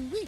Woo-wee.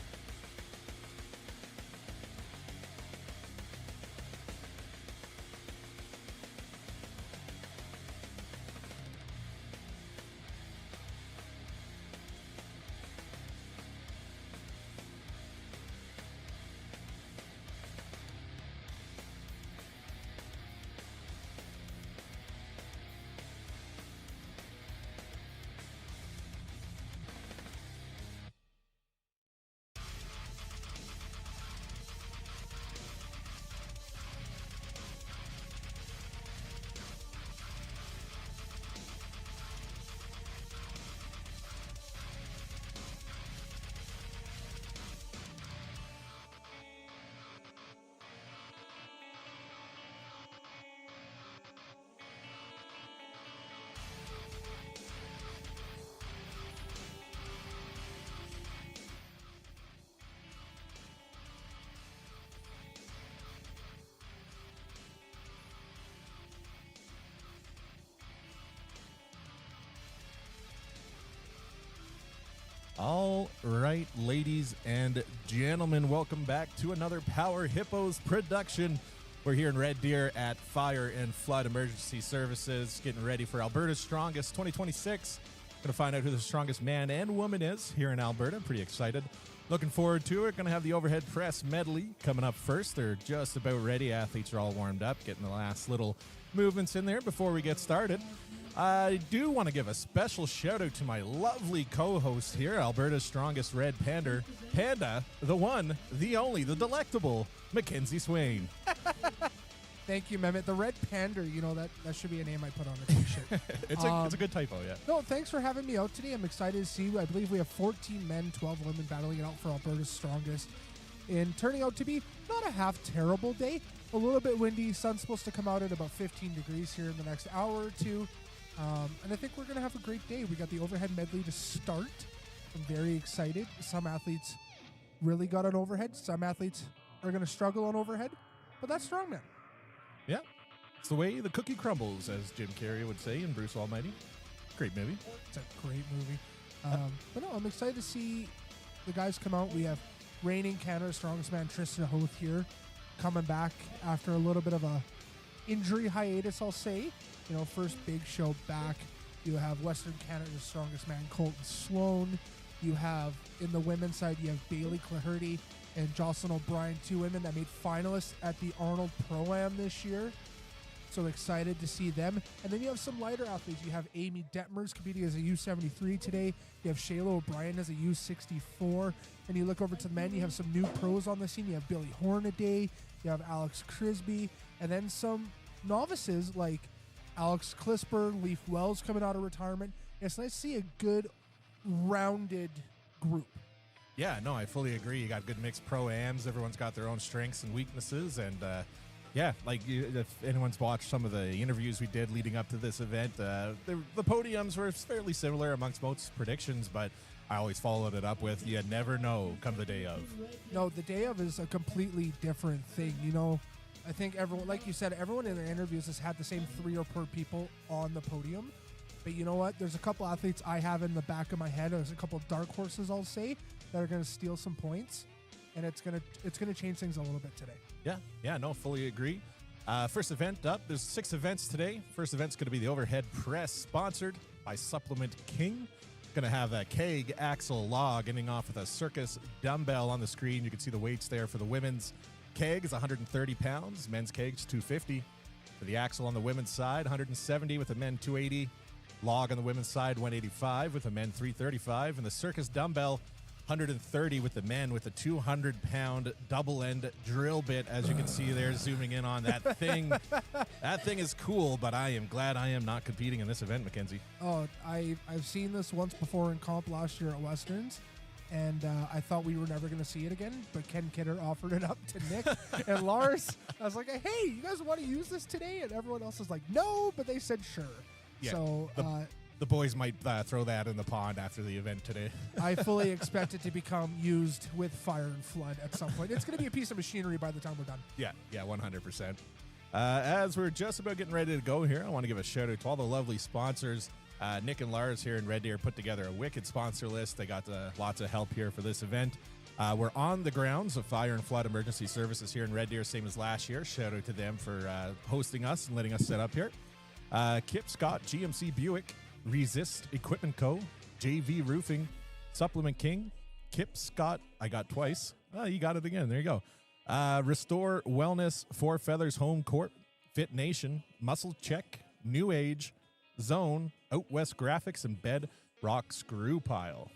All right, ladies and gentlemen, welcome back to another Power Hippos production. We're here in Red Deer at Fire and Flood Emergency Services, getting ready for Alberta Strongest 2026. Going to find out who the strongest man and woman is here in Alberta. Pretty excited. Looking forward to it. Going to have the overhead press medley coming up first. They're just about ready. Athletes are all warmed up, getting the last little movements in there before we get started. I do want to give a special shout out to my lovely co-host here, Alberta's Strongest Red Panda, the one, the only, the delectable, Mackenzie Swain. Thank you, Mehmet. The Red Panda, you know, that should be a name I put on a t-shirt. It's a good typo, yeah. No, thanks for having me out today. I'm excited to see you. I believe we have 14 men, 12 women battling it out for Alberta's Strongest. And turning out to be not a half terrible day. A little bit windy. Sun's supposed to come out at about 15 degrees here in the next hour or two. And I think we're going to have a great day. We got the overhead medley to start. I'm very excited. Some athletes really got on overhead. Some athletes are going to struggle on overhead. But that's Strongman. Yeah. It's the way the cookie crumbles, as Jim Carrey would say in Bruce Almighty. Great movie. It's a great movie. But no, I'm excited to see the guys come out. We have reigning Canada's strongest man, Tristan Hoth here, coming back after a little bit of a injury hiatus, I'll say. You know, first big show back. You have Western Canada's strongest man, Colton Sloan. You have, in the women's side, you have Bailey Claherty and Jocelyn O'Brien, two women that made finalists at the Arnold Pro-Am this year. So excited to see them. And then you have some lighter athletes. You have Amy Detmers competing as a U73 today. You have Shayla O'Brien as a U64. And you look over to the men, you have some new pros on the scene. You have Billy Hornaday. You have Alex Crisby. And then some novices like Alex Clisper, Leaf Wells coming out of retirement. It's nice to see a good, rounded group. Yeah, no, I fully agree. You got good mixed pro-ams. Everyone's got their own strengths and weaknesses. And, yeah, like if anyone's watched some of the interviews we did leading up to this event, the podiums were fairly similar amongst most predictions, but I always followed it up with, you never know come the day of. No, the day of is a completely different thing. You know, I think everyone, like you said, everyone in their interviews has had the same 3 or 4 people on the podium. But you know what? There's a couple athletes I have in the back of my head. There's a couple of dark horses, I'll say, that are going to steal some points. And it's gonna change things a little bit today. Yeah, no, fully agree. First event up. There's 6 events today. First event's going to be the overhead press, sponsored by Supplement King. Going to have a keg axle log ending off with a circus dumbbell on the screen. You can see the weights there for the women's keg is 130 pounds. Men's keg's 250. For the axle on the women's side, 170 with the men 280. Log on the women's side, 185 with the men 335. And the circus dumbbell, 130 with the men with a 200-pound double-end drill bit, as you can see there, zooming in on that thing. That thing is cool, but I am glad I am not competing in this event, Mackenzie. Oh, I've seen this once before in comp last year at Westerns, and I thought we were never going to see it again, but Ken Kidder offered it up to Nick and Lars. I was like, hey, you guys want to use this today? And everyone else was like, no, but they said sure. Yeah, so the boys might throw that in the pond after the event today. I fully expect it to become used with Fire and Flood at some point. It's going to be a piece of machinery by the time we're done. Yeah, 100%. As we're just about getting ready to go here, I want to give a shout out to all the lovely sponsors. Nick and Lars here in Red Deer put together a wicked sponsor list. They got lots of help here for this event. We're on the grounds of Fire and Flood Emergency Services here in Red Deer, same as last year. Shout out to them for hosting us and letting us set up here. Kip Scott, GMC Buick, Resist Equipment Co., JV Roofing, Supplement King, Kip Scott, I got twice. Oh, you got it again. There you go. Restore Wellness, Four Feathers Home Corp, Fit Nation, Muscle Check, New Age, Zone, Out West Graphics, and Bed Rock Screw Pile.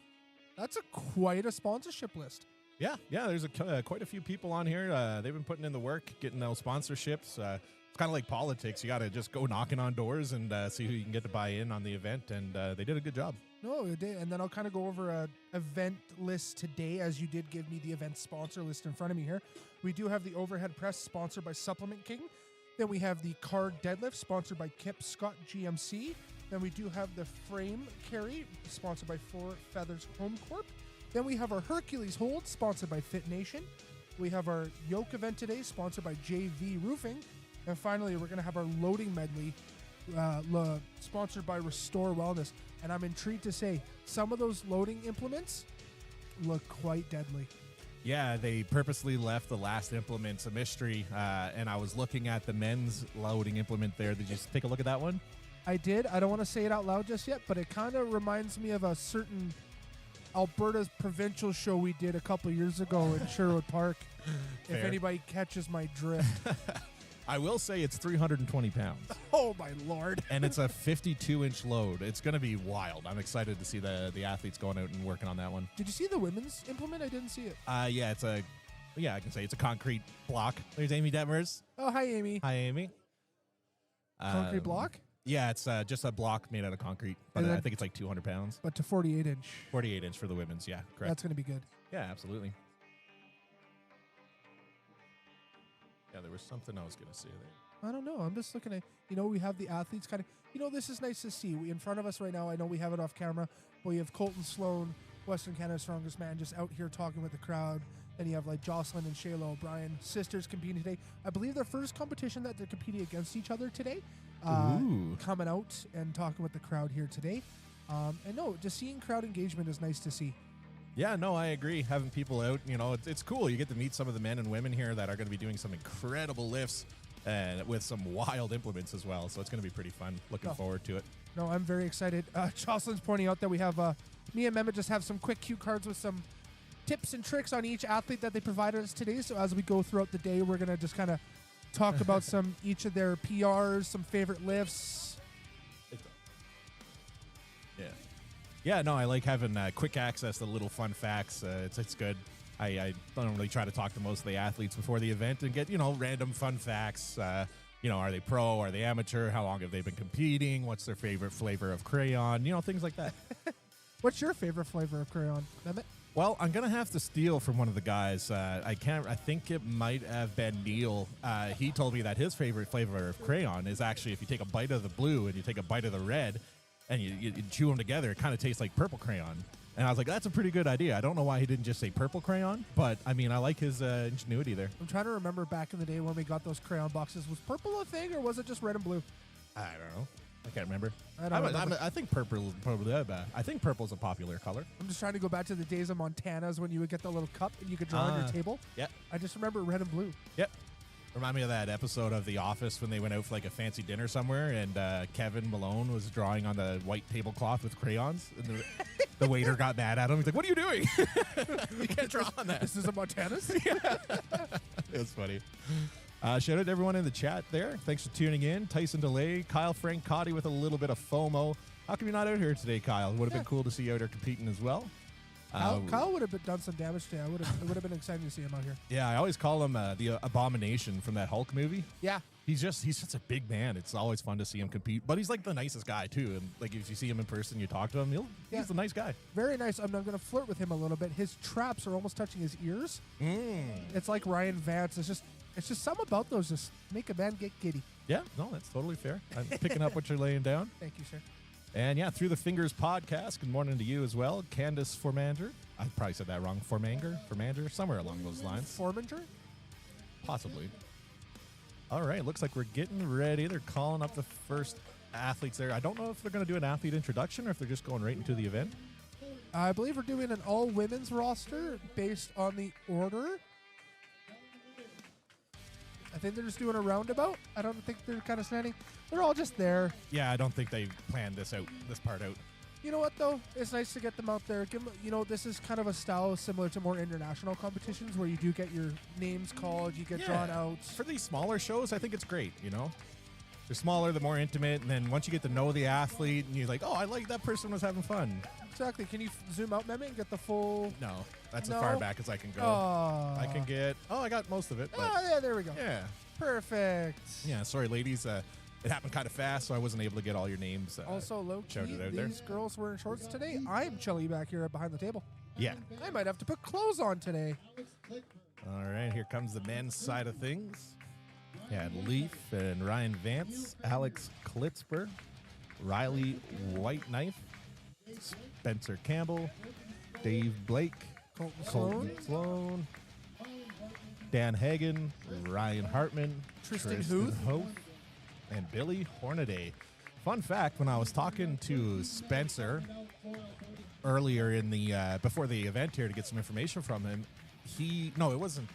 That's quite a sponsorship list. Yeah, there's quite a few people on here. They've been putting in the work, getting those sponsorships. It's kind of like politics. You got to just go knocking on doors and see who you can get to buy in on the event, and they did a good job. No, it did. And then I'll kind of go over a event list today, as you did give me the event sponsor list in front of me here. We do have the overhead press sponsored by Supplement King. Then we have the card deadlift sponsored by Kip Scott GMC. Then we do have the frame carry sponsored by Four Feathers Home Corp. Then we have our Hercules hold sponsored by Fit Nation. We have our Yoke event today sponsored by JV Roofing. And finally, we're going to have our loading medley sponsored by Restore Wellness. And I'm intrigued to say, some of those loading implements look quite deadly. Yeah, they purposely left the last implements a mystery, and I was looking at the men's loading implement there. Did you take a look at that one? I did. I don't want to say it out loud just yet, but it kind of reminds me of a certain Alberta's provincial show we did a couple years ago in Sherwood Park, if anybody catches my drift. I will say it's 320 pounds. Oh, my Lord. And it's a 52-inch load. It's going to be wild. I'm excited to see the athletes going out and working on that one. Did you see the women's implement? I didn't see it. Yeah, I can say it's a concrete block. There's Amy Detmers. Oh, hi, Amy. Hi, Amy. Concrete block? Yeah, it's just a block made out of concrete. But I think it's like 200 pounds. But to 48-inch. 48-inch for the women's, yeah, correct. That's going to be good. Yeah, absolutely. Yeah, there was something I was going to say there. I don't know. I'm just looking at, we have the athletes kind of, this is nice to see. In front of us right now, I know we have it off camera, but we have Colton Sloan, Western Canada's strongest man, just out here talking with the crowd. Then you have like Jocelyn and Shayla O'Brien, sisters competing today. I believe their first competition that they're competing against each other today. Coming out and talking with the crowd here today. And no, just seeing crowd engagement is nice to see. Yeah, no, I agree. Having people out, it's cool. You get to meet some of the men and women here that are going to be doing some incredible lifts and with some wild implements as well. So it's going to be pretty fun. Looking forward to it. No, I'm very excited. Jocelyn's pointing out that we have me and Mehmet just have some quick cue cards with some tips and tricks on each athlete that they provided us today. So as we go throughout the day, we're going to just kind of talk about each of their PRs, some favorite lifts. Yeah. Yeah, no, I like having quick access to little fun facts. It's good. I don't really try to talk to most of the athletes before the event and get, random fun facts. Are they pro? Are they amateur? How long have they been competing? What's their favorite flavor of crayon? Things like that. What's your favorite flavor of crayon, Mehmet? Well, I'm going to have to steal from one of the guys. I think it might have been Neil. He told me that his favorite flavor of crayon is actually if you take a bite of the blue and you take a bite of the red and you chew them together, it kind of tastes like purple crayon. And I was like, that's a pretty good idea. I don't know why he didn't just say purple crayon, but I like his ingenuity there. I'm trying to remember back in the day when we got those crayon boxes. Was purple a thing or was it just red and blue? I don't know. I can't remember. I think purple probably. I think purple's a popular color. I'm just trying to go back to the days of Montana's when you would get the little cup and you could draw on your table. Yeah. I just remember red and blue. Yep. Remind me of that episode of The Office when they went out for like a fancy dinner somewhere and Kevin Malone was drawing on the white tablecloth with crayons and the waiter got mad at him. He's like, "What are you doing? You can't draw on that." This is a Montana's? Yeah. It's funny. Shout out to everyone in the chat there. Thanks for tuning in. Tyson DeLay, Kyle Francotti with a little bit of FOMO. How come you're not out here today, Kyle? Would have been cool to see you out here competing as well. Kyle would have done some damage today. It would have been exciting to see him out here. Yeah, I always call him the Abomination from that Hulk movie. Yeah. He's such a big man. It's always fun to see him compete. But he's like the nicest guy, too. And like if you see him in person, you talk to him, he's a nice guy. Very nice. I'm going to flirt with him a little bit. His traps are almost touching his ears. It's like Ryan Vance. It's just something about those just make a man get giddy. Yeah, no, that's totally fair. I'm picking up what you're laying down. Thank you, sir. And yeah, Through the Fingers podcast. Good morning to you as well. Candace Formanger. I probably said that wrong. Formanger, somewhere along those lines. Formanger? Possibly. All right, looks like we're getting ready. They're calling up the first athletes there. I don't know if they're going to do an athlete introduction or if they're just going right into the event. I believe we're doing an all women's roster based on the order. I think they're just doing a roundabout. I don't think they're kind of standing. They're all just there. Yeah, I don't think they planned this part out. You know what, though? It's nice to get them out there. Give them, this is kind of a style similar to more international competitions where you do get your names called, you get drawn out. For these smaller shows, I think it's great, They're smaller, they're more intimate, and then once you get to know the athlete, and you're like, oh, I like that person was having fun. Exactly. Can you zoom out, Mehmet, and get the full... No, that's as far back as I can go. I can get... Oh, I got most of it. But yeah, there we go. Yeah. Perfect. Yeah, sorry, ladies. It happened kind of fast, so I wasn't able to get all your names also, low-key, out these girls were in shorts today. I'm chilly back here behind the table. Yeah. I might have to put clothes on today. All right, here comes the men's side of things. Yeah, Leaf and Ryan Vance, Alex Klitzber, Riley Whiteknife, Spencer Campbell, Dave Blake, Colton Sloan, Dan Hagen, Ryan Hartman, Tristan Huth, and Billy Hornaday. Fun fact, when I was talking to Spencer earlier in the before the event here to get some information from him, it wasn't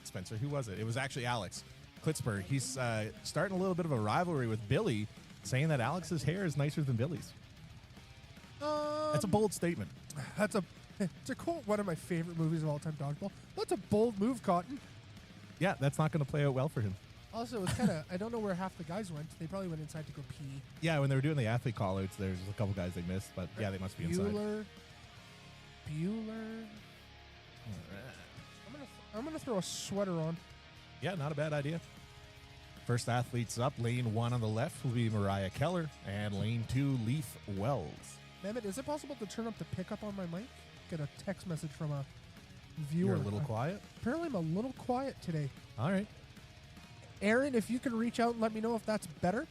Spencer. Who was it? It was actually Alex Klitzber. He's starting a little bit of a rivalry with Billy, saying that Alex's hair is nicer than Billy's. That's a bold statement. To quote one of my favorite movies of all time, Dodgeball, that's a bold move, Cotton. Yeah, that's not going to play out well for him. Also, it's kind of, I don't know where half the guys went. They probably went inside to go pee. Yeah, when they were doing the athlete call-outs, there's a couple guys they missed, but yeah, they must be inside. Bueller. All right. I'm gonna throw a sweater on. Yeah, not a bad idea. First athletes up, lane 1 on the left will be Mariah Keller, and lane 2, Leaf Wells. Mehmet, is it possible to turn up the pickup on my mic? Get a text message from a viewer. You're a little quiet? Apparently I'm a little quiet today. All right. Aaron, if you can reach out and let me know if that's better.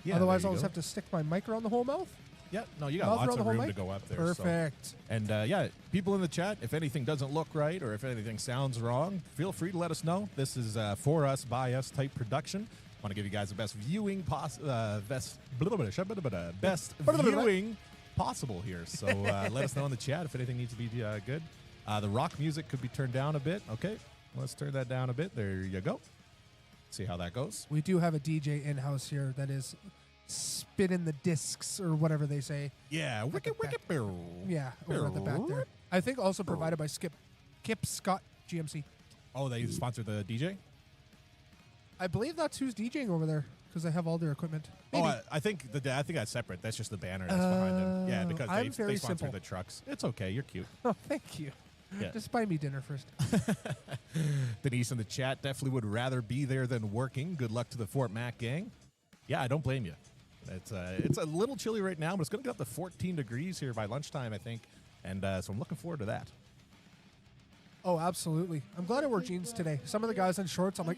Yeah, Otherwise, I'll just have to stick my mic around the whole mouth. Yeah, no, you got lots of room to go up there. Perfect. So. And people in the chat, if anything doesn't look right or if anything sounds wrong, feel free to let us know. This is for us, by us type production. Want to give you guys the best viewing best viewing possible here. So let us know in the chat if anything needs to be good. The rock music could be turned down a bit. Okay, let's turn that down a bit. There you go. See how that goes. We do have a DJ in-house here that is spinning the discs or whatever they say. Yeah, wicked. Yeah, over at the back there. I think also provided by Kip Scott GMC. Oh, they sponsored the DJ? I believe that's who's DJing over there because they have all their equipment. Maybe. Oh, I think that's separate. That's just the banner that's behind them. Yeah, because they sponsor the trucks. It's okay. You're cute. Oh, thank you. Yeah. Just buy me dinner first. Denise in the chat definitely would rather be there than working. Good luck to the Fort Mac gang. Yeah, I don't blame you. It's a little chilly right now, but it's going to get up to 14 degrees here by lunchtime, I think. And so I'm looking forward to that. Oh, absolutely. I'm glad I wore jeans today. Some of the guys in shorts, I'm like,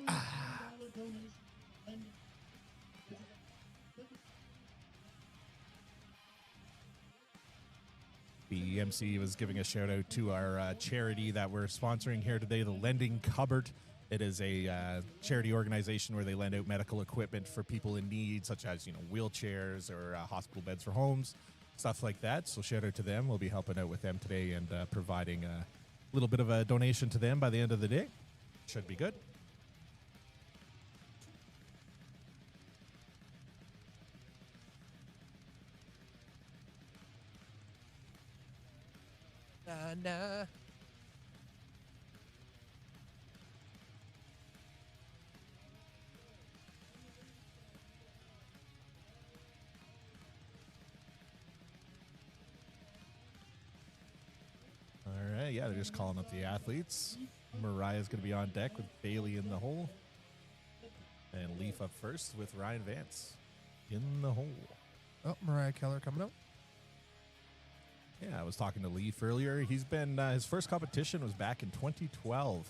The MC was giving a shout out to our charity that we're sponsoring here today, the Lending Cupboard. It is a charity organization where they lend out medical equipment for people in need, such as wheelchairs or hospital beds for homes, stuff like that. So shout out to them. We'll be helping out with them today and providing a little bit of a donation to them by the end of the day. Should be good. Nah. All right, yeah, they're just calling up the athletes. Mariah's going to be on deck with Bailey in the hole. And Leaf up first with Ryan Vance in the hole. Oh, Mariah Keller coming up. Yeah, I was talking to Leaf earlier. He's been, his first competition was back in 2012.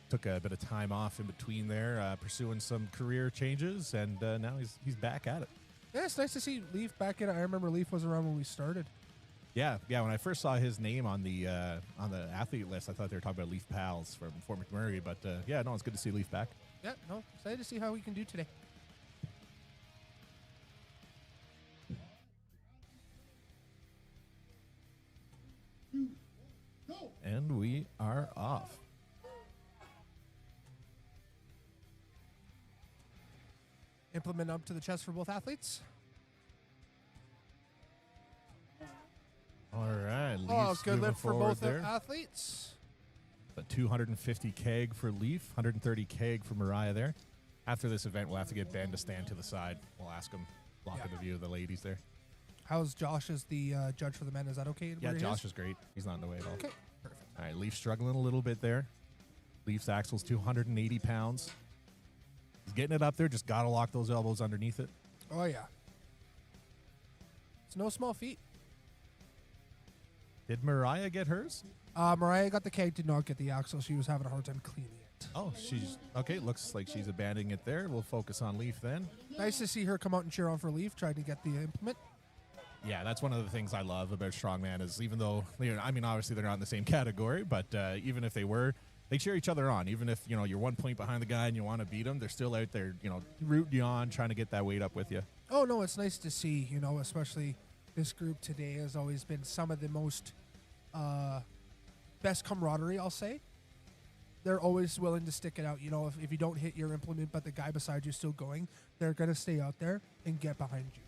Took a bit of time off in between there, pursuing some career changes, and now he's back at it. Yeah, it's nice to see Leaf back in it. I remember Leaf was around when we started. Yeah. When I first saw his name on the athlete list, I thought they were talking about Leaf Pals from Fort McMurray. But it's good to see Leaf back. Yeah, excited to see how we can do today. And we are off. Implement up to the chest for both athletes. All right. Oh, Leaf's good moving lift for forward both there. athletes. A 250 keg for Leaf, 130 keg for Mariah there. After this event, we'll have to get Ben to stand to the side. We'll ask him, blocking the view of the ladies there. How's Josh as the judge for the men? Is that okay? Yeah, where he Josh is great. He's not in the way at all. Okay, perfect. All right, Leaf struggling a little bit there. Leaf's axle's 280 pounds. He's getting it up there. Just got to lock those elbows underneath it. Oh, yeah. It's no small feat. Did Mariah get hers? Mariah got the keg, did not get the axle. She was having a hard time cleaning it. Oh, she's okay. Looks like she's abandoning it there. We'll focus on Leaf then. Nice to see her come out and cheer on for Leaf, trying to get the implement. Yeah, that's one of the things I love about Strongman is even though, I mean, obviously they're not in the same category, but even if they were, they cheer each other on. Even if, you're 1 point behind the guy and you want to beat them, they're still out there, rooting you on, trying to get that weight up with you. Oh, no, it's nice to see, especially this group today has always been some of the most best camaraderie, I'll say. They're always willing to stick it out. If you don't hit your implement, but the guy beside you is still going, they're going to stay out there and get behind you.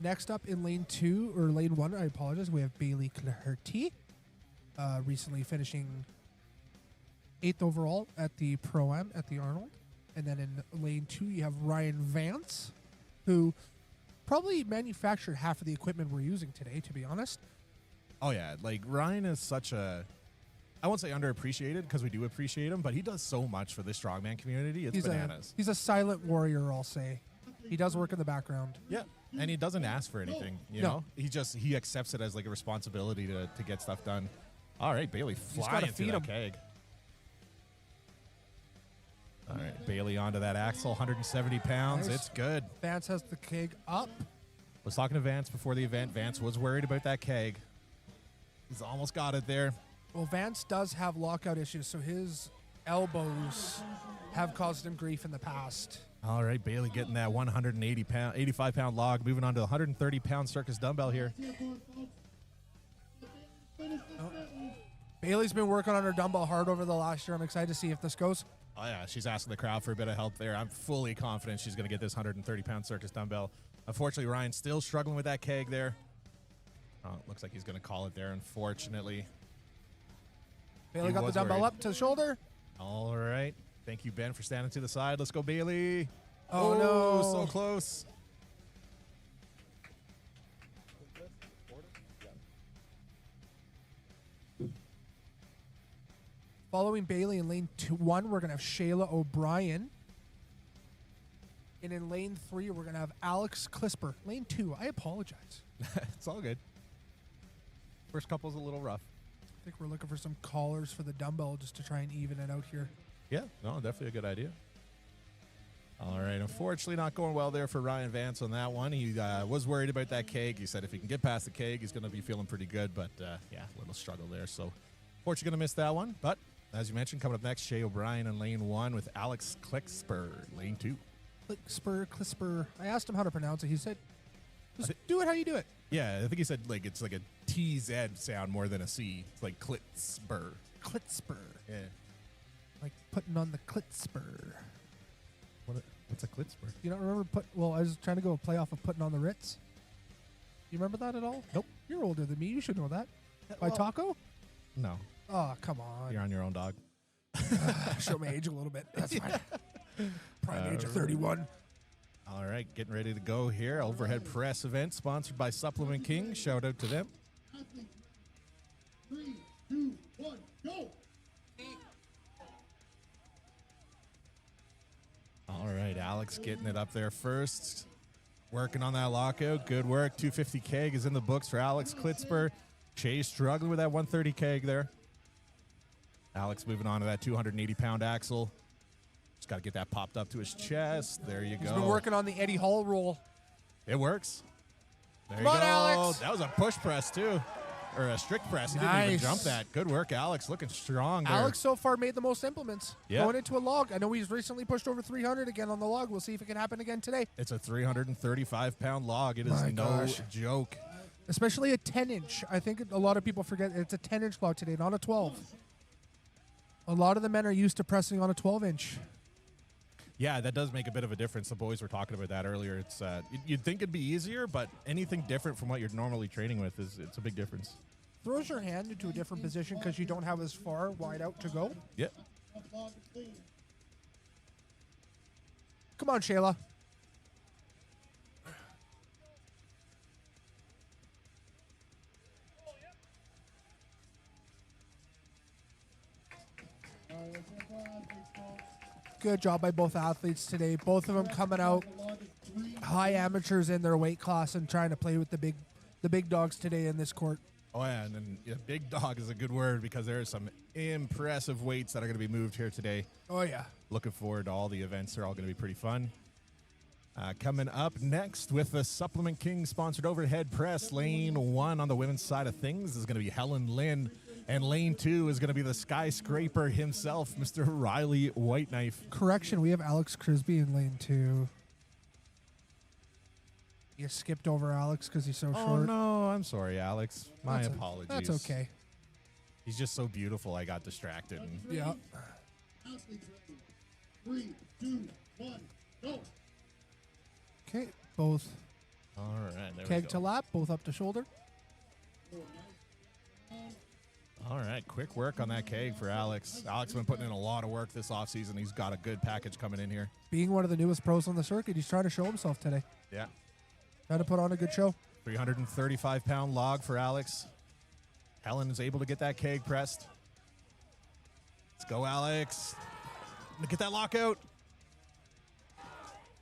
Next up in lane 2, or lane 1, I apologize, we have Bailey Clarty, recently finishing 8th overall at the Pro-Am at the Arnold. And then in lane 2, you have Ryan Vance, who probably manufactured half of the equipment we're using today, to be honest. Oh, yeah. Like, Ryan is such a, I won't say underappreciated because we do appreciate him, but he does so much for the Strongman community. It's bananas. He's a silent warrior, I'll say. He does work in the background. Yeah. And he doesn't ask for anything, you know? He accepts it as like a responsibility to get stuff done. All right, Bailey flying through that keg. All right, Bailey onto that axle, 170 pounds. Nice. It's good. Vance has the keg up. Was talking to Vance before the event. Vance was worried about that keg. He's almost got it there. Well, Vance does have lockout issues, so his elbows have caused him grief in the past. All right, Bailey getting that 85-pound log, moving on to the 130-pound circus dumbbell here. Oh. Bailey's been working on her dumbbell hard over the last year. I'm excited to see if this goes. Oh, yeah, she's asking the crowd for a bit of help there. I'm fully confident she's going to get this 130-pound circus dumbbell. Unfortunately, Ryan's still struggling with that keg there. Oh, it looks like he's going to call it there, unfortunately. Bailey got the dumbbell up to the shoulder. All right. Thank you, Ben, for standing to the side. Let's go, Bailey. Oh, no. So close. Following Bailey in lane 1, we're going to have Shayla O'Brien. And in lane 3, we're going to have Alex Clisper. Lane 2, I apologize. It's all good. First couple's a little rough. I think we're looking for some collars for the dumbbell just to try and even it out here. Yeah, no, definitely a good idea. All right, unfortunately not going well there for Ryan Vance on that one. He was worried about that keg. He said if he can get past the keg, he's going to be feeling pretty good. But, yeah, a little struggle there. So, unfortunately going to miss that one. But, as you mentioned, coming up next, Shay O'Brien in lane 1 with Alex Clisper, lane 2. Clisper. I asked him how to pronounce it. He said, just do it how you do it. Yeah, I think he said like it's like a TZ sound more than a C. It's like Klitsper. Klitsper. Yeah. Like putting on the Klitsper. What's a Klitsper? You don't remember I was trying to go play off of putting on the Ritz. You remember that at all? Nope. You're older than me. You should know that. By Taco? No. Oh, come on. You're on your own, dog. Show my age a little bit. That's fine. Prime age of 31. All right, getting ready to go here. Overhead press event sponsored by Supplement King. Shout out to them. 3, 2, 1, go! All right, Alex getting it up there first. Working on that lockout. Good work. 250 keg is in the books for Alex Klitsper. Chase struggling with that 130 keg there. Alex moving on to that 280-pound axle. Just got to get that popped up to his chest. There you go. He's been working on the Eddie Hall roll. It works. There Come you on, go. Alex. That was a push press, too. or a strict press. He didn't even Nice. jump that. Good work, Alex. Looking strong there. Alex so far made the most implements. Yeah. Going into a log. I know he's recently pushed over 300 again on the log. We'll see if it can happen again today. It's a 335-pound log. It is My no gosh. joke. Especially a 10-inch. I think a lot of people forget it's a 10-inch log today, not a 12. A lot of the men are used to pressing on a 12-inch. Yeah, that does make a bit of a difference. The boys were talking about that earlier. It's you'd think it'd be easier, but anything different from what you're normally training with it's a big difference. Throws your hand into a different position because you don't have as far wide out to go. Yep. Come on, Shayla. Good job by both athletes today. Both of them coming out high amateurs in their weight class and trying to play with the big dogs today in this court. Oh, yeah, and then big dog is a good word because there are some impressive weights that are going to be moved here today. Oh, yeah. Looking forward to all the events. They're all going to be pretty fun. Coming up next with the Supplement King sponsored overhead press, lane 1 on the women's side of things is going to be Helen Lynn. And lane 2 is going to be the skyscraper himself, Mr. Riley Whiteknife. Correction, we have Alex Crisby in lane 2. You skipped over Alex because he's so Oh, short. no. I'm sorry, Alex. My That's apologies. That's okay. He's just so beautiful, I got distracted. Yeah. Athletes ready. 3, 2, 1, go. Okay, both All right, there keg we to go. lap, both up to shoulder. All right, quick work on that keg for Alex. Alex has been putting in a lot of work this offseason. He's got a good package coming in here. Being one of the newest pros on the circuit, he's trying to show himself today. Yeah. Trying to put on a good show. 335-pound log for Alex. Helen is able to get that keg pressed. Let's go, Alex. Get that lockout.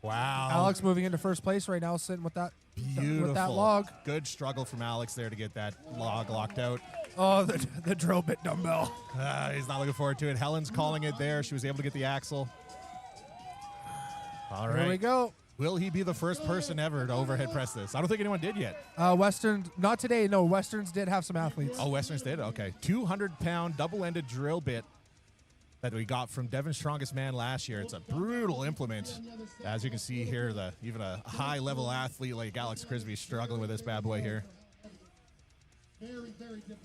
Wow. Alex moving into first place right now, sitting with that Beautiful. with that log. Good struggle from Alex there to get that log locked out. Oh, the drill bit dumbbell. He's not looking forward to it. Helen's calling it there. She was able to get the axle. All right. Here we go. Will he be the first person ever to overhead press this? I don't think anyone did yet. Western, not today. No, Westerns did have some athletes. Oh, Westerns did? Okay. 200-pound double-ended drill bit that we got from Devon's Strongest Man last year. It's a brutal implement. As you can see here, even a high-level athlete like Alex Crisby is struggling with this bad boy here. Very, very difficult.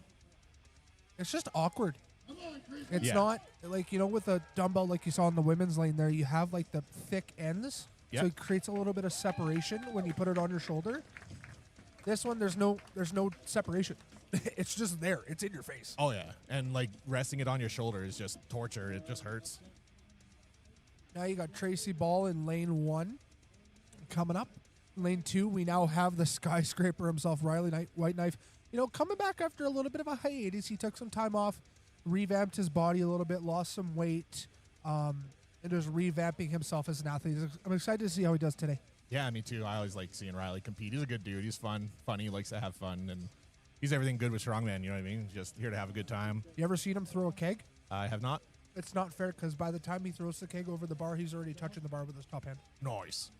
It's just awkward. Come on, Chris. It's Yeah. not like, with a dumbbell like you saw in the women's lane there, you have like the thick ends. Yep. So it creates a little bit of separation when you put it on your shoulder. This one, there's no separation. It's just there. It's in your face. Oh, yeah. And, resting it on your shoulder is just torture. It just hurts. Now you got Tracy Ball in lane 1 coming up. Lane 2, we now have the skyscraper himself, Riley Whiteknife. Coming back after a little bit of a hiatus. He took some time off, revamped his body a little bit, lost some weight, and is revamping himself as an athlete. I'm excited to see how he does today. Yeah, me too. I always like seeing Riley compete. He's a good dude. He's funny. He likes to have fun, and he's everything good with Strongman. You know what I mean? He's just here to have a good time. You ever seen him throw a keg? I have not. It's not fair because by the time he throws the keg over the bar, he's already touching the bar with his top hand. Nice.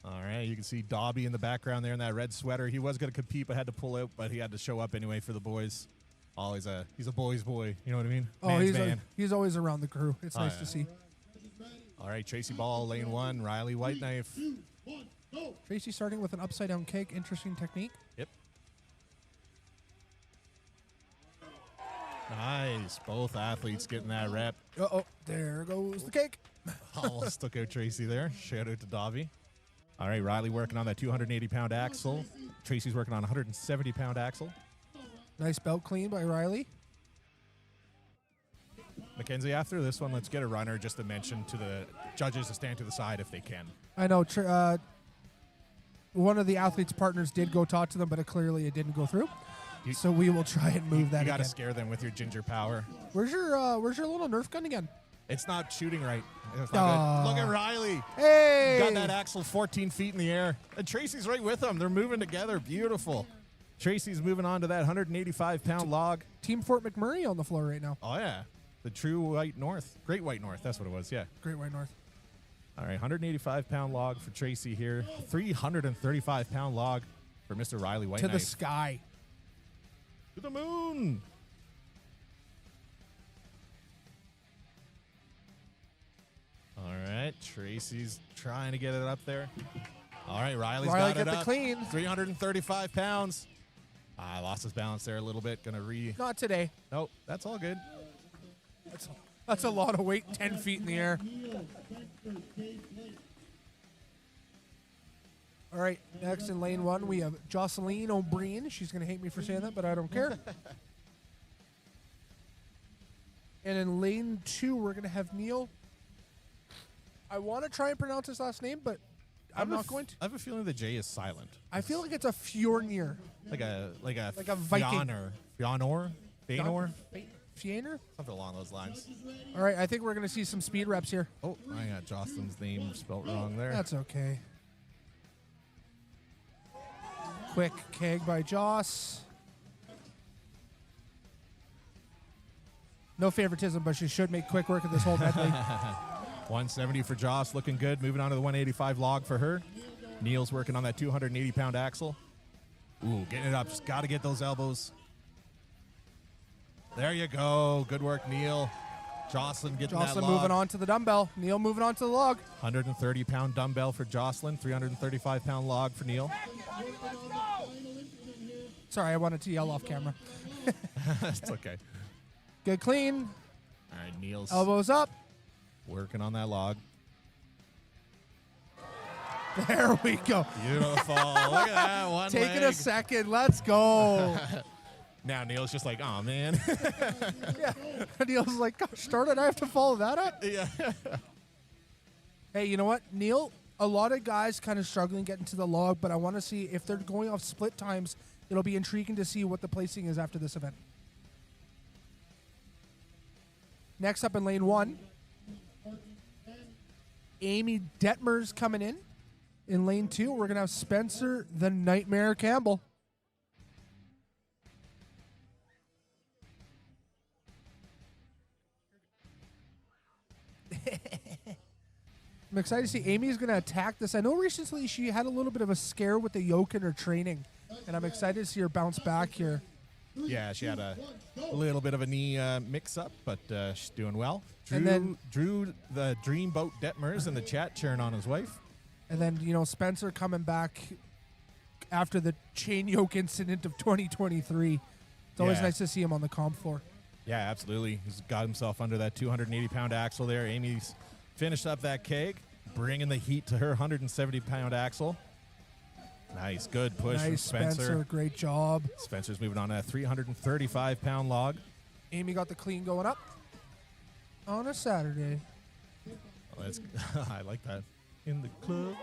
All right, you can see Dobby in the background there in that red sweater. He was going to compete but had to pull out, but he had to show up anyway for the boys. He's a boy's boy. You know what I mean? Oh, Man's man. he's always around the crew. It's Oh, nice yeah. to see. All right, Tracy Ball, lane 1, Riley Whiteknife. 2, 1, go. Tracy starting with an upside down keg. Interesting technique. Yep. Nice. Both athletes getting that rep. Uh-oh, there goes the keg. Almost took out Tracy there. Shout out to Dobby. All right, Riley working on that 280-pound axle. Tracy's working on a 170-pound axle. Nice belt clean by Riley. Mackenzie, after this one, let's get a runner just to mention to the judges to stand to the side if they can. I know one of the athletes' partners did go talk to them, but it didn't go through. So we will try and move that You got to again. scare them with your ginger power. Where's your little Nerf gun again? It's not shooting right. It's not good. Look at Riley. Hey! Got that axle 14 feet in the air. And Tracy's right with him. They're moving together. Beautiful. Tracy's moving on to that 185-pound log. Team Fort McMurray on the floor right now. Oh, yeah. The true white north. Great white north. That's what it was, yeah. Great White North. All right, 185-pound log for Tracy here. 335-pound log for Mr. Riley White To the Knife. sky. To the moon. All right, Tracy's trying to get it up there. All right, Riley get got it the up. clean. 335 pounds. I lost his balance there a little bit. Gonna Not today. Nope, that's all good. That's a lot of weight, 10 feet in the air. All right, next in lane 1, we have Jocelyn O'Brien. She's going to hate me for saying that, but I don't care. And in lane 2, we're going to have Neil. I want to try and pronounce his last name, but I'm not going to. I have a feeling the J is silent. I feel like it's a Fjornir. Like a Viking. Fionor? Fëanor? Fjornir? Something along those lines. All right, I think we're going to see some speed reps here. Oh, I got Jocelyn's name spelled wrong there. That's okay. Quick keg by Joss. No favoritism, but she should make quick work of this whole medley. 170 for Joss, looking good. Moving on to the 185 log for her. Neil's working on that 280-pound axle. Ooh, getting it up. Just got to get those elbows. There you go. Good work, Neil. Jocelyn getting that log. Moving on to the dumbbell. Neil moving on to the log. 130-pound dumbbell for Jocelyn. 335-pound log for Neil. Sorry, I wanted to yell off camera. It's okay. Good clean. All right, Neil's Elbows up. working on that log. There we go. Beautiful. Look at that. One Taking leg. a second. Let's go. Now Neil's just like, oh, man. Yeah. Neil's like, gosh, darn it, I have to follow that up. Yeah. Hey, you know what, Neil? A lot of guys kind of struggling getting to the log, but I want to see if they're going off split times. It'll be intriguing to see what the placing is after this event. Next up in lane 1, Amy Detmer's coming in. In lane 2, we're going to have Spencer the Nightmare Campbell. I'm excited to see Amy's going to attack this. I know recently she had a little bit of a scare with the yoke in her training, and I'm excited to see her bounce back here. Yeah, she had a little bit of a knee mix-up, but she's doing well. And then- Drew the Dreamboat Detmers in the chat cheering on his wife. And then, you know, Spencer coming back after the chain yoke incident of 2023. It's always Yeah. nice to see him on the comp floor. Yeah, absolutely. He's got himself under that 280-pound axle there. Amy's finished up that keg, bringing the heat to her 170-pound axle. Nice, good push from Nice, Spencer. Great job. Spencer's moving on a 335-pound log. Amy got the clean going up on a Saturday. Oh, that's, I like that. In the club.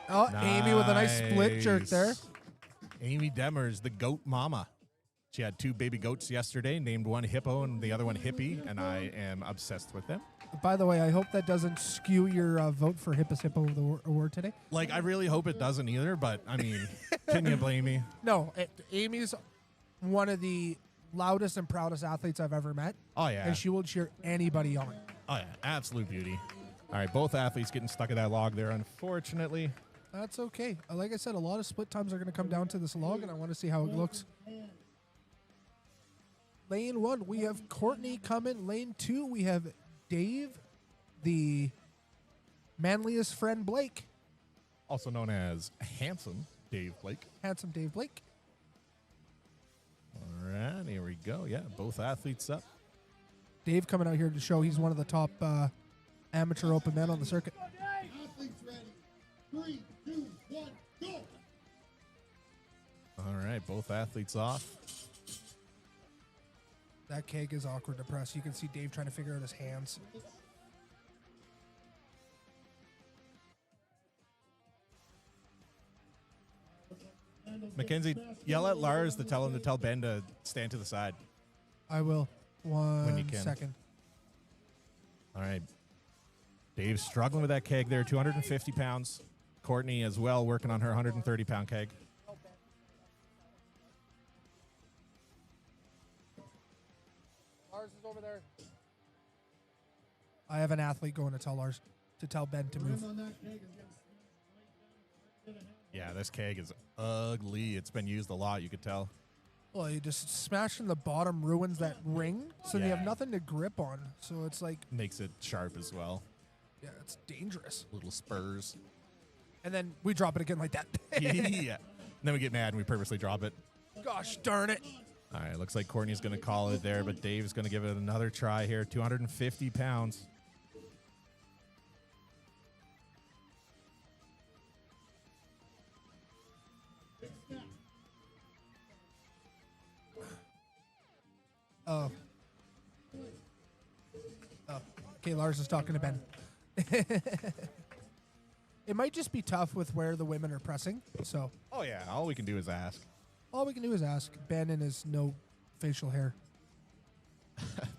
Oh, Amy with a nice split jerk there. Nice. Amy Demers, the goat mama. She had 2 baby goats yesterday, named one Hippo and the other one Hippie, and I am obsessed with them. By the way, I hope that doesn't skew your vote for Hippus Hippo of the award today. Like, I really hope it doesn't either, but, I mean, can you blame me? No, Amy's one of the loudest and proudest athletes I've ever met. Oh, yeah. And she will cheer anybody on. Oh, yeah. Absolute beauty. All right, both athletes getting stuck at that log there, unfortunately. That's okay. Like I said, a lot of split times are going to come down to this log, and I want to see how it looks. Lane 1, we have Courtney coming. Lane 2, we have Dave, the manliest friend Blake. Also known as Handsome Dave Blake. Handsome Dave Blake. All right, here we go. Yeah, both athletes up. Dave coming out here to show he's one of the top amateur open men on the circuit. Athletes ready. 3, 2, 1, go. All right, both athletes off. That keg is awkward to press. You can see Dave trying to figure out his hands. Mackenzie, yell at Lars to tell him to tell Ben to stand to the side. I will. When you 1 can. second. All right. Dave's struggling with that keg there, 250 pounds. Courtney as well, working on her 130-pound keg. Lars is over there. I have an athlete going to tell Ben to move. On that keg is getting Yeah, this keg is ugly. It's been used a lot, you could tell. Well, you just smash in the bottom, ruins that ring, so you have Yeah. nothing to grip on. So it's like, Makes it sharp as well. yeah, it's dangerous. Little spurs. And then we drop it again like that. Yeah. And then we get mad and we purposely drop it. Gosh darn it. All right, looks like Courtney's going to call it there, but Dave's going to give it another try here. 250 pounds. Oh. Oh. Okay, Lars is talking to Ben. It might just be tough with where the women are pressing. So Oh, yeah. All we can do is ask. all we can do is ask Ben and his no facial hair.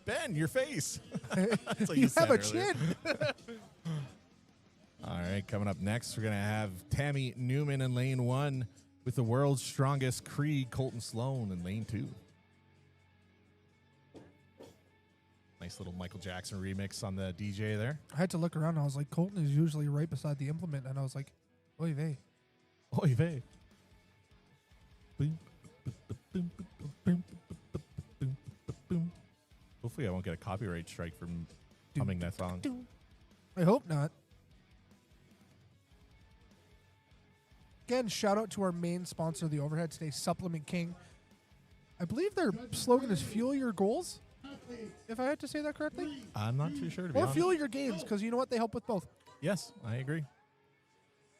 Ben, your face. That's what You said have a earlier. chin. All right, coming up next, we're going to have Tammy Newman in lane 1 with the world's strongest Creed, Colton Sloan, in lane 2. Nice little Michael Jackson remix on the DJ there. I had to look around. And I was like, Colton is usually right beside the implement. And I was like, oy vey. Oy vey. Hopefully I won't get a copyright strike from humming that song. I hope not. Again, shout out to our main sponsor of the overhead today, Supplement King. I believe their slogan is "Fuel Your Goals," if I had to say that correctly. I'm not too sure, to be Or honest. fuel your gains, because you know what? They help with both. Yes, I agree.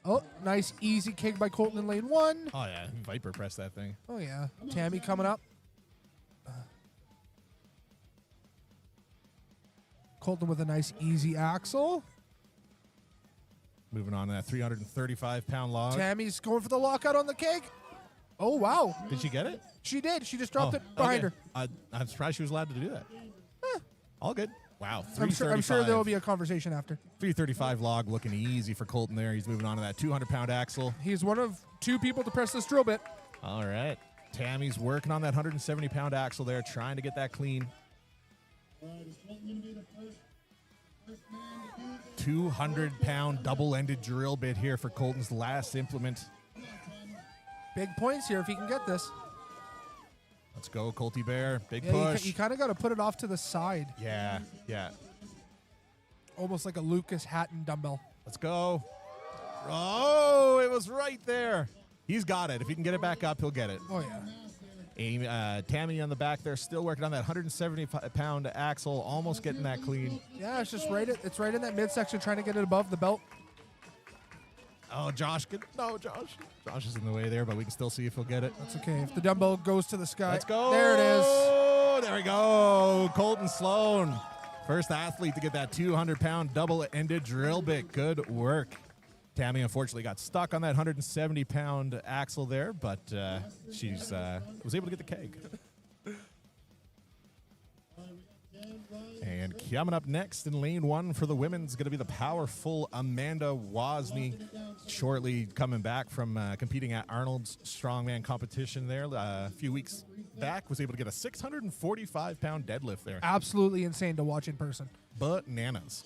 Oh, nice easy kick by Colton in lane 1. Oh, yeah. Viper press that thing. Oh, yeah. Tammy coming up. Colton with a nice easy axle. Moving on to that 335-pound log. Tammy's going for the lockout on the kick. Oh, wow. Did she get it? She did. She just dropped it behind okay. her. I'm surprised she was allowed to do that. All good. Wow. I'm sure there will be a conversation after. 335 log looking easy for Colton there. He's moving on to that 200-pound axle. He's one of 2 people to press this drill bit. All right. Tammy's working on that 170-pound axle there, trying to get that clean. All right, is Colton going to be the first man to do this? 200-pound double-ended drill bit here for Colton's last implement. Big points here if he can get this. Let's go, Colty Bear. Big Yeah, push. you kind of got to put it off to the side, Yeah, yeah. almost like a Lucas Hatton dumbbell. Let's go. Oh, it was right there. He's got it. If he can get it back up, he'll get it. Oh, yeah. Tammy on the back there, still working on that 170-pound axle, almost getting that clean. Yeah, it's just right. It's right in that midsection, trying to get it above the belt. Oh, Josh. No, Josh. Josh is in the way there, but we can still see if he'll get it. That's okay. If the dumbbell goes to the sky. Let's go. There it is. There we go. Colton Sloan, first athlete to get that 200-pound double-ended drill bit. Good work. Tammy unfortunately got stuck on that 170-pound axle there, but she's was able to get the keg. And coming up next in lane 1 for the women's going to be the powerful Amanda Wozni. Shortly coming back from competing at Arnold's Strongman competition there a few weeks back. Was able to get a 645-pound deadlift there. Absolutely insane to watch in person. Bananas.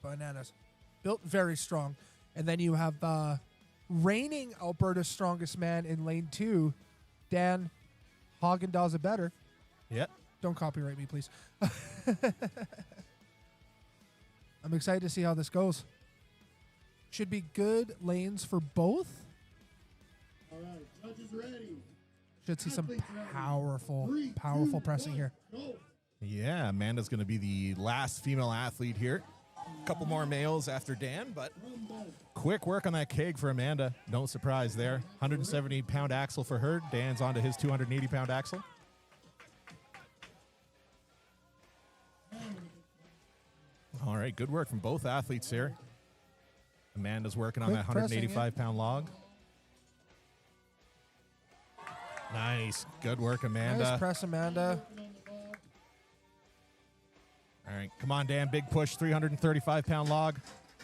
Bananas. Built very strong. And then you have reigning Alberta's strongest man in lane 2, Dan Hagen does it better. Yep. Don't copyright me, please. I'm excited to see how this goes. Should be good lanes for both. All right, judges ready. Should see some Athletes ready. powerful 3, 2, pressing 1, here. Go. Yeah, Amanda's going to be the last female athlete here. A couple more males after Dan, but quick work on that keg for Amanda. No surprise there. 170-pound axle for her. Dan's onto his 280-pound axle. All right, good work from both athletes here. Amanda's working on Quick that pressing, 185-pound log. Nice. Good work, Amanda. Nice press, Amanda. All right, come on, Dan. Big push, 335-pound log.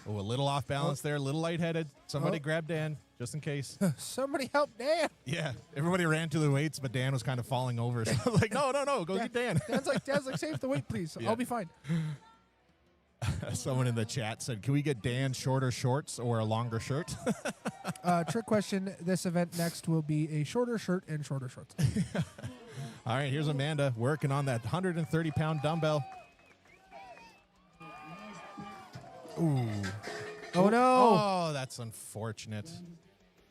Oh, a little off balance there, a little lightheaded. Somebody Oh. grab Dan, just in case. Somebody help Dan. Yeah, everybody ran to the weights, but Dan was kind of falling over. So I was like, no, go get Dan. Dan's like, save the weight, please. Yeah. I'll be fine. Someone in the chat said, "Can we get Dan shorter shorts or a longer shirt?" Trick question. This event next will be a shorter shirt and shorter shorts. All right, here's Amanda working on that 130-pound dumbbell. Ooh. Oh, no. Oh, that's unfortunate.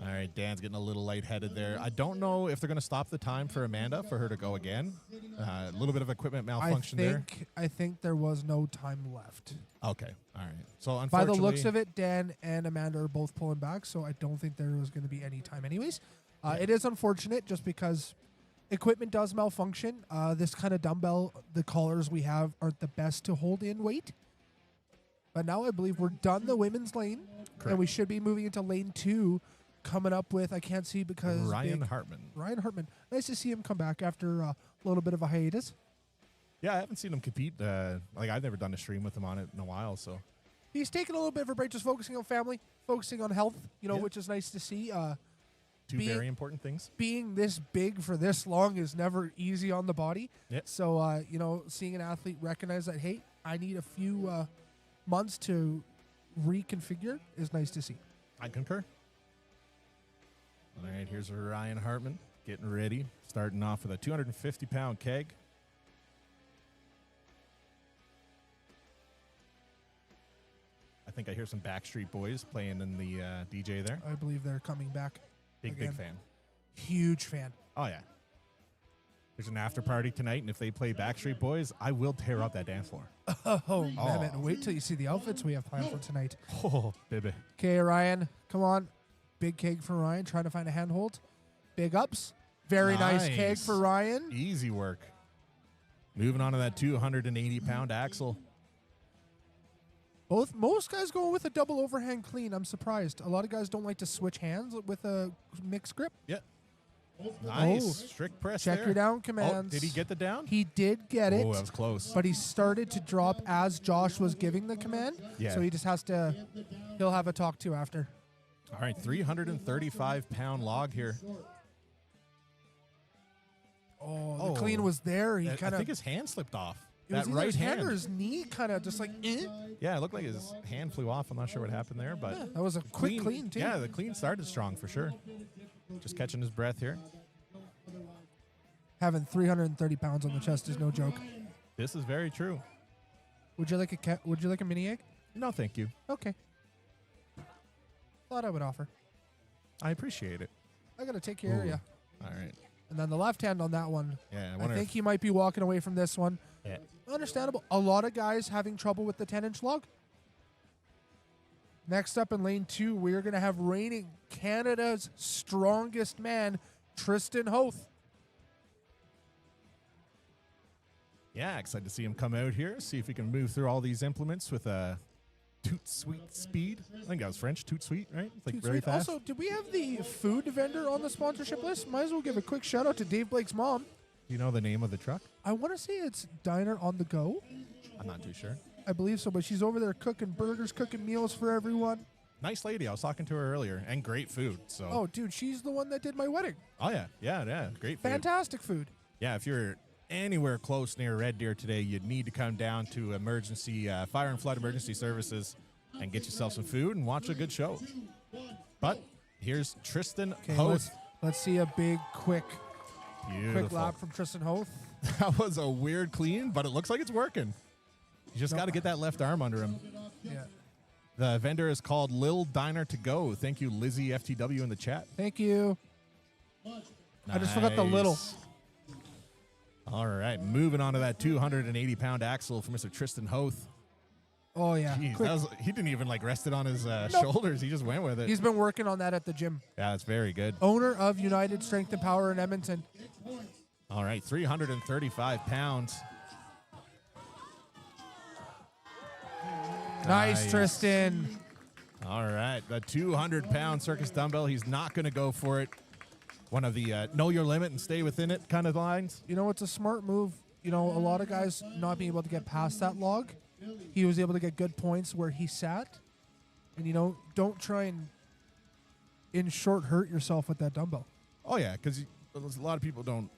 All right, Dan's getting a little lightheaded there. I don't know if they're going to stop the time for Amanda for her to go again. A little bit of equipment malfunction there. I think there was no time left. Okay, all right. So By unfortunately, the looks of it, Dan and Amanda are both pulling back, so I don't think there was going to be any time anyways. It is unfortunate just because equipment does malfunction. This kind of dumbbell, the collars we have aren't the best to hold in weight. But now I believe we're done the women's lane, and we should be moving into lane 2, coming up with, I can't see because... Ryan Hartman. Ryan Hartman. Nice to see him come back after a little bit of a hiatus. Yeah, I haven't seen him compete. I've never done a stream with him on it in a while, so... He's taking a little bit of a break, just focusing on family, focusing on health, which is nice to see. Two very important things. Being this big for this long is never easy on the body. Yep. So, seeing an athlete recognize that, hey, I need a few months to reconfigure is nice to see. I concur. All right, here's Ryan Hartman getting ready, starting off with a 250-pound keg. I think I hear some Backstreet Boys playing in the DJ there. I believe they're coming back. Big fan. Huge fan. Oh, yeah. There's an after party tonight, and if they play Backstreet Boys, I will tear up that dance floor. Oh, man. Wait till you see the outfits we have planned for tonight. Oh, baby. Okay, Ryan, come on. Big keg for Ryan, trying to find a handhold. Big ups. Very nice keg for Ryan. Easy work. Moving on to that 280-pound axle. Most guys go with a double overhand clean. I'm surprised. A lot of guys don't like to switch hands with a mixed grip. Yeah. Nice. Strict press Check there. your down commands. Oh, did he get the down? He did get it. Oh, that was close. But he started to drop as Josh was giving the command. Yeah. So he just has to, he'll have a talk to after. All right, 335-pound log here. Oh, the clean was there. He I kind of. think his hand slipped off. It was That either right his hand or hand. his knee kind of just like, Yeah, it looked like his hand flew off. I'm not sure what happened there, but Yeah, that was a quick clean, too. Yeah, the clean started strong for sure. Just catching his breath here. Having 330 pounds on the chest is no joke. This is very true. Would you like a mini egg? No, thank you. Okay. Thought I would offer. I appreciate it. I gotta take care of you. All right. And then the left hand on that one. Yeah, I think he might be walking away from this one. Yeah. Understandable. A lot of guys having trouble with the 10-inch log. Next up in lane 2, we're going to have reigning Canada's strongest man, Tristan Hoth. Yeah, excited to see him come out here, see if he can move through all these implements with a toot sweet speed. I think that was French, toot sweet, right? It's like Dude, very sweet. fast. Also, did we have the food vendor on the sponsorship list? Might as well give a quick shout out to Dave Blake's mom. Do you know the name of the truck? I want to say it's Diner on the Go. I'm not too sure. I believe so, but she's over there cooking burgers, cooking meals for everyone. Nice lady. I was talking to her earlier, and great food. So. Oh, dude, she's the one that did my wedding. Oh yeah, great food. Fantastic food. Yeah, if you're anywhere close near Red Deer today, you'd need to come down to emergency fire and flood emergency services and get yourself some food and watch a good show. But here's Tristan Hoth. Let's see a big, quick Beautiful. lap from Tristan Hoth. That was a weird clean, but it looks like it's working. You just got to get that left arm under him. Yeah. The vendor is called Lil Diner to Go. Thank you, Lizzie FTW in the chat. Thank you. I just forgot the little. All right, moving on to that 280-pound axle for Mr. Tristan Hoth. Oh, yeah. Jeez, he didn't even rest it on his shoulders. He just went with it. He's been working on that at the gym. Yeah, that's very good. Owner of United Strength and Power in Edmonton. All right, 335 pounds. Nice, Tristan. All right, the 200-pound circus dumbbell. He's not going to go for it. One of the know your limit and stay within it kind of lines. You know, it's a smart move. You know, a lot of guys not being able to get past that log. He was able to get good points where he sat. And, you know, don't try and in short hurt yourself with that dumbbell. Oh, yeah, because a lot of people don't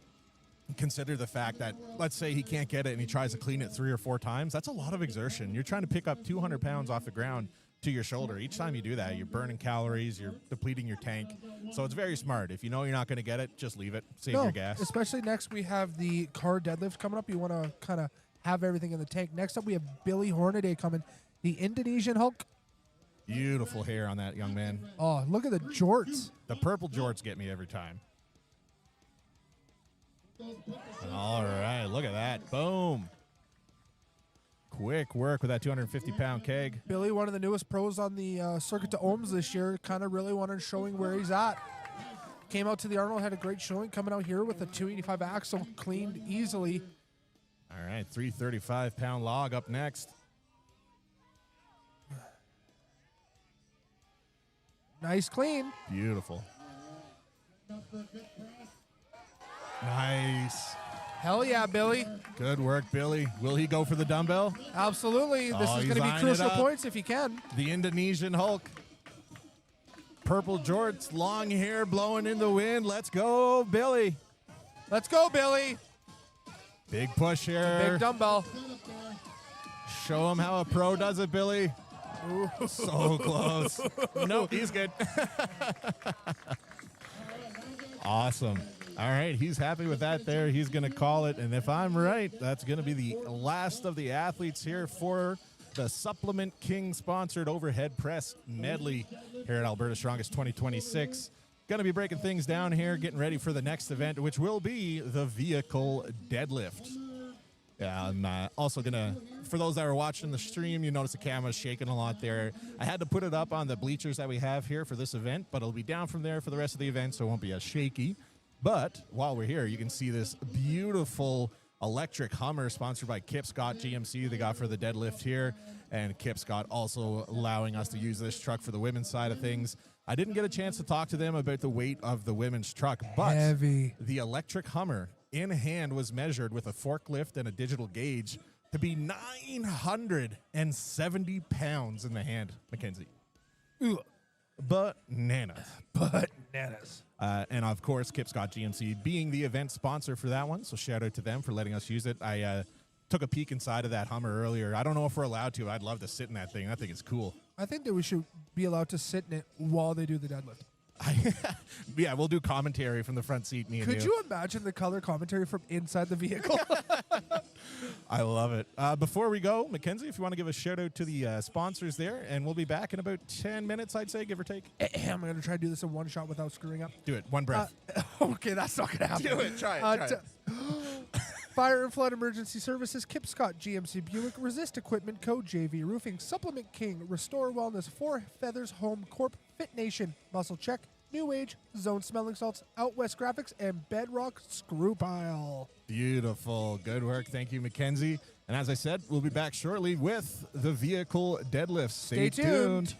consider the fact that, let's say he can't get it and he tries to clean it 3 or 4 times. That's a lot of exertion. You're trying to pick up 200 pounds off the ground to your shoulder. Each time you do that, you're burning calories, you're depleting your tank. So it's very smart. If you know you're not going to get it, just leave it. Save your gas. Especially next we have the car deadlift coming up. You want to kind of have everything in the tank. Next up we have Billy Hornaday coming, the Indonesian Hulk. Beautiful hair on that young man. Oh, look at the jorts. The purple jorts get me every time. All right, look at that. Boom. Quick work with that 250-pound keg. Billy, one of the newest pros on the circuit to Ohms this year, kind of really wanted showing where he's at. Came out to the Arnold, had a great showing, coming out here with a 285 axle, cleaned easily. All right, 335-pound log up next. Nice clean. Beautiful. Nice. Hell yeah, Billy. Good work, Billy. Will he go for the dumbbell? Absolutely. This is he's going to be eyeing crucial it up. points if he can. The Indonesian Hulk. Purple jorts, long hair blowing in the wind. Let's go, Billy. Let's go, Billy. Big push here. Big dumbbell. Show him how a pro does it, Billy. Ooh. So close. Nope, he's good. Awesome. All right, he's happy with that there. He's going to call it. And if I'm right, that's going to be the last of the athletes here for the Supplement King sponsored overhead press medley here at Alberta Strongest 2026. Going to be breaking things down here, getting ready for the next event, which will be the vehicle deadlift. Yeah, I'm also going to, for those that are watching the stream, you notice the camera's shaking a lot there. I had to put it up on the bleachers that we have here for this event, but it'll be down from there for the rest of the event, so it won't be as shaky. But while we're here, you can see this beautiful electric Hummer sponsored by Kip Scott GMC they got for the deadlift here. And Kip Scott also allowing us to use this truck for the women's side of things. I didn't get a chance to talk to them about the weight of the women's truck, but heavy. The electric Hummer in hand was measured with a forklift and a digital gauge to be 970 pounds in the hand, Mackenzie. Bananas. Bananas. And of course, Kip Scott GMC being the event sponsor for that one. So shout out to them for letting us use it. I took a peek inside of that Hummer earlier. I don't know if we're allowed to. I'd love to sit in that thing. That thing is cool. I think that we should be allowed to sit in it while they do the deadlift. Yeah, we'll do commentary from the front seat. Could you imagine the color commentary from inside the vehicle? I love it. Before we go, Mackenzie, if you want to give a shout out to the sponsors there, and we'll be back in about 10 minutes, I'd say, give or take. I'm going to try to do this in one shot without screwing up. Do it. One breath. Okay, that's not going to happen. Do it. Try it. Fire and Flood Emergency Services, Kip Scott, GMC Buick, Resist Equipment Co., JV Roofing, Supplement King, Restore Wellness, Four Feathers Home Corp., Fit Nation, Muscle Check, New Age, Zone Smelling Salts, Out West Graphics, and Bedrock Screw Pile. Beautiful. Good work. Thank you, Mackenzie. And as I said, we'll be back shortly with the vehicle deadlifts. Stay tuned.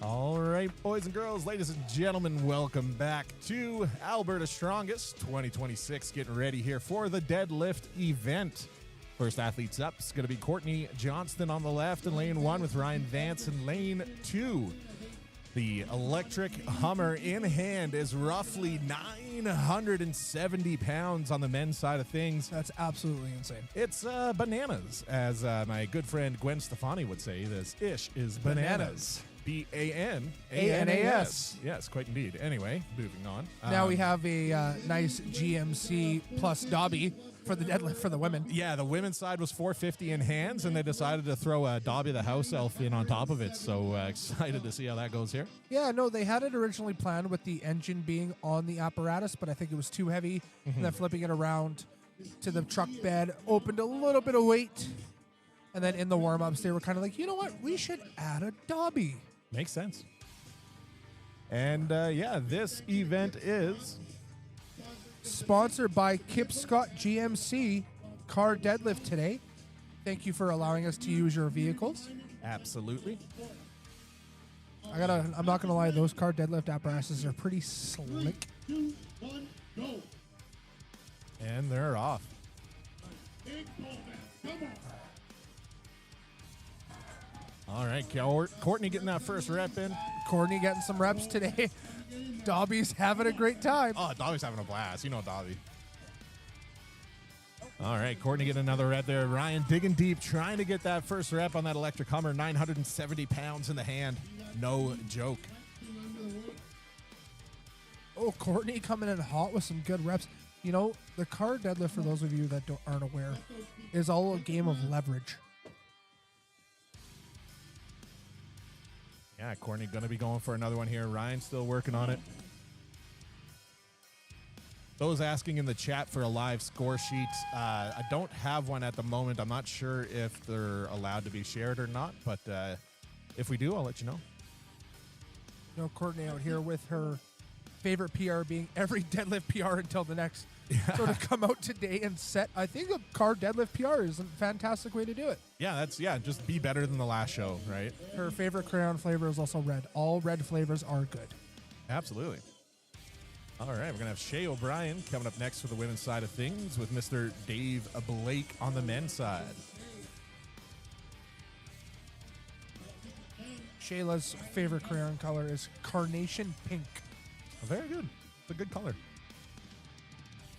All right, boys and girls, ladies and gentlemen, welcome back to Alberta Strongest 2026. Getting ready here for the deadlift event. First athletes up is going to be Courtney Johnston on the left in lane 1 with Ryan Vance in lane 2. The electric Hummer in hand is roughly 970 pounds on the men's side of things. That's absolutely insane. It's bananas, as my good friend Gwen Stefani would say. This ish is bananas. B-A-N-A-N-A-S. Yes, quite indeed. Anyway, moving on. Now we have a nice GMC plus Dobby for the deadlift for the women. Yeah, the women's side was 450 in hands, and they decided to throw a Dobby the house elf in on top of it. So excited to see how that goes here. Yeah, no, they had it originally planned with the engine being on the apparatus, but I think it was too heavy. And then flipping it around to the truck bed opened a little bit of weight. And then in the warm-ups, they were kind of like, you know what? We should add a Dobby. Makes sense. And yeah, this event is sponsored by Kip Scott GMC Car Deadlift today. Thank you for allowing us to use your vehicles. absolutely. I'm not gonna lie, those car deadlift apparatuses are pretty slick. 3, 2, 1, go. And they're off. Big pull back. Come on. All right, Courtney getting that first rep in. Courtney getting some reps today. Dobby's having a great time. Oh, Dobby's having a blast. You know Dobby. All right, Courtney getting another rep there. Ryan digging deep, trying to get that first rep on that electric Hummer. 970 pounds in the hand. No joke. Oh, Courtney coming in hot with some good reps. You know, the car deadlift, for those of you that aren't aware, is all a game of leverage. Yeah, Courtney going to be going for another one here. Ryan still working on it. Those asking in the chat for a live score sheet, I don't have one at the moment. I'm not sure if they're allowed to be shared or not, but if we do, I'll let you know. You know, Courtney out here with her favorite PR being every deadlift PR until the next. Sort of come out today and set. I think a car deadlift PR is a fantastic way to do it. Yeah, just be better than the last show, right? Her favorite crayon flavor is also red. All red flavors are good. Absolutely. All right, we're going to have Shay O'Brien coming up next for the women's side of things with Mr. Dave Blake on the men's side. Shayla's favorite crayon color is carnation pink. Very good. It's a good color.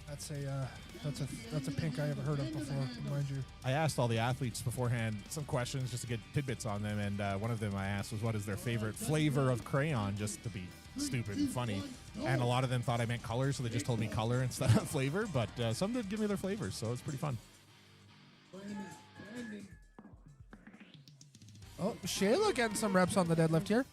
That's a pink I haven't heard of before, mind you. I asked all the athletes beforehand some questions just to get tidbits on them, and one of them I asked was what is their favorite flavor of crayon, just to be stupid and funny. And a lot of them thought I meant color, so they just told me color instead of flavor, but some did give me their flavors, so it's pretty fun. Oh, Shayla getting some reps on the deadlift here.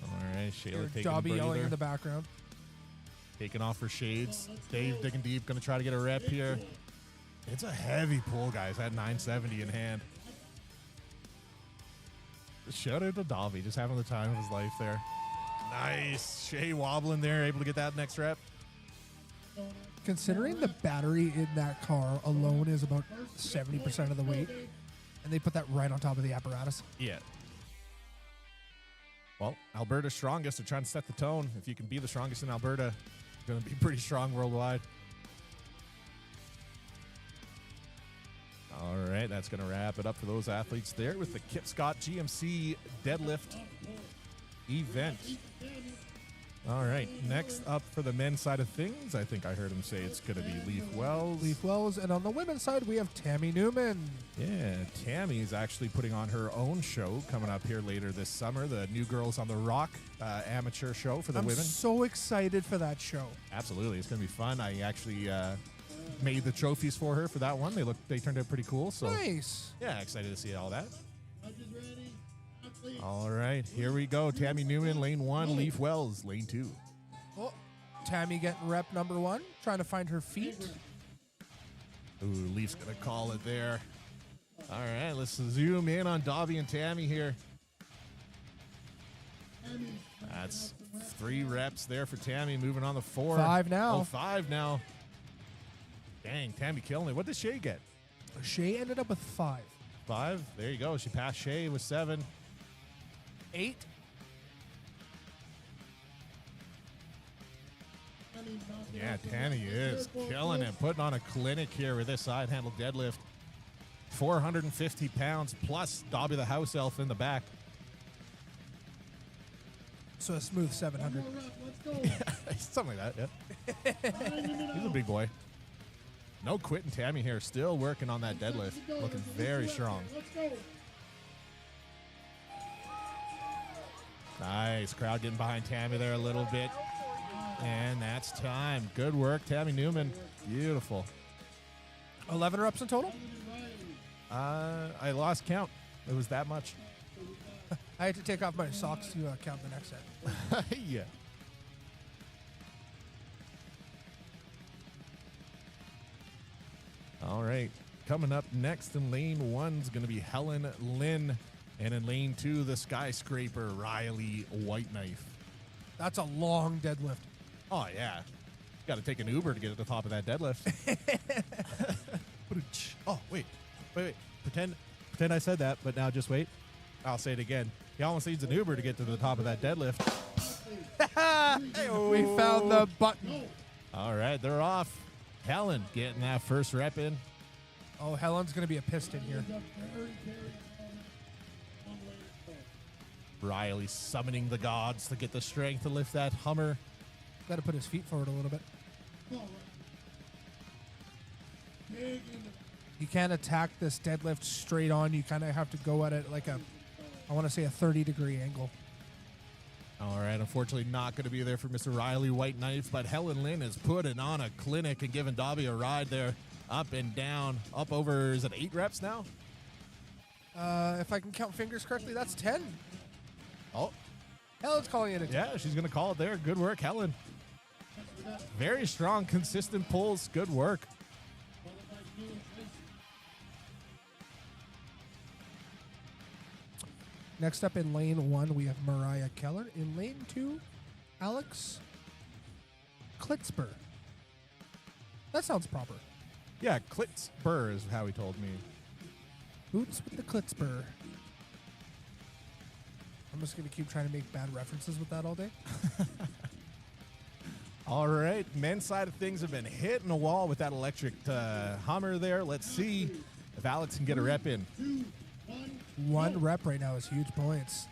All right, Shayla taking Dobby a yelling breather. in the background. Taking off her shades. Dave digging deep, going to try to get a rep here. It's a heavy pull, guys. At 970 in hand. Shout out to Dobby, just having the time of his life there. Nice. Shay wobbling there, able to get that next rep. Considering the battery in that car alone is about 70% of the weight, and they put that right on top of the apparatus. Yeah. Well, Alberta Strongest are trying to set the tone. If you can be the strongest in Alberta, you're going to be pretty strong worldwide. All right, that's going to wrap it up for those athletes there with the Kip Scott GMC deadlift event. All right, next up for the men's side of things, I think I heard him say it's going to be Leaf Wells. Leaf Wells, and on the women's side, we have Tammy Newman. Yeah, Tammy is actually putting on her own show coming up here later this summer, the New Girls on the Rock amateur show for the women. I'm so excited for that show. Absolutely, it's going to be fun. I actually made the trophies for her for that one. They turned out pretty cool. So Nice. yeah, excited to see all that. All right, here we go. Tammy Newman, lane 1. Leaf Wells, lane 2. Oh, Tammy getting rep number 1, trying to find her feet. Ooh, Leaf's going to call it there. All right, let's zoom in on Dobby and Tammy here. That's 3 reps there for Tammy, moving on to 4. 5 now. Oh, 5 now. Dang, Tammy killing it. What did Shay get? Shay ended up with 5. 5. There you go. She passed Shay with 7. 8. Yeah, Tanny is killing it, putting on a clinic here with this side handle deadlift. 450 pounds plus Dobby the house elf in the back. So a smooth 700. Something like that, yeah. He's a big boy. No quitting Tammy here, still working on that deadlift. Looking very strong. Nice. Crowd getting behind Tammy there a little bit. And that's time. Good work, Tammy Newman. Beautiful. 11 reps in total? I lost count. It was that much. I had to take off my socks to count the next set. Yeah. All right. Coming up next in lane 1 is going to be Helen Lynn. And in lane 2, the skyscraper Riley White Knife. That's a long deadlift. Oh, yeah. Got to take an Uber to get at the top of that deadlift. Oh, wait. Pretend I said that, but now just wait. I'll say it again. He almost needs an Uber to get to the top of that deadlift. We found the button. All right, they're off. Helen getting that first rep in. Oh, Helen's going to be a piston here. Riley summoning the gods to get the strength to lift that Hummer. Got to put his feet forward a little bit. You can't attack this deadlift straight on. You kind of have to go at it like I want to say a 30-degree angle. All right, unfortunately not going to be there for Mr. Riley White Knife, but Helen Lynn is putting on a clinic and giving Dobby a ride there, up and down, up over, is it 8 reps now? If I can count fingers correctly, that's 10. Oh. Helen's calling it a 10. Yeah, she's going to call it there. Good work, Helen. Very strong, consistent pulls. Good work. Next up in lane 1, we have Mariah Keller. In lane 2, Alex Klitzber. That sounds proper. Yeah, Klitzber is how he told me. Boots with the Klitzber. I'm just going to keep trying to make bad references with that all day. All right, men's side of things have been hitting a wall with that electric Hummer there. Let's see if Alex can get a rep in. 1 rep right now is huge points.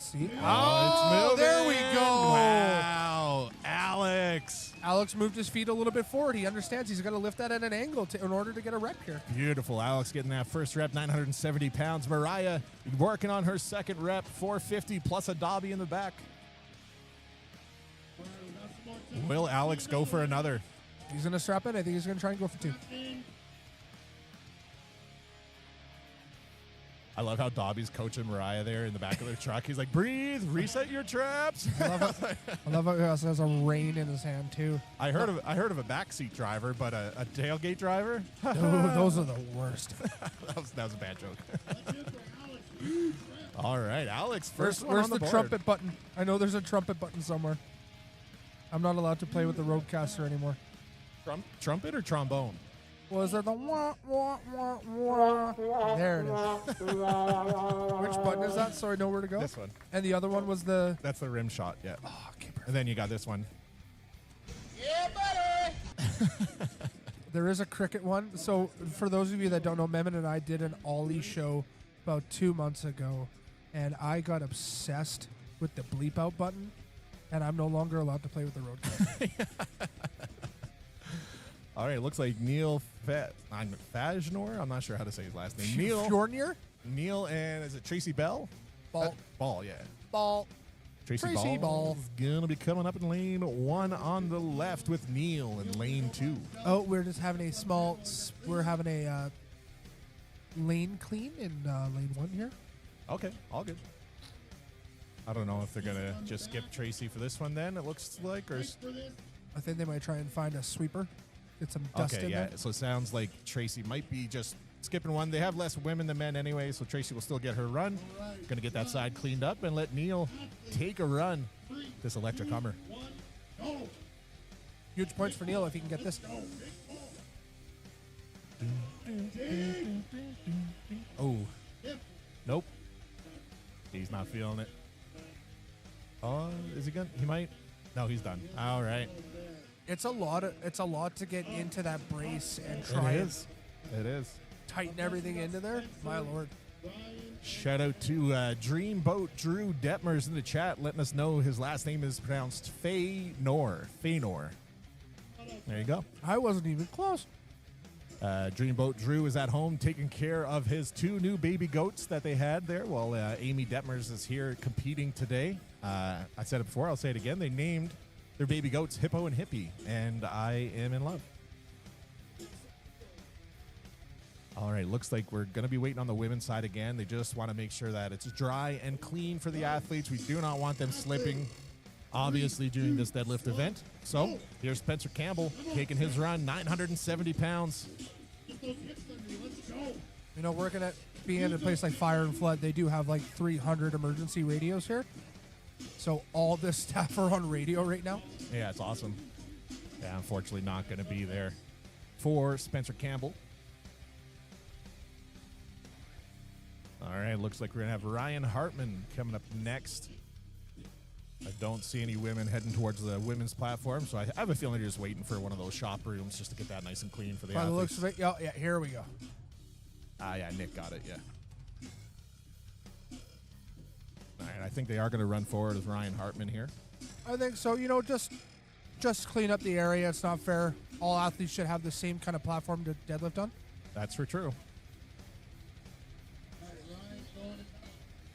See? Oh, it's moving. There we go. Wow, Alex. Alex moved his feet a little bit forward. He understands he's got to lift that at an angle in order to get a rep here. Beautiful. Alex getting that first rep, 970 pounds. Mariah working on her second rep, 450 plus a Dobby in the back. Will Alex go for another? He's going to strap in. I think he's going to try and go for 2. I love how Dobby's coaching Mariah there in the back of their truck. He's like, breathe, reset your traps. I love how he also has a rein in his hand, too. I heard of a backseat driver, but a tailgate driver? Dude, those are the worst. that was a bad joke. All right, Alex, Where's on the board. trumpet button? I know there's a trumpet button somewhere. I'm not allowed to play with the Roadcaster anymore. Trumpet or trombone? Was there the wah, wah, wah, wah? There it is. Which button is that so I know where to go? This one. And the other one was the... That's the rim shot, yeah. Oh, okay, perfect. And then you got this one. Yeah, buddy. There is a cricket one. So for those of you that don't know, Mehmet and I did an Ollie show about 2 months ago, and I got obsessed with the bleep out button, and I'm no longer allowed to play with the Roadcaster. All right, looks like Neil Fajnor. I'm not sure how to say his last name. Fjornier? Neil and is it Tracy Bell? Ball. Ball, yeah. Ball. Tracy Ball. Ball is going to be coming up in lane 1 on the left with Neil in lane 2. Oh, we're just having a small... We're having a lane clean in lane 1 here. Okay, all good. I don't know if they're going to just skip Tracy for this one then, it looks like. Or I think they might try and find a sweeper. Get some dust in there. So it sounds like Tracy might be just skipping one. They have less women than men anyway, so Tracy will still get her run. Going to get that side cleaned up and let Neil take a run. This electric Hummer. Huge points for Neil if he can get this. Oh, feeling it. Oh, is he good? He might. No, he's done. All right. It's a lot to get into that brace and try It and is. It is. tighten everything into there. My lord. Shout out to Dreamboat Drew Detmers in the chat, letting us know his last name is pronounced Faynor. There you go. I wasn't even close. Dreamboat Drew is at home taking care of his 2 new baby goats that they had there while Amy Detmers is here competing today. I said it before, I'll say it again. They named their baby goats Hippo and Hippie, and I am in love. All right, looks like we're going to be waiting on the women's side again. They just want to make sure that it's dry and clean for the athletes. We do not want them slipping, obviously, during this deadlift event. So here's Spencer Campbell taking his run, 970 pounds. You know, working at being at a place like Fire and Flood, they do have like 300 emergency radios here. So all this staff are on radio right now. Yeah, it's awesome. Yeah, unfortunately not going to be there for Spencer Campbell. All right, looks like we're going to have Ryan Hartman coming up next. I don't see any women heading towards the women's platform, so I have a feeling they're just waiting for one of those shop rooms just to get that nice and clean for the By the athletes. looks of it, yeah, here we go. Ah, yeah, Nick got it, yeah. All right, I think they are going to run forward with Ryan Hartman here. I think so. You know, just clean up the area. It's not fair. All athletes should have the same kind of platform to deadlift on. That's for true. All right, Ryan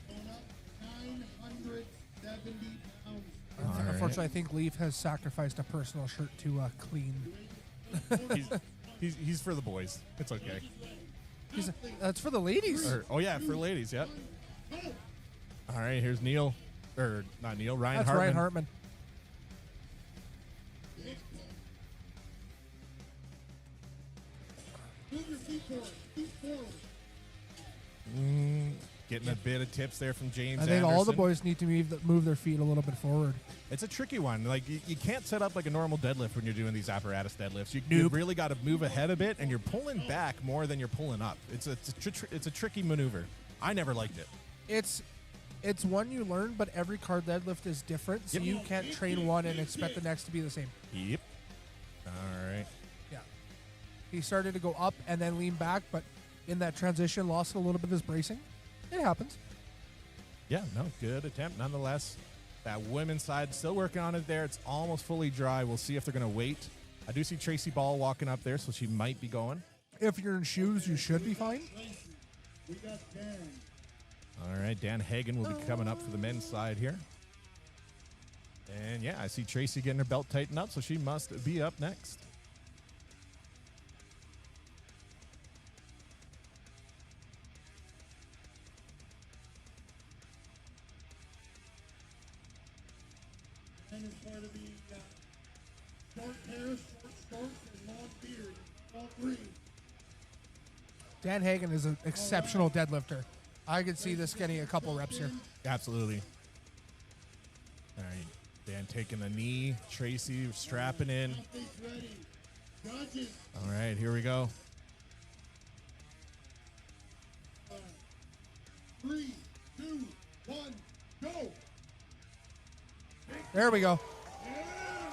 going up 970 pounds. All Unfortunately, I think Leaf has sacrificed a personal shirt to clean. He's for the boys. It's okay. That's for the ladies. Oh, yeah, for ladies, yep. All right, here's Neil. Or, not Neil, Ryan That's Hartman. Ryan Hartman. Move your feet forward. Feet forward. Getting a bit of tips there from James I think all the Anderson. boys need to move their feet a little bit forward. It's a tricky one. Like, you can't set up like a normal deadlift when you're doing these apparatus deadlifts. You Nope. really got to move ahead a bit, and you're pulling back more than you're pulling up. It's a tricky maneuver. I never liked it. It's one you learn, but every car deadlift is different, so Yep. you can't train one and expect the next to be the same. Yep. All right. Yeah. He started to go up and then lean back, but in that transition lost a little bit of his bracing. It happens. Yeah, no, good attempt nonetheless. That women's side still working on it there. It's almost fully dry. We'll see if they're going to wait. I do see Tracy Ball walking up there, so she might be going. If you're in shoes, you should be fine. We got Dan. All right, Dan Hagen will be coming up for the men's side here. And yeah, I see Tracy getting her belt tightened up, so she must be up next. And is part of the short hair, short shorts, and long beard. All three. Dan Hagen is an exceptional deadlifter. I could see this getting a couple reps here. Absolutely. All right, Dan taking the knee. Tracy strapping in. Athletes ready. Judges. All right, here we go. 3, 2, 1, go. There we go. Yeah,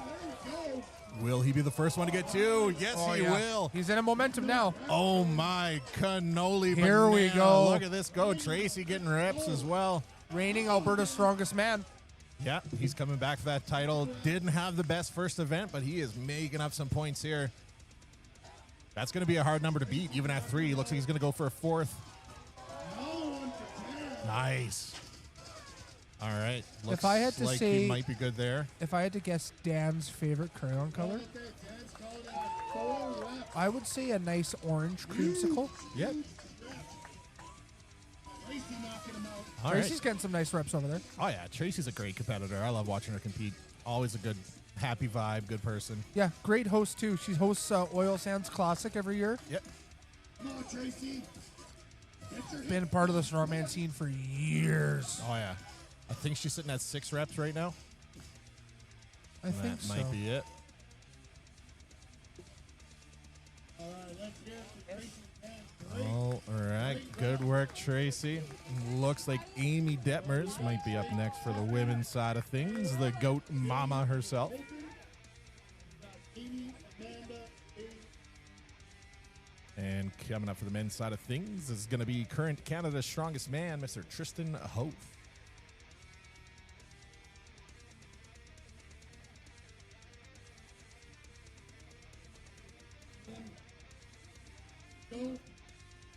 there you go. Will he be the first one to get 2? Yes, Oh, he yeah. will. He's in a momentum now. Oh my cannoli! Here we banana. go. Look at this go. Tracy getting reps as well. Reigning Alberta Strongest man. Yeah, he's coming back for that title. Didn't have the best first event, but he is making up some points here. That's going to be a hard number to beat, even at 3. Looks like he's going to go for a 4th. Now 1 to 10. Nice. All right. Looks If I had to like say- he might be good there. If I had to guess Dan's favorite crayon color, Okay, Dan's called at 4 reps. I would say a nice orange creamsicle. Yep. Tracy knocking him out. All Tracy's right. getting some nice reps over there. Oh, yeah. Tracy's a great competitor. I love watching her compete. Always a good, happy vibe, good person. Yeah, great host too. She hosts Oil Sands Classic every year. Yep. Come on, Tracy. Get your Been part of the Strongman scene for years. Oh, yeah. I think she's sitting at 6 reps right now. I think That so. might be it. All right, let's All right. Good work, Tracy. Looks like Amy Detmers might be up next for the women's side of things. The goat mama herself. And coming up for the men's side of things is going to be current Canada's strongest man, Mr. Tristan Hoth.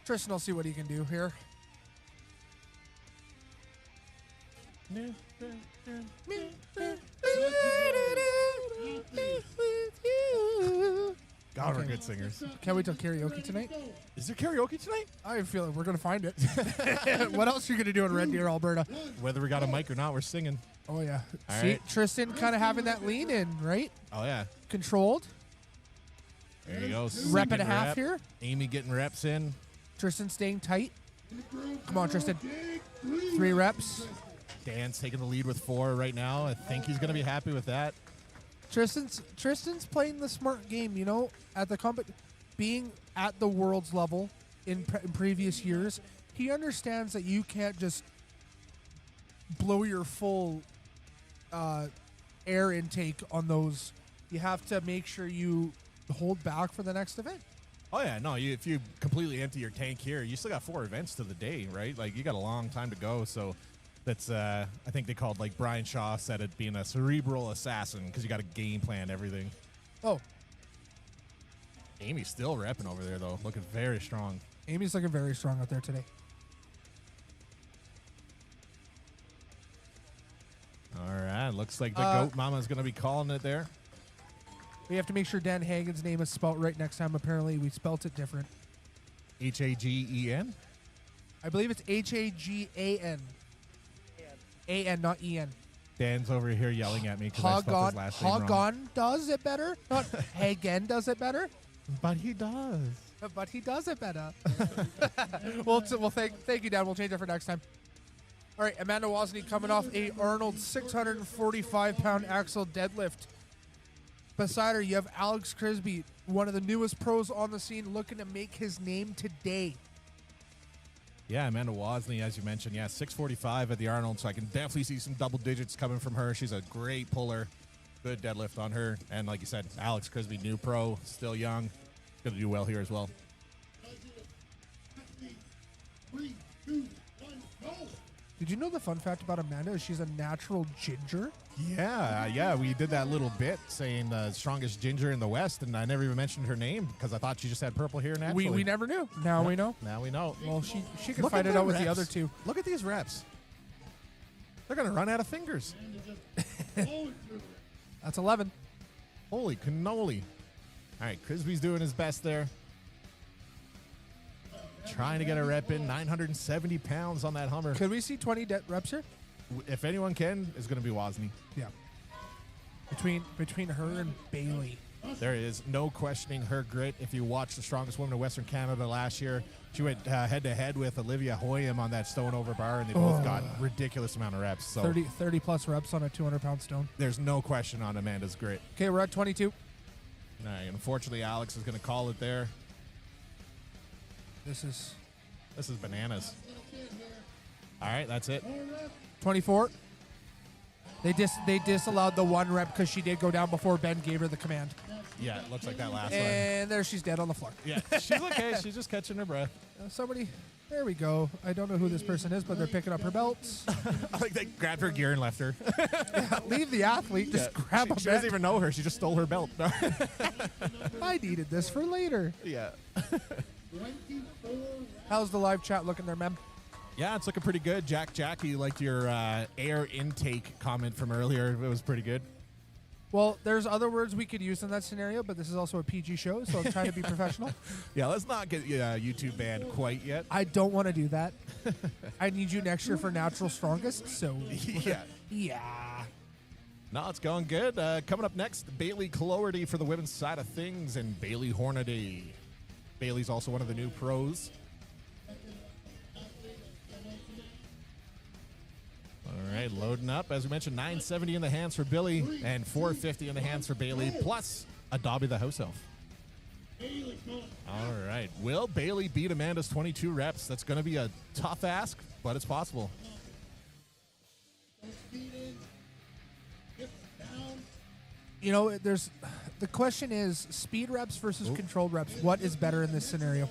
Tristan will see what he can do here. God, we're good singers. Can't wait till karaoke tonight. Is there karaoke tonight? I feel like we're going to find it. What else are you going to do in Red Deer, Alberta? Whether we got a mic or not, we're singing. Oh, yeah. All See, right. Tristan kind of having that lean in, right? Oh, yeah. Controlled. There you go. Rep and a Second half rep. here. Amy getting reps in. Tristan staying tight. Come on, Tristan. 3 reps. Dan's taking the lead with 4 right now. I think he's going to be happy with that. Tristan's playing the smart game, you know, at the being at the world's level in previous years. He understands that you can't just blow your full air intake on those. You have to make sure you hold back for the next event. Oh, yeah. No, if you completely empty your tank here, you still got 4 events to the day, right? Like, you got a long time to go. So that's, I think they called, like, Brian Shaw said it being a cerebral assassin because you got to game plan everything. Oh. Amy's still repping over there, though, looking very strong. Amy's looking very strong out there today. All right. Looks like the goat mama's going to be calling it there. We have to make sure Dan Hagen's name is spelt right next time. Apparently, we spelt it different. Hagen? I believe it's Hagan. A-N, not E-N. Dan's over here yelling at me because I spelled his last name wrong. Hagan does it better. Not Hagen does it better. But he does. But he does it better. well, thank you, Dan. We'll change it for next time. All right, Amanda Wozni coming off a Arnold 645-pound axle deadlift. Beside her, you have Alex Crisby, one of the newest pros on the scene, looking to make his name today. Yeah, Amanda Wozni, as you mentioned, 645 at the Arnold, so I can definitely see some double digits coming from her. She's a great puller. Good deadlift on her. And like you said, Alex Crisby, new pro, still young. Going to do well here as well. 3, 2, 1, go! Did you know the fun fact about Amanda is she's a natural ginger? Yeah, we did that little bit saying the strongest ginger in the West, and I never even mentioned her name because I thought she just had purple hair naturally. We never knew. Now we know. Now we know. Well, she can Look fight at it the out with the reps. other two. Look at these reps. They're going to run out of fingers. That's 11. Holy cannoli. All right, Crisby's doing his best there. Trying to get a rep in. 970 pounds on that Hummer. Could we see 20 reps here? If anyone can, it's going to be Wozni. Yeah. Between her and Bailey. There is no questioning her grit. If you watched The Strongest Woman in Western Canada last year, she went head-to-head with Olivia Hoyam on that stone over bar, and they both got ridiculous amount of reps. So 30 plus reps on a 200-pound stone. There's no question on Amanda's grit. Okay, we're at 22. All right, unfortunately, Alex is going to call it there. This is bananas. All right, that's it. 24. They disallowed the 1 rep because she did go down before Ben gave her the command. Yeah, it looks like that last one. And there she's dead on the floor. Yeah, she's okay. She's just catching her breath. Somebody, there we go. I don't know who this person is, but they're picking up her belts. I think they grabbed her gear and left her. Leave the athlete. Just grab a She doesn't belt. even know her. She just stole her belt. I needed this for later. Yeah. How's the live chat looking there, ma'am? Yeah, it's looking pretty good. Jackie liked your air intake comment from earlier. It was pretty good. Well, there's other words we could use in that scenario, but this is also a PG show, so I'm trying to be professional. Yeah, let's not get YouTube banned quite yet. I don't want to do that. I need you next year for Natural Strongest, so Yeah. yeah. No, it's going good. Coming up next, Bailey Cloherty for the women's side of things and Bailey Hornaday. Bailey's also one of the new pros. All right, loading up. As we mentioned, 970 in the hands for Billy and 450 in the hands for Bailey, plus a Dobby the house elf. All right. right. Will Bailey beat Amanda's 22 reps? That's going to be a tough ask, but it's possible. You know, there's the question is speed reps versus controlled reps. What is better in this scenario?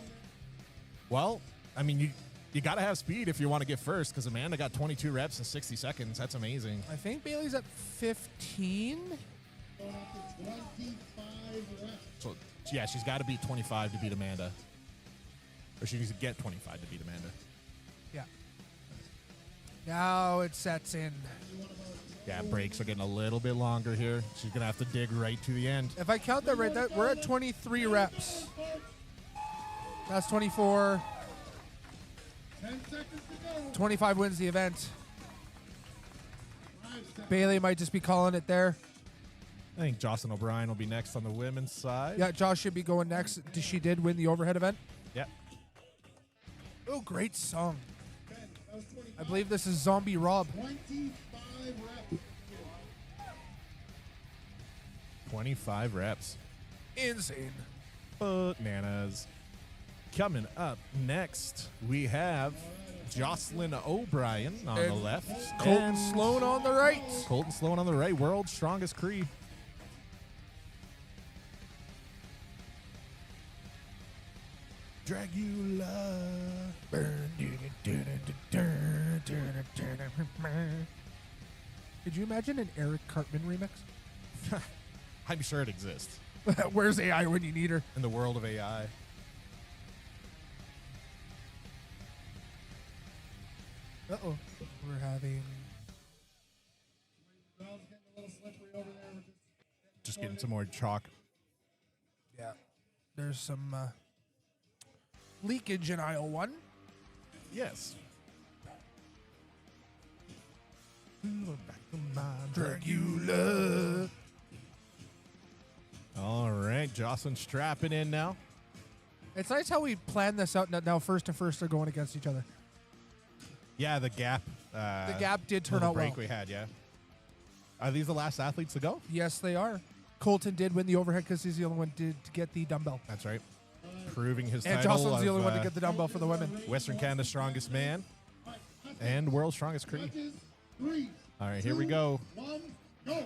Well, I mean, you got to have speed if you want to get first, because Amanda got 22 reps in 60 seconds. That's amazing. I think Bailey's at 15. So, yeah, she's got to beat 25 to beat Amanda. Or she needs to get 25 to beat Amanda. Yeah. Now it sets in. Yeah, breaks are getting a little bit longer here. She's going to have to dig right to the end. If I count that right, we're at 23 reps. That's 24. 10 seconds to go. 25 wins the event. Bailey might just be calling it there. I think Jocelyn O'Brien will be next on the women's side. Yeah, Josh should be going next. She did win the overhead event. Yeah. Oh, great song. I believe this is Zombie Rob. 25 reps. 25 reps. Insane. Bananas. Coming up next, we have Jocelyn O'Brien on the left. Colton and Sloan on the right. Colton Sloan on the right. World's strongest Cree. Dragula. Could you imagine an Eric Cartman remix? I'm sure it exists Where's AI when you need her? in the world of AI. Uh-oh. We're having... Ground's getting a little slippery over there with this. Just getting some more chalk. Yeah. There's some leakage in aisle 1. Yes. Dragula. All right, Jocelyn strapping in now. It's nice how we planned this out. Now first and first are going against each other. Yeah, the gap. The gap did turn little out well. break we had, yeah. Are these the last athletes to go? Yes, they are. Colton did win the overhead because he's the only one to get the dumbbell. That's right. Proving his And title Jocelyn's the of, only one to get the dumbbell for the women. Western Canada's strongest man and world's strongest Cree. Judges, 3, All right, here we go. 1, go.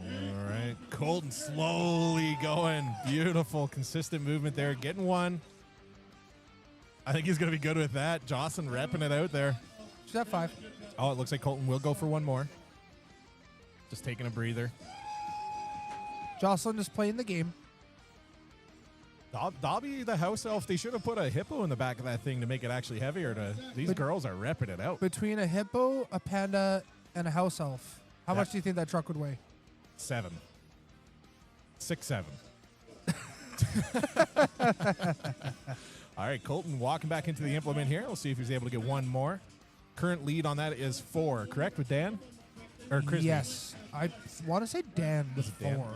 All right, Colton slowly going. Beautiful, consistent movement there. Getting one. I think he's going to be good with that. Jocelyn repping it out there. She's at 5. Oh, it looks like Colton will go for one more. Just taking a Jocelyn is playing the game. Dobby, the house elf, they should have put a hippo in the back of that thing to make it actually heavier. These girls are repping it out. Between a hippo, a panda, and a house elf, how Yeah. much do you think that truck would weigh? 7. 6, 7. All right, Colton walking back into the implement here. We'll see if he's able to get one more. Current lead on that is 4, correct, with Dan? Or Chris? Yes. I want to say Dan was Dan? 4.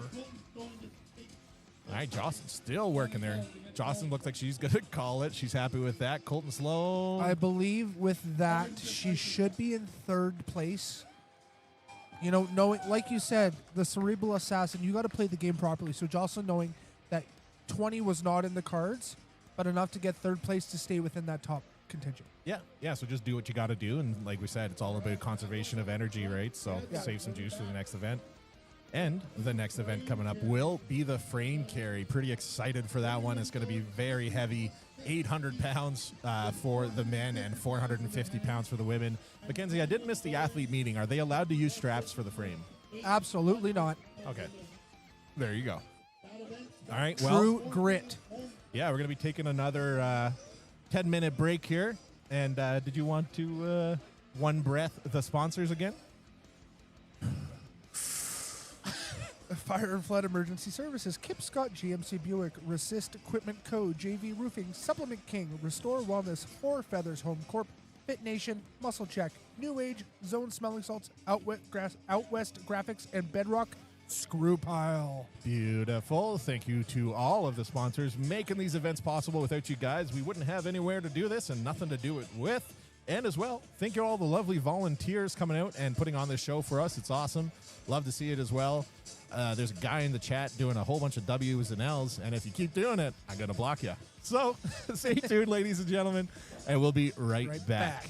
All right, Jocelyn still working there. Jocelyn looks like she's going to call it. She's happy with that. Colton slow. I believe with that, she should be in 3rd place. You know, knowing, like you said, the cerebral assassin, you got to play the game properly. So Jocelyn knowing that 20 was not in the cards, but enough to get 3rd place to stay within that top contingent. Yeah, so just do what you got to do. And like we said, it's all about conservation of energy, right? So Yeah. save some juice for the next event. And the next event coming up will be the frame carry. Pretty excited for that one. It's going to be very heavy, 800 pounds for the men and 450 pounds for the women. Mackenzie, I did miss the athlete meeting. Are they allowed to use straps for the frame? Absolutely not. Okay. There you go. All right, well, True grit. yeah, we're going to be taking another 10-minute break here. And did you want to one breath the sponsors again? Fire and Flood Emergency Services, Kip Scott, GMC Buick, Resist Equipment Co., JV Roofing, Supplement King, Restore Wellness, Four Feathers Home Corp., Fit Nation, Muscle Check, New Age, Zone Smelling Salts, Out West Graphics, and Bedrock Screw Pile. Beautiful. Thank you to all of the sponsors making these events possible. Without you guys, we wouldn't have anywhere to do this and nothing to do it with. And as well, thank you all the lovely volunteers coming out and putting on this show for us. It's awesome. Love to see it as well. There's a guy in the chat doing a whole bunch of W's and L's, and if you keep doing it, I'm going to block you. So stay tuned, ladies and gentlemen, and we'll be right back.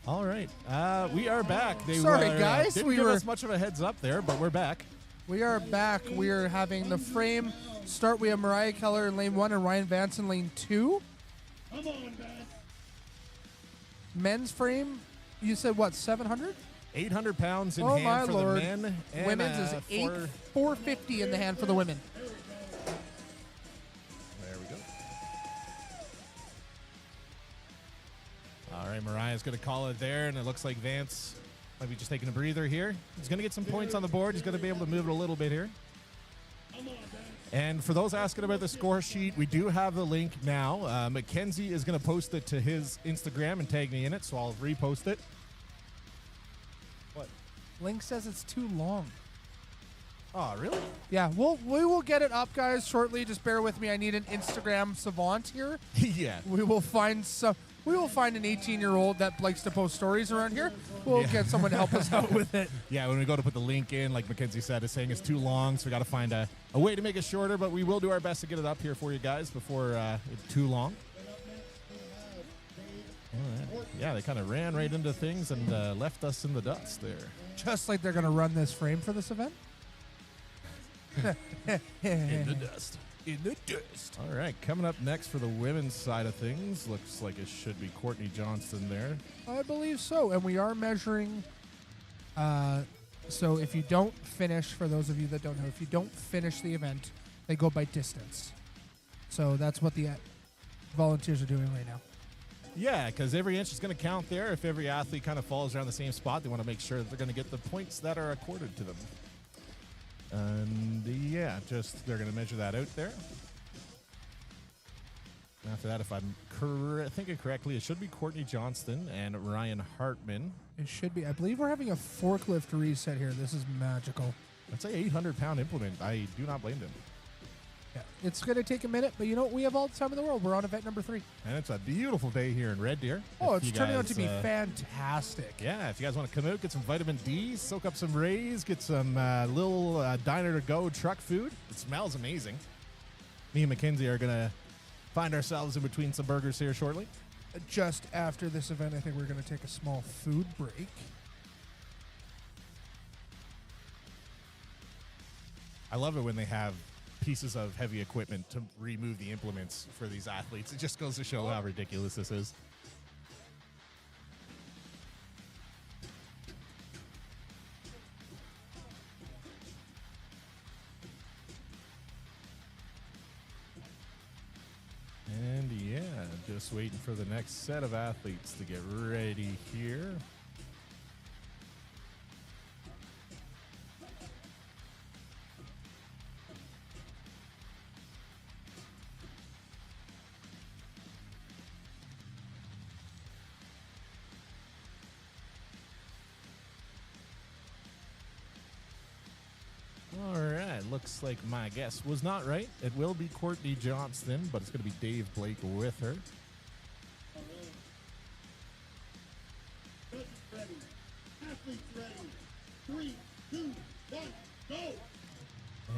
All right. We are back. Sorry, guys. Didn't give us much of a heads up there, but we're back. We are back. We are having the frame start. We have Mariah Keller in lane 1 and Ryan Vance in lane 2. Come on, Vance. Men's frame, you said what, 700? 800 pounds in Oh, hand my for Lord. the men. And, Women's is 450 in the hand for the women. There we go. All right, Mariah's going to call it there, and it looks like Vance might be just taking a breather here. He's going to get some points on the board. He's going to be able to move it a little bit here. And for those asking about the score sheet, we do have the link now. Mackenzie is going to post it to his Instagram and tag me in it, so I'll repost it. What? Link says it's too long. Oh, really? Yeah, we will get it up, guys, shortly. Just bear with me. I need an Instagram savant here. Yeah. We will find an 18-year-old that likes to post stories around here. We'll get someone to help us out with it. Yeah, when we go to put the link in, like Mackenzie said, it's saying it's too long, so we got to find a way to make it shorter, but we will do our best to get it up here for you guys before it's too long. All right. Yeah, they kind of ran right into things and left us in the dust there. Just like they're going to run this frame for this event. In the dust. In the dust. All right, coming up next for the women's side of things, looks like it should be Courtney Johnston there. I believe so, and we are measuring. So if you don't finish, for those of you that don't know, if you don't finish the event, they go by distance. So that's what the volunteers are doing right now. Yeah, because every inch is going to count there. If every athlete kind of falls around the same spot, they want to make sure that they're going to get the points that are accorded to them. And yeah, just they're going to measure that out there. After that, if I'm thinking correctly, it should be Courtney Johnston and Ryan Hartman. It should be. I believe we're having a forklift reset here. This is magical. That's a 800-pound implement. I do not blame them. Yeah, it's going to take a minute, but you know what? We have all the time in the world. We're on event number 3. And it's a beautiful day here in Red Deer. Oh, If it's you turning out guys, to be fantastic. Yeah, if you guys want to come out, get some vitamin D, soak up some rays, get some little diner-to-go truck food. It smells amazing. Me and Mackenzie are going to find ourselves in between some burgers here shortly. Just after this event, I think we're going to take a small food break. I love it when they have pieces of heavy equipment to remove the implements for these athletes. It just goes to show how ridiculous this is. And yeah, just waiting for the next set of athletes to get ready here. All right, looks like my guess was not right. It will be Courtney Johnston, but it's going to be Dave Blake with her. Judges ready. Athletes ready. 3, 2, 1, go.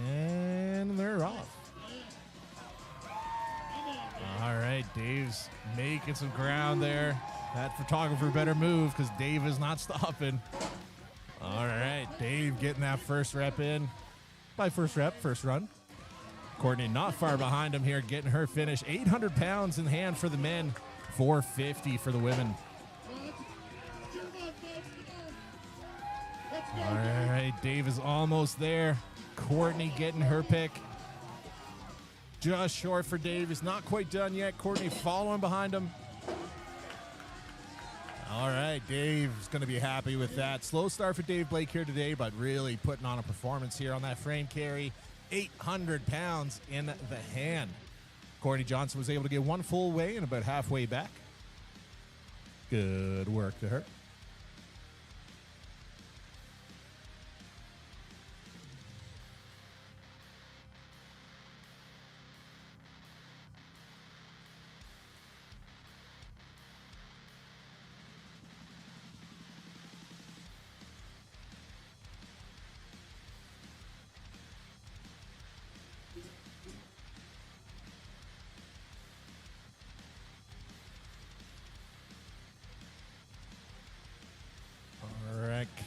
And they're off. All right, Dave's making some ground there. That photographer better move because Dave is not stopping. All right, Dave getting that first rep in. By first rep, first run. Courtney not far behind him here, getting her finish. 800 pounds in hand for the men, 450 for the women. All right, Dave is almost there. Courtney getting her pick. Just short for Dave. He's not quite done yet. Courtney following behind him. All right, Dave's going to be happy with that. Slow start for Dave Blake here today, but really putting on a performance here on that frame carry. 800 pounds in the hand. Courtney Johnson was able to get one full weigh and about halfway back. Good work to her.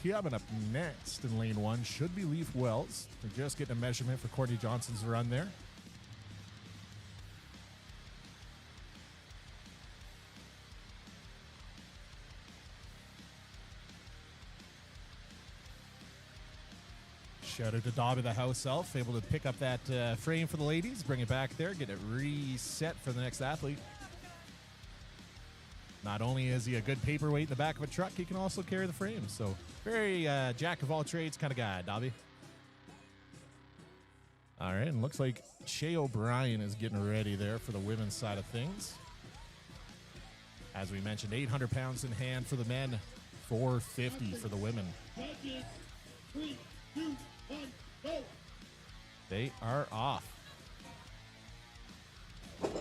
p.m. And up next in lane 1 should be Leaf Wells. We're just getting a measurement for Courtney Johnson's run there. Shout out to Dobby, the house elf, able to pick up that frame for the ladies, bring it back there, get it reset for the next athlete. Not only is he a good paperweight in the back of a truck, he can also carry the frame. So very jack of all trades kind of guy, Dobby. All right, and looks like Shay O'Brien is getting ready there for the women's side of things. As we mentioned, 800 pounds in hand for the men, 450 for the women. 3, 2, 1, go. They are off. All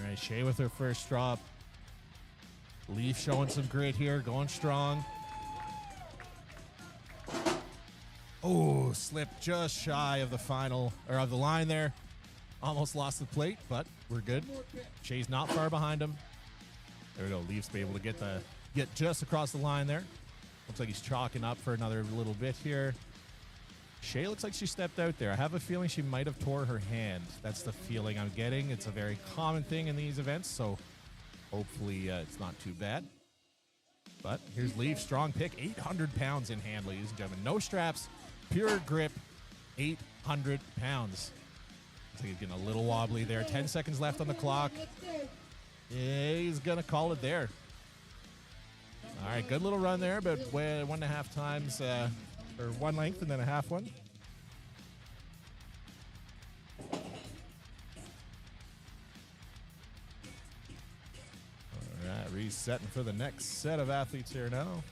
right, Shay with her first drop. Leaf showing some grit here, going strong. Oh, slipped just shy of the final, or of the line there. Almost lost the plate, but we're good. Shay's not far behind him. There we go. Leaf's be able to get just across the line there. Looks like he's chalking up for another little bit here. Shay looks like she stepped out there. I have a feeling she might have tore her hand. That's the feeling I'm getting. It's a very common thing in these events, so hopefully it's not too bad. But here's Leaf, strong pick, 800 pounds in hand, ladies and gentlemen. No straps, pure grip, 800 pounds. Looks like he's getting a little wobbly there. 10 seconds left on the clock. Yeah, he's going to call it there. All right, good little run there, about 1.5 times, or one length and then a half one. All right, resetting for the next set of athletes here now.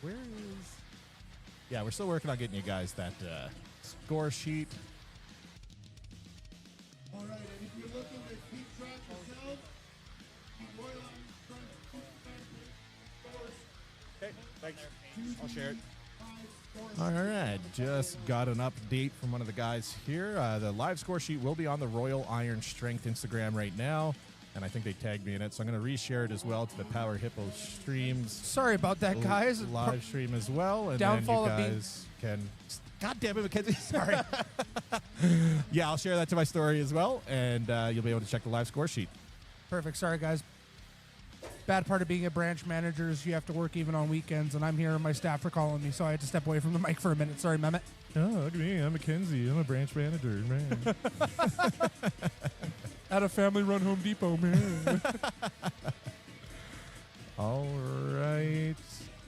Where is... Yeah, we're still working on getting you guys that score sheet. All right, and if you're looking to keep track yourself, the Royal Irish Okay, thanks. I'll share it. All right, just got an update from one of the guys here. The live score sheet will be on the Royal Iron Strength Instagram right now, and I think they tagged me in it, so I'm going to reshare it as well to the Power Hippo streams. Sorry about that, guys. Live stream as well, and Downfall then you of guys can... God damn it, Mackenzie. Sorry. Yeah, I'll share that to my story as well, and you'll be able to check the live score sheet. Perfect. Sorry, guys. Bad part of being a branch manager is you have to work even on weekends, and I'm here and my staff are calling me, so I had to step away from the mic for a minute. Sorry, Mehmet. Oh, look at me. I'm Mackenzie. I'm a branch manager, man. At a family-run Home Depot, man. All right.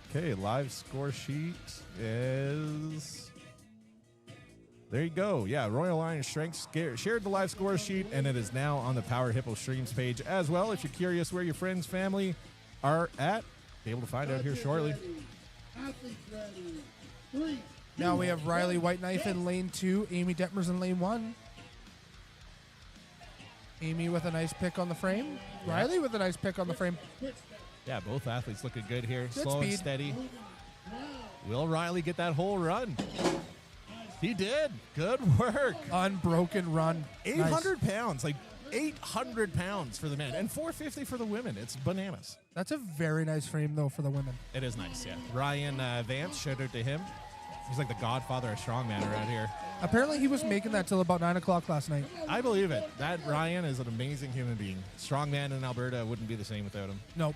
Okay, live score sheet is... There you go. Yeah, Royal Iron Strength shared the live score sheet, and it is now on the Power Hippo streams page as well. If you're curious where your friends, family are at, be able to find out here shortly. Athletes ready. 3. Now we have Riley Whiteknife in lane 2, Amy Detmers in lane 1. Amy with a nice pick on the frame. Yeah. Riley with a nice pick on the frame. Yeah, both athletes looking good here. Good Slow and speed. steady. Will Riley get that whole run? He did. Good work. Unbroken run. 800 pounds. Like 800 pounds for the men and 450 for the women. It's bananas. That's a very nice frame, though, for the women. It is nice, yeah. Ryan Vance, shout out to him. He's like the godfather of strongman around here. Apparently, he was making that till about 9 o'clock last night. I believe it. That Ryan is an amazing human being. Strongman in Alberta wouldn't be the same without him. Nope.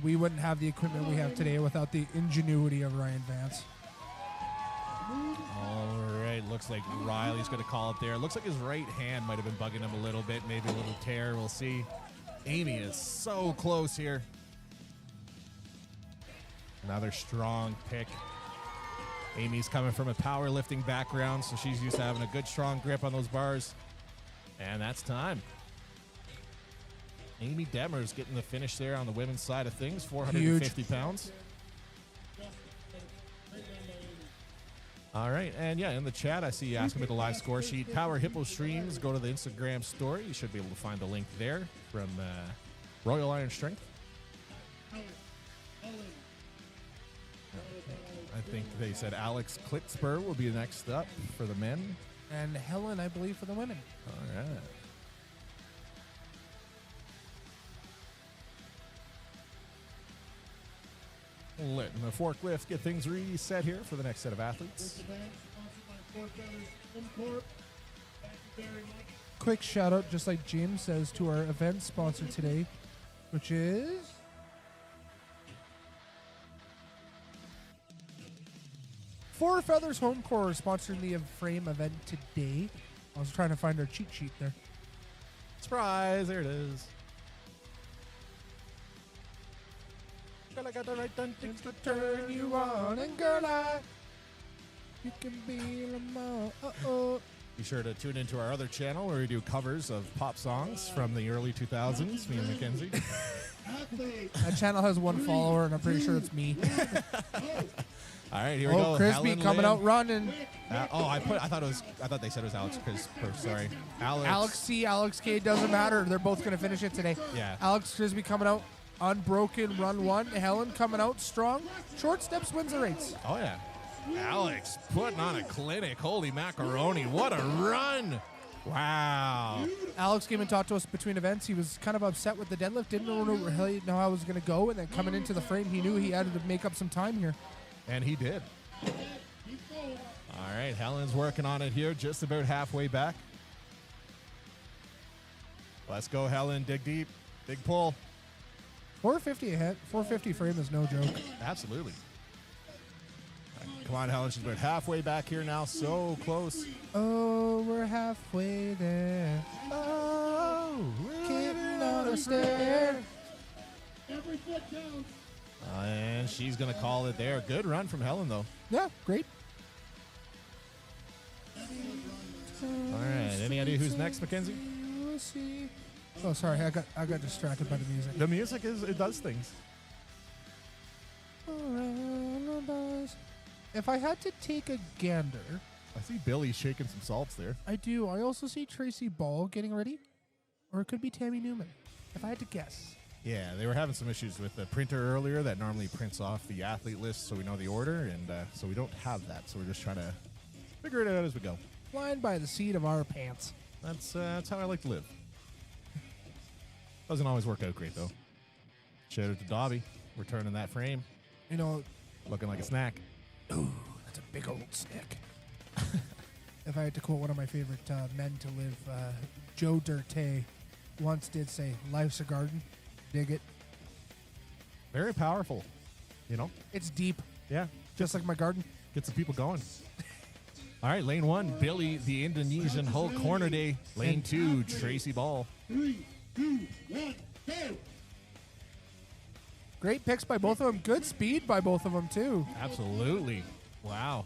We wouldn't have the equipment we have today without the ingenuity of Ryan Vance. All right, looks like Riley's going to call it there. Looks like his right hand might have been bugging him a little bit, maybe a little tear. We'll see. Amy is so close here. Another strong pick. Amy's coming from a powerlifting background, so she's used to having a good, strong grip on those bars. And that's time. Amy Detmers getting the finish there on the women's side of things, 450 pounds. All right, and yeah, in the chat, I see you asking me the live score sheet. Power Hippo streams, go to the Instagram story. You should be able to find the link there from Royal Iron Strength. Alex think they said Alex Klitzper will be next up for the men. And Helen, I believe, for the women. All right. Letting the forklift get things reset here for the next set of athletes. This event sponsored by Fort Feathers Import. Thank you very much. Quick shout out, just like James says, to our event sponsor today, which is Four Feathers Home Core, sponsoring the frame event today. I was trying to find our cheat sheet there. Surprise! There it is. Girl, I got the right things to turn you on, and girl, you can be remote. Uh-oh. Be sure to tune into our other channel where we do covers of pop songs from the early 2000s, me and Mackenzie. That channel has one follower, and I'm pretty sure it's me. All right, here we go. Crispy Helen coming Lynn. out running. I thought they said it was Alex Crisper. Sorry, Alex C, Alex K, doesn't matter. They're both going to finish it today. Yeah. Alex Crispy coming out unbroken, run one. Helen coming out strong. Short steps wins the race. Oh yeah. Alex putting on a clinic. Holy macaroni! What a run! Wow. Alex came and talked to us between events. He was kind of upset with the deadlift. Didn't really know how it was going to go. And then coming into the frame, he knew he had to make up some time here. And he did. All right, Helen's working on it here, just about halfway back. Let's go, Helen. Dig deep. Big pull. 450 ahead. 450 frame is no joke. Absolutely. All right, come on, Helen. She's about halfway back here now. So close. Oh, we're halfway there. Oh, getting on a stair. Every foot counts. And she's going to call it there. Good run from Helen, though. Yeah, great. All right. Any idea who's next, Mackenzie? We'll see. Oh, sorry. I got distracted by the music. The music it does things. If I had to take a gander, I see Billy shaking some salts there. I do. I also see Tracy Ball getting ready. Or it could be Tammy Newman. If I had to guess. Yeah, they were having some issues with the printer earlier that normally prints off the athlete list so we know the order, and so we don't have that. So we're just trying to figure it out as we go. Flying by the seat of our pants. That's how I like to live. Doesn't always work out great, though. Shout out to Dobby, returning that frame. You know, Looking like a snack. ooh, that's a big old stick. If I had to quote one of my favorite men to live, Joe Dirte once did say, "Life's a garden. Dig it." Very powerful, you know? It's deep, Yeah. just like my garden. Get some people going. All right, lane one, Billy, the Indonesian Hulk Corner Day. Lane two, Tracy Ball. 3, 2, 1, go. Great picks by both of them. Good speed by both of them, too. Absolutely. Wow.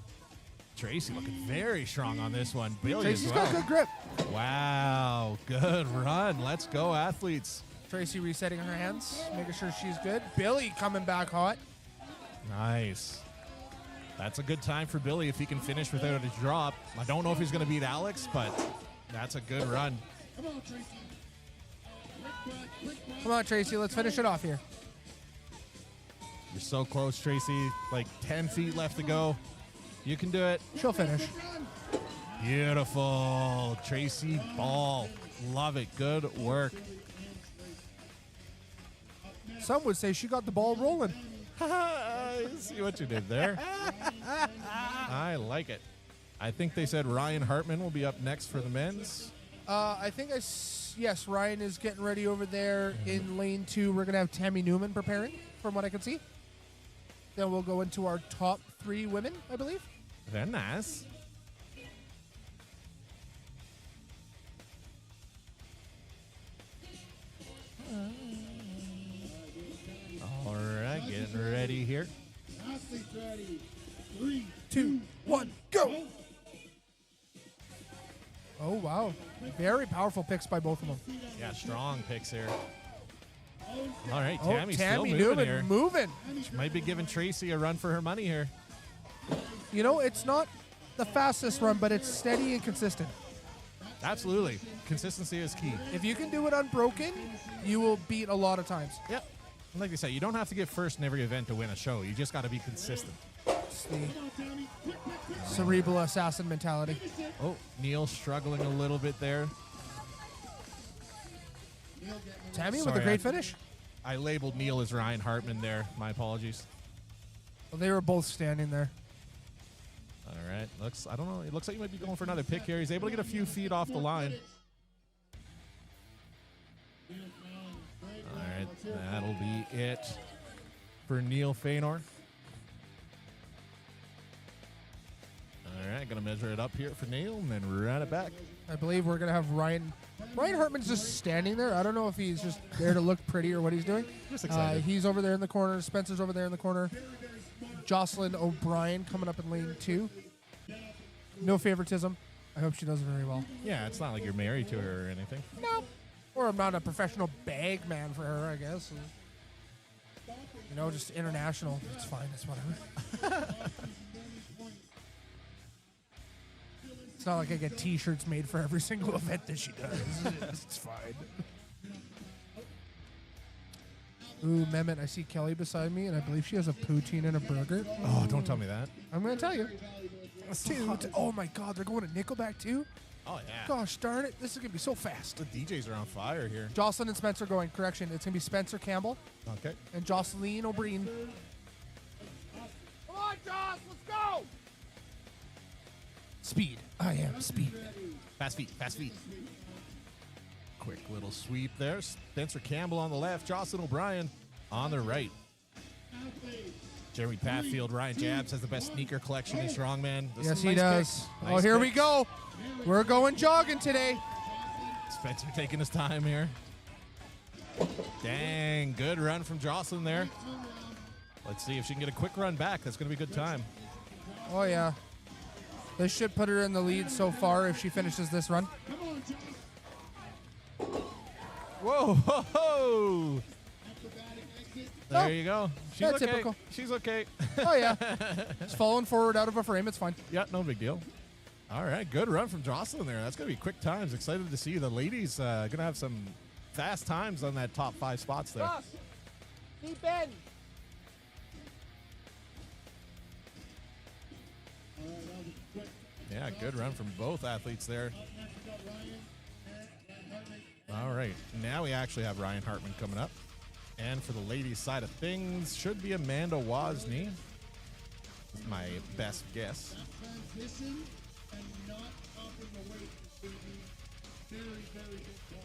Tracy looking very strong on this one. Billy Tracy's as well. got good grip. Wow. Good run. Let's go, athletes. Tracy resetting her hands, making sure she's good. Billy coming back hot. Nice. That's a good time for Billy if he can finish without a drop. I don't know if he's going to beat Alex, but that's a good run. Come on, Tracy. Come on, Tracy. Let's finish it off here. You're so close, Tracy. Like 10 feet left to go. You can do it. She'll finish. Beautiful. Tracy Ball. Love it. Good work. Some would say she got the ball rolling. See what you did there. I like it. I think they said Ryan Hartman will be up next for the men's. I think yes, Ryan is getting ready over there in lane 2. We're going to have Tammy Newman preparing, from what I can see. Then we'll go into our top 3 women, I believe. Very nice. All right, getting ready here. Athletes ready. 3, 2, 1, go! Oh, wow. Very powerful picks by both of them. Yeah, strong picks here. All right, Oh, Tammy's Tammy still moving Newman here. moving. She might be giving Tracy a run for her money here. You know, it's not the fastest run, but it's steady and consistent. Absolutely. Consistency is key. If you can do it unbroken, you will beat a lot of times. Yep. Like they say, you don't have to get first in every event to win a show. You just got to be consistent. It's the cerebral assassin mentality. Oh, Neil struggling a little bit there. Tammy with Sorry, a great finish. I labeled Neil as Ryan Hartman there. My apologies. Well, they were both standing there. All right. I don't know. It looks like he might be going for another pick here. He's able to get a few feet off the line. All right. That'll be it for Neil Fainor. All right. Going to measure it up here for Neil and then run it back. I believe we're going to have Ryan Hartman's just standing there. I don't know if he's just there to look pretty or what he's doing. Just excited. He's over there in the corner. Spencer's over there in the corner. Jocelyn O'Brien coming up in lane 2. No favoritism. I hope she does very well. Yeah, it's not like you're married to her or anything. No. Or I'm not a professional bag man for her, I guess. You know, just international. It's fine. It's whatever. It's not like I get T-shirts made for every single event that she does. It's fine. Ooh, Mehmet, I see Kelly beside me, and I believe she has a poutine and a burger. Oh, don't tell me that. I'm going to tell you. Oh, my God. They're going to Nickelback, too? Oh, yeah. Gosh darn it. This is going to be so fast. The DJs are on fire here. Jocelyn and Spencer going. Correction. It's going to be Spencer Campbell Okay. and Jocelyn O'Brien. Come on, Joss. Let's go. Speed. I am speed. Fast feet, fast feet. Quick little sweep there. Spencer Campbell on the left. Jocelyn O'Brien on the right. Jeremy Patfield, Ryan Jabs has the best sneaker collection in Strongman. Yes, he does. Oh, here we go. We're going jogging today. Spencer taking his time here. Dang, good run from Jocelyn there. Let's see if she can get a quick run back. That's going to be a good time. Oh, yeah. This should put her in the lead so far if she finishes this run. Whoa, ho, ho. There you go. She's Yeah, okay. typical. She's okay. Oh, yeah. It's falling forward out of a frame. It's fine. Yeah, no big deal. All right, good run from Jocelyn there. That's going to be quick times. Excited to see the ladies going to have some fast times on that top 5 spots there. Keep in. Yeah, good run from both athletes there. All right, now we actually have Ryan Hartman coming up. And for the ladies' side of things, should be Amanda Wozni. My best guess.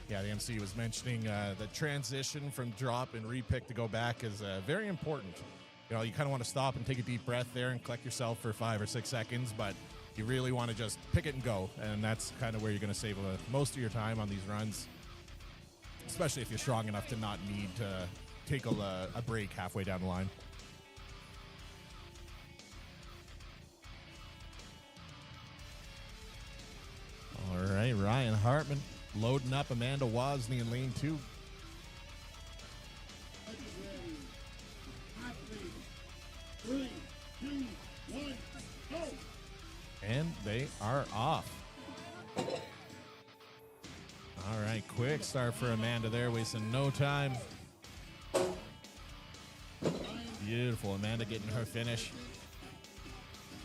Yeah, the MC was mentioning the transition from drop and repick to go back is very important. You know, you kind of want to stop and take a deep breath there and collect yourself for 5 or 6 seconds, but you really want to just pick it and go, and that's kind of where you're going to save most of your time on these runs, especially if you're strong enough to not need to take a break halfway down the line. All right, Ryan Hartman loading up Amanda Wozni in lane 2. And they are off. All right, quick start for Amanda there, wasting no time. Beautiful, Amanda getting her finish.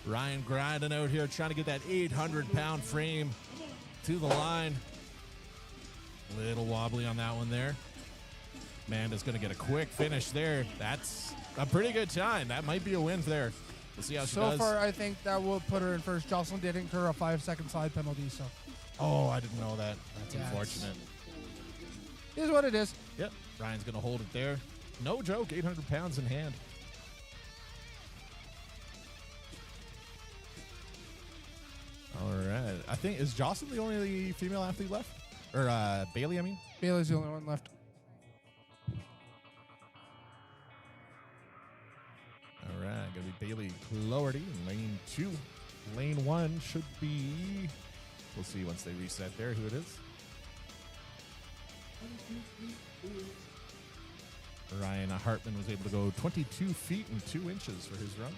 Ryan grinding out here, trying to get that 800-pound frame to the line. Little wobbly on that one there. Amanda's going to get a quick finish there. That's a pretty good time. That might be a win there. We'll see how she does. So far, I think that will put her in first. Jocelyn did incur a 5-second slide penalty, so. Oh, I didn't know that. That's Yeah, unfortunate. It is what it is. Yep, Ryan's going to hold it there. No joke, 800 pounds in hand. All right. I think, is Jocelyn the only female athlete left? Or Bailey, I mean? Bailey's the only one left. All right, going to be Bailey Cloherty in lane 2. Lane 1 should be, we'll see once they reset there who it is. Ryan Hartman was able to go 22 feet and 2 inches for his run.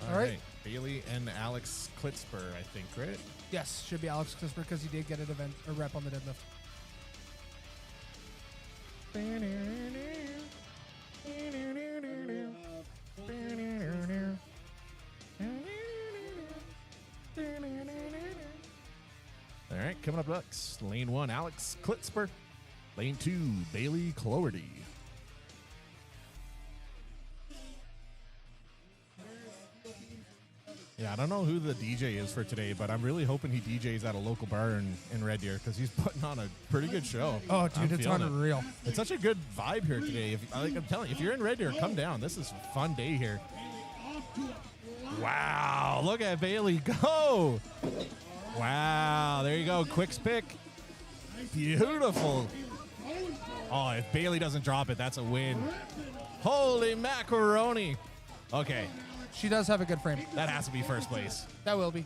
All right. Bailey and Alex Klitzper, I think, right? Yes, should be Alex Crisper because he did get a rep on the deadlift. coming up next. Lane 1, Alex Klitzper. Lane 2, Bailey Cloherty. Yeah, I don't know who the DJ is for today, but I'm really hoping he DJs at a local bar in Red Deer because he's putting on a pretty good show. Oh, dude, it's unreal. It's such a good vibe here today. I'm telling you, if you're in Red Deer, come down. This is a fun day here. Wow, look at Bailey go. Wow, there you go. Quick's pick. Beautiful. Oh, if Bailey doesn't drop it, that's a win. Holy macaroni. Okay. She does have a good frame. That has to be first place. That will be.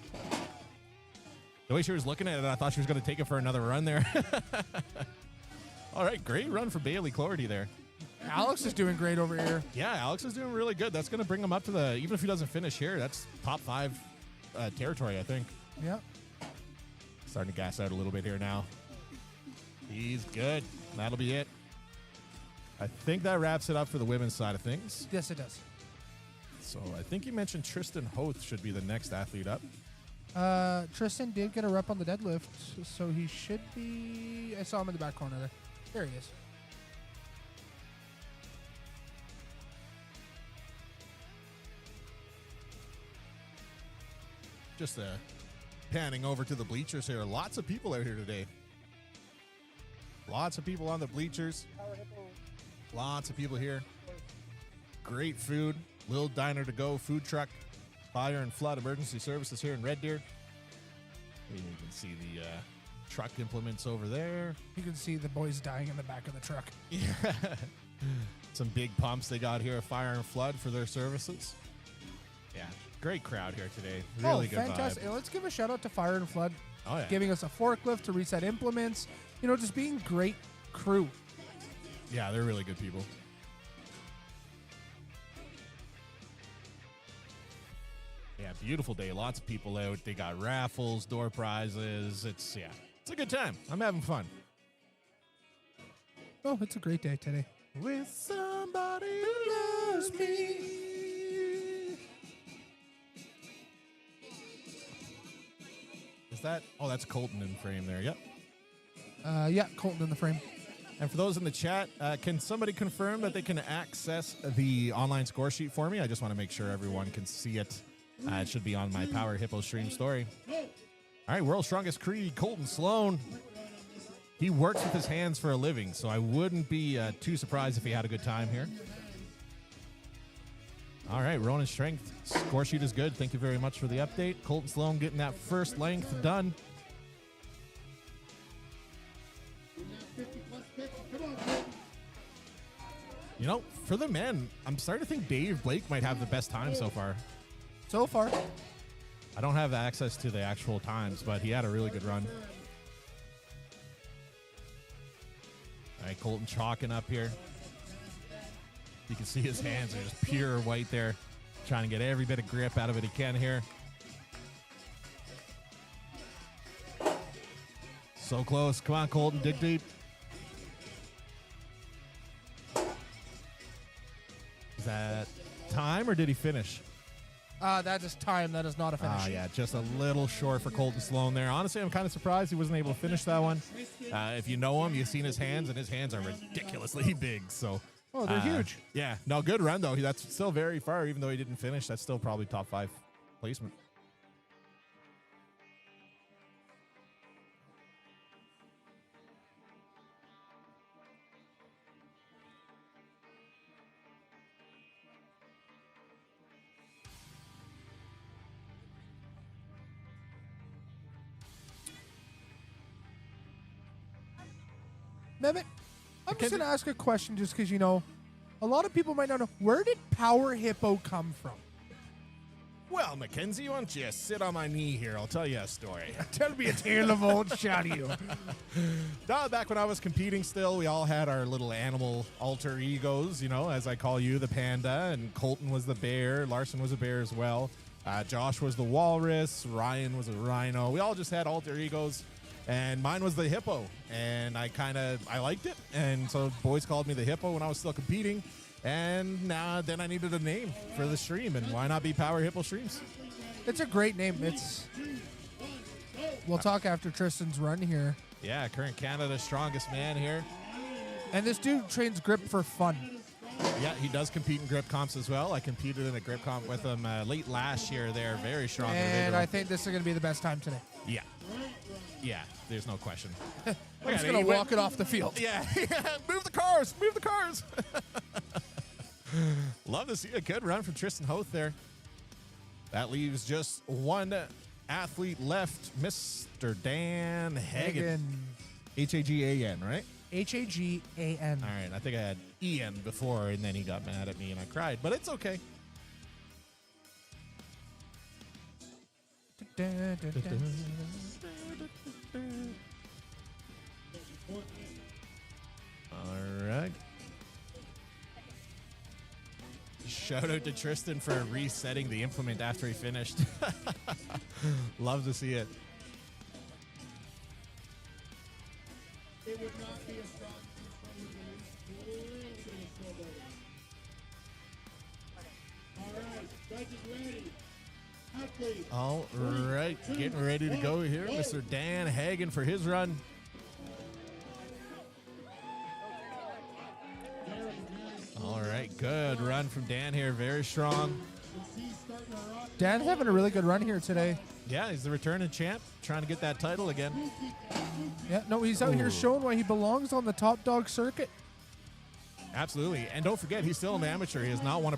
The way she was looking at it, I thought she was going to take it for another run there. All right, great run for Bailey Cloherty there. Alex is doing great over here. Yeah, Alex is doing really good. That's going to bring him up to the, even if he doesn't finish here, that's top 5 territory, I think. Yeah. Starting to gas out a little bit here now. He's good. That'll be it. I think that wraps it up for the women's side of things. Yes, it does. So I think you mentioned Tristan Hoth should be the next athlete up. Tristan did get a rep on the deadlift, so he should be... I saw him in the back corner there. There he is. Just panning over to the bleachers here. Lots of people out here today. Lots of people on the bleachers. Lots of people here. Great food. Little diner to go. Food truck. Fire and flood emergency services here in Red Deer. You can see the truck implements over there. You can see the boys dying in the back of the truck. Yeah. Some big pumps they got here at Fire and Flood for their services. Yeah. Great crowd here today. Really good fantastic. vibe. Let's give a shout out to Fire and Flood. Oh, yeah. Giving us a forklift to reset implements. You know, just being great crew. Yeah, they're really good people. Yeah, beautiful day. Lots of people out. They got raffles, door prizes. It's a good time. I'm having fun. Oh, it's a great day today. With somebody who loves me. Is that? Oh, that's Colton in frame there. Yep. Yeah, Colton in the frame. And for those in the chat, can somebody confirm that they can access the online score sheet for me? I just want to make sure everyone can see it. It should be on my Power Hippo stream story. All right, World's Strongest Creed, Colton Sloan. He works with his hands for a living, so I wouldn't be too surprised if he had a good time here. All right, Ronan Strength. Score sheet is good. Thank you very much for the update. Colton Sloan getting that first length done. You know, for the men, I'm starting to think Dave Blake might have the best time so far. So far. I don't have access to the actual times, but he had a really good run. All right, Colton chalking up here. You can see his hands are just pure white there. Trying to get every bit of grip out of it he can here. So close. Come on, Colton. Dig deep. Is that time or did he finish? That is time. That is not a finish. Yeah, just a little short for Colton Sloan there. Honestly, I'm kind of surprised he wasn't able to finish that one. If you know him, you've seen his hands, and his hands are ridiculously big. So, oh, they're huge. Yeah, no, good run, though. That's still very far, even though he didn't finish. That's still probably top 5 placement. Mehmet, I'm just going to ask a question just because, you know, a lot of people might not know. Where did Power Hippo come from? Well, Mackenzie, why don't you sit on my knee here? I'll tell you a story. Tell me a tale of old Shadow. Back when I was competing still, we all had our little animal alter egos, you know, as I call you, the panda, and Colton was the bear. Larson was a bear as well. Josh was the walrus. Ryan was a rhino. We all just had alter egos. And mine was the hippo, and I liked it, and so boys called me the hippo when I was still competing, and then I needed a name for the stream, and why not be Power Hippo Streams? It's a great name. It's We'll talk after Tristan's run here. Yeah, current Canada's strongest man here. And this dude trains grip for fun. Yeah, he does compete in grip comps as well. I competed in a grip comp with him late last year there. Very strong And individual. I think this is going to be the best time today. Yeah. Yeah, there's no question. I'm just going to walk it off the field. Yeah. Move the cars. Move the cars. Love to see a good run from Tristan Hoth there. That leaves just one athlete left, Mr. Dan Hagen. Hagan, right? Hagan. All right, I think I had Ian before, and then he got mad at me, and I cried, but it's okay. All right. Shout out to Tristan for resetting the implement after he finished. Love to see it. It would not be a strong from the release. All right, judges ready. Athlete. All right, getting ready to go here, Mr. Dan Hagen for his run. All right, good run from Dan here, very strong. Dan's having a really good run here today. Yeah, he's the returning champ, trying to get that title again. Yeah, no, he's out here showing why he belongs on the top dog circuit. Absolutely, and don't forget, he's still an amateur. He has not won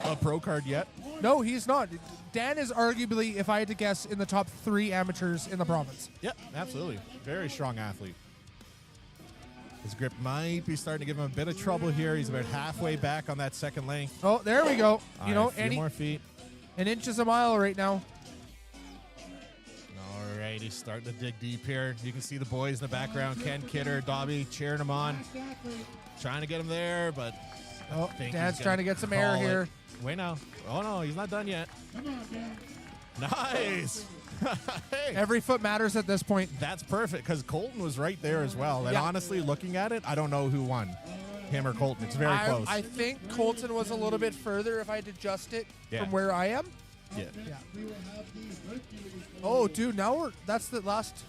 a pro card yet. No, he's not. Dan is arguably, if I had to guess, in the top 3 amateurs in the province. Yep, absolutely. Very strong athlete. His grip might be starting to give him a bit of trouble here. He's about halfway back on that second length. Oh, there we go. All You know, right, a few more feet. an inch is a mile right now. All right, he's starting to dig deep here. You can see the boys in the background. Ken Kidder, Dobby cheering him on. Trying to get him there, but Oh, I think Dan's he's trying gonna to get some call air it. here. Wait now. Oh, no, he's not done yet. Nice. Hey, Every foot matters at this point. that's perfect because Colton was right there as well. And Yeah. honestly, looking at it, I don't know who won, him or Colton. It's very close. I think Colton was a little bit further if I had to adjust it Yeah. from where I am. Yeah. Yeah. We will have the Hercules. Oh, dude, now that's the last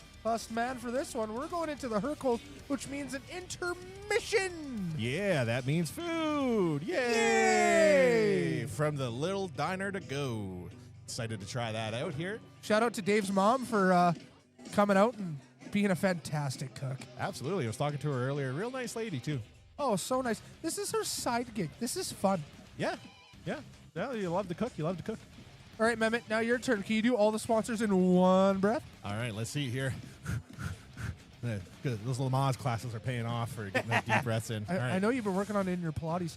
man for this one. We're going into the Hercules, which means an intermission. Yeah, that means food. Yay! From the little diner to go. Excited to try that out here. Shout out to Dave's mom for coming out and being a fantastic cook. Absolutely. I was talking to her earlier. Real nice lady, too. Oh, so nice. This is her side gig. This is fun. Yeah. Yeah. Yeah, you love to cook. You love to cook. All right, Mehmet, now your turn. Can you do all the sponsors in one breath? All right, let's see here. Good. Those Lamaze classes are paying off for getting those deep breaths in. All right. I know you've been working on it in your Pilates.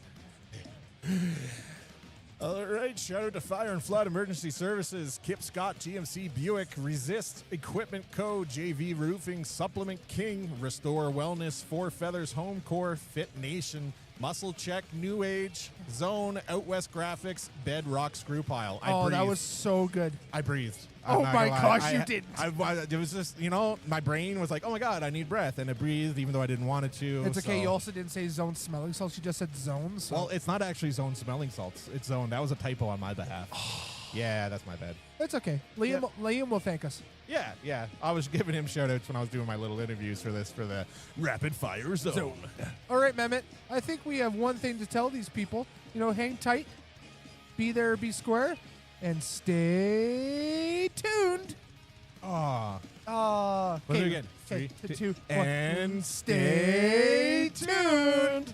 All right, shout out to Fire and Flood Emergency Services, Kip Scott, GMC Buick, Resist Equipment Co., JV Roofing, Supplement King, Restore Wellness, Four Feathers Home Core, Fit Nation, Muscle Check, New Age, Zone, Out West Graphics, Bedrock Screw Pile. Oh, that was so good. I breathed. Oh I'm not my gonna lie. gosh, you didn't. It was just, my brain was like, oh my God, I need breath. And it breathed even though I didn't want it to. It's okay. so- You also didn't say zone smelling salts. You just said zones. So. Well, it's not actually Zone smelling salts. It's Zone. That was a typo on my behalf. Yeah, that's my bad. it's okay. Liam will thank us. Yeah. I was giving him shout outs when I was doing my little interviews for the Rapid Fire Zone. All right, Mehmet. I think we have one thing to tell these people. Hang tight, be there, be square, and stay tuned. Aw. Let's do it again. 3, 3, 2, 1. And Stay tuned.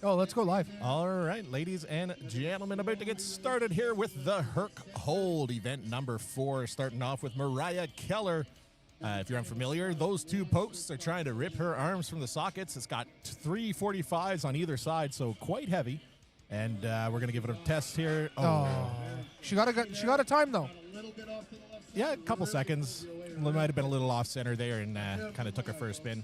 Oh, let's go live. All right, ladies and gentlemen, about to get started here with the Herc Hold event number 4, starting off with Mariah Keller. If you're unfamiliar, those two posts are trying to rip her arms from the sockets. It's got 3 45s on either side, so quite heavy. And we're going to give it a test here. Oh, she got a time though. Yeah, a couple seconds. Might have been a little off center there and kind of took her first spin.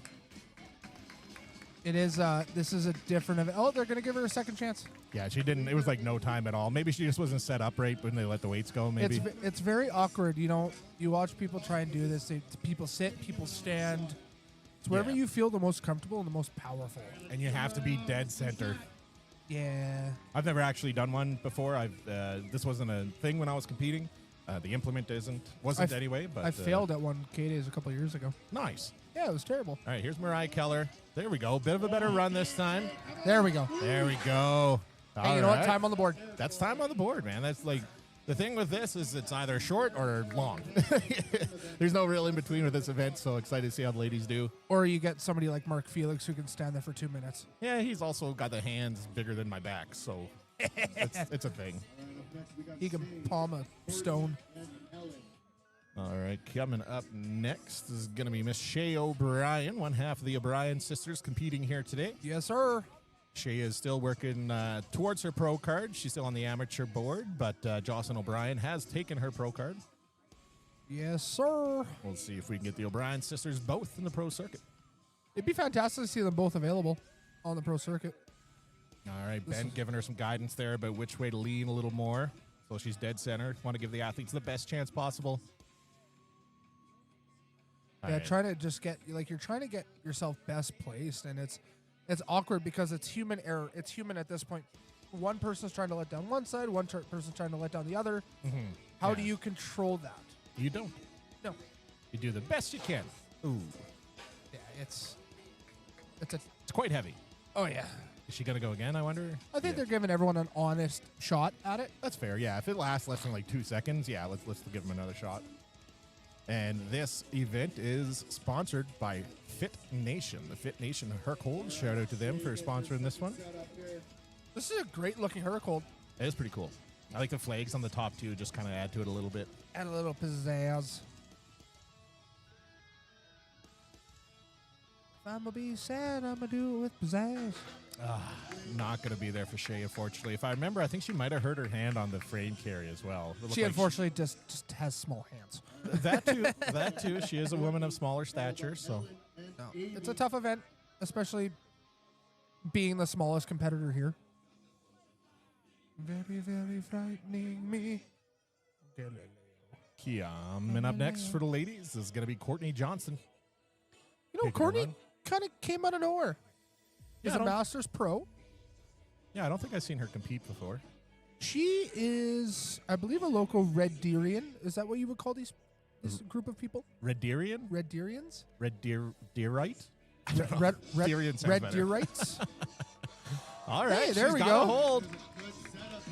It is. This is a different event. Oh, they're gonna give her a second chance. Yeah, she didn't. It was like no time at all. Maybe she just wasn't set up right when they let the weights go. Maybe It's very awkward. You know, you watch people try and do this. People sit, people stand. It's wherever Yeah. you feel the most comfortable and the most powerful. and you have to be dead center. Yeah. I've never actually done one before. This wasn't a thing when I was competing. The implement wasn't anyway. But I failed at one K-Days a couple of years ago. Nice. Yeah, it was terrible. All right, here's Mariah Keller. There we go. Bit of a better run this time. There we go. There we go. Hey, you know what? Time on the board. That's time on the board, man. That's like the thing with this is it's either short or long. There's no real in between with this event, so excited to see how the ladies do. Or you get somebody like Mark Felix who can stand there for 2 minutes. Yeah, he's also got the hands bigger than my back, so it's a thing. He can palm a stone. All right, coming up next is going to be Miss Shay O'Brien, one half of the O'Brien sisters competing here today. Yes, sir. Shay is still working towards her pro card. She's still on the amateur board, but Jocelyn O'Brien has taken her pro card. Yes, sir. We'll see if we can get the O'Brien sisters both in the pro circuit. It'd be fantastic to see them both available on the pro circuit. All right, Ben giving her some guidance there about which way to lean a little more. So she's dead center. Want to give the athletes the best chance possible. Yeah, trying to just get you're trying to get yourself best placed, and it's awkward because it's human error. It's human at this point. One person's trying to let down one side, person's trying to let down the other. Mm-hmm. How do you control that? You don't. No. You do the best you can. Ooh. Yeah, it's quite heavy. Oh yeah. Is she going to go again, I wonder? I think they're giving everyone an honest shot at it. That's fair, yeah. If it lasts less than like 2 seconds, yeah, let's give them another shot. And this event is sponsored by Fit Nation. The Fit Nation Herc Hold. Shout out to them for sponsoring this one. This is a great looking Herc Hold. It is pretty cool. I like the flags on the top too, just kind of add to it a little bit. And a little pizzazz. If I'm gonna be sad, I'm gonna do it with pizzazz. Not going to be there for Shay, unfortunately. If I remember, I think she might have hurt her hand on the frame carry as well. She unfortunately just has small hands. That too. She is a woman of smaller stature, so. No. It's a tough event, especially being the smallest competitor here. Very, very frightening me. And up next for the ladies is going to be Courtney Johnson. You know, Taking Courtney a run. kind of came out of nowhere. She's Yeah, I a don't- Masters pro. Yeah, I don't think I've seen her compete before. She is, I believe, a local Red Deerian. Is that what you would call this group of people? Red Deerian? Red Deerians? Red Deerite? Red Deerian sounds Red better. Deerites? All right, Hey, there she's we got go. a hold.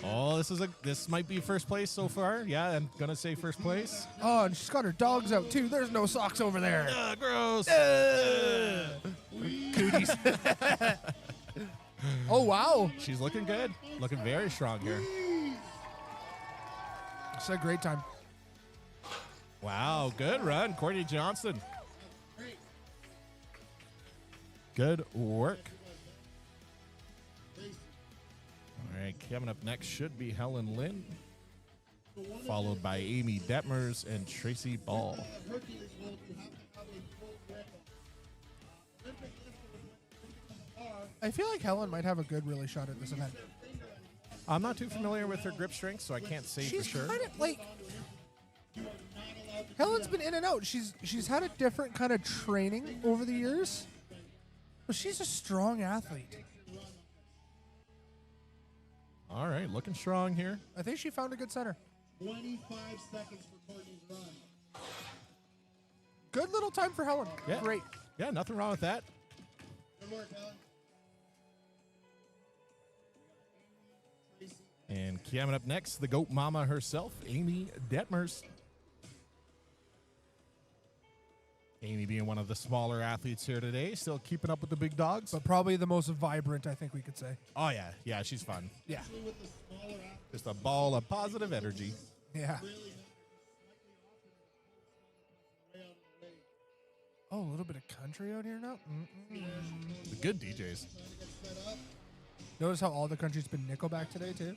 Oh, this might be first place so far. Yeah, I'm gonna say first place. Oh, and she's got her dogs out, too. There's no socks over there. Gross. Cooties. Oh, wow. She's looking good. Looking very strong here. It's a great time. Wow, good run, Courtney Johnson. Good work. All right, coming up next should be Helen Lynn, followed by Amy Detmers and Tracy Ball. I feel like Helen might have a good, really shot at this event. I'm not too familiar with her grip strength, so I can't say She's for sure. kind of like Helen's been in and out. She's had a different kind of training over the years, but she's a strong athlete. All right, looking strong here. I think she found a good center. 25 seconds for Courtney's run. Good little time for Helen. Yeah. Great. Yeah, nothing wrong with that. Good work, Helen. And coming up next, the GOAT Mama herself, Amy Detmers. Amy being one of the smaller athletes here today, still keeping up with the big dogs. But probably the most vibrant, I think we could say. Oh, yeah. Yeah, she's fun. Yeah. Just a ball of positive energy. Yeah. Oh, a little bit of country out here now? The good DJs. Notice how all the country's been Nickelback today, too?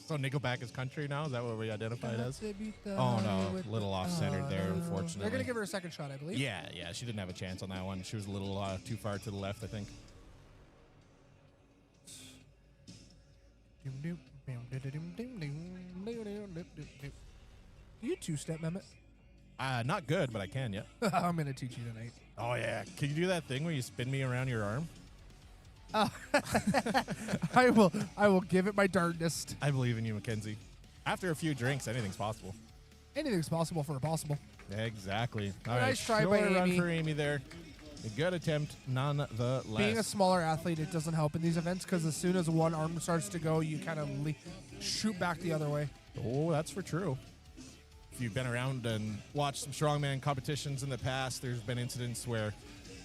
So Nickelback is country now? Is that what we identify it as? Oh, no. A little off-centered there, unfortunately. They're going to give her a second shot, I believe. Yeah, she didn't have a chance on that one. She was a little too far to the left, I think. You two-step, Mehmet? Not good, but I can, yeah. I'm going to teach you tonight. Oh, yeah. Can you do that thing where you spin me around your arm? I will give it my darndest. I believe in you, Mackenzie. After a few drinks, anything's possible. Anything's possible for a possible. Exactly. All Nice try by short run Amy. for Amy there. A good attempt, nonetheless. Being a smaller athlete, it doesn't help in these events because as soon as one arm starts to go, you kind of shoot back the other way. Oh, that's for true. If you've been around and watched some strongman competitions in the past, there's been incidents where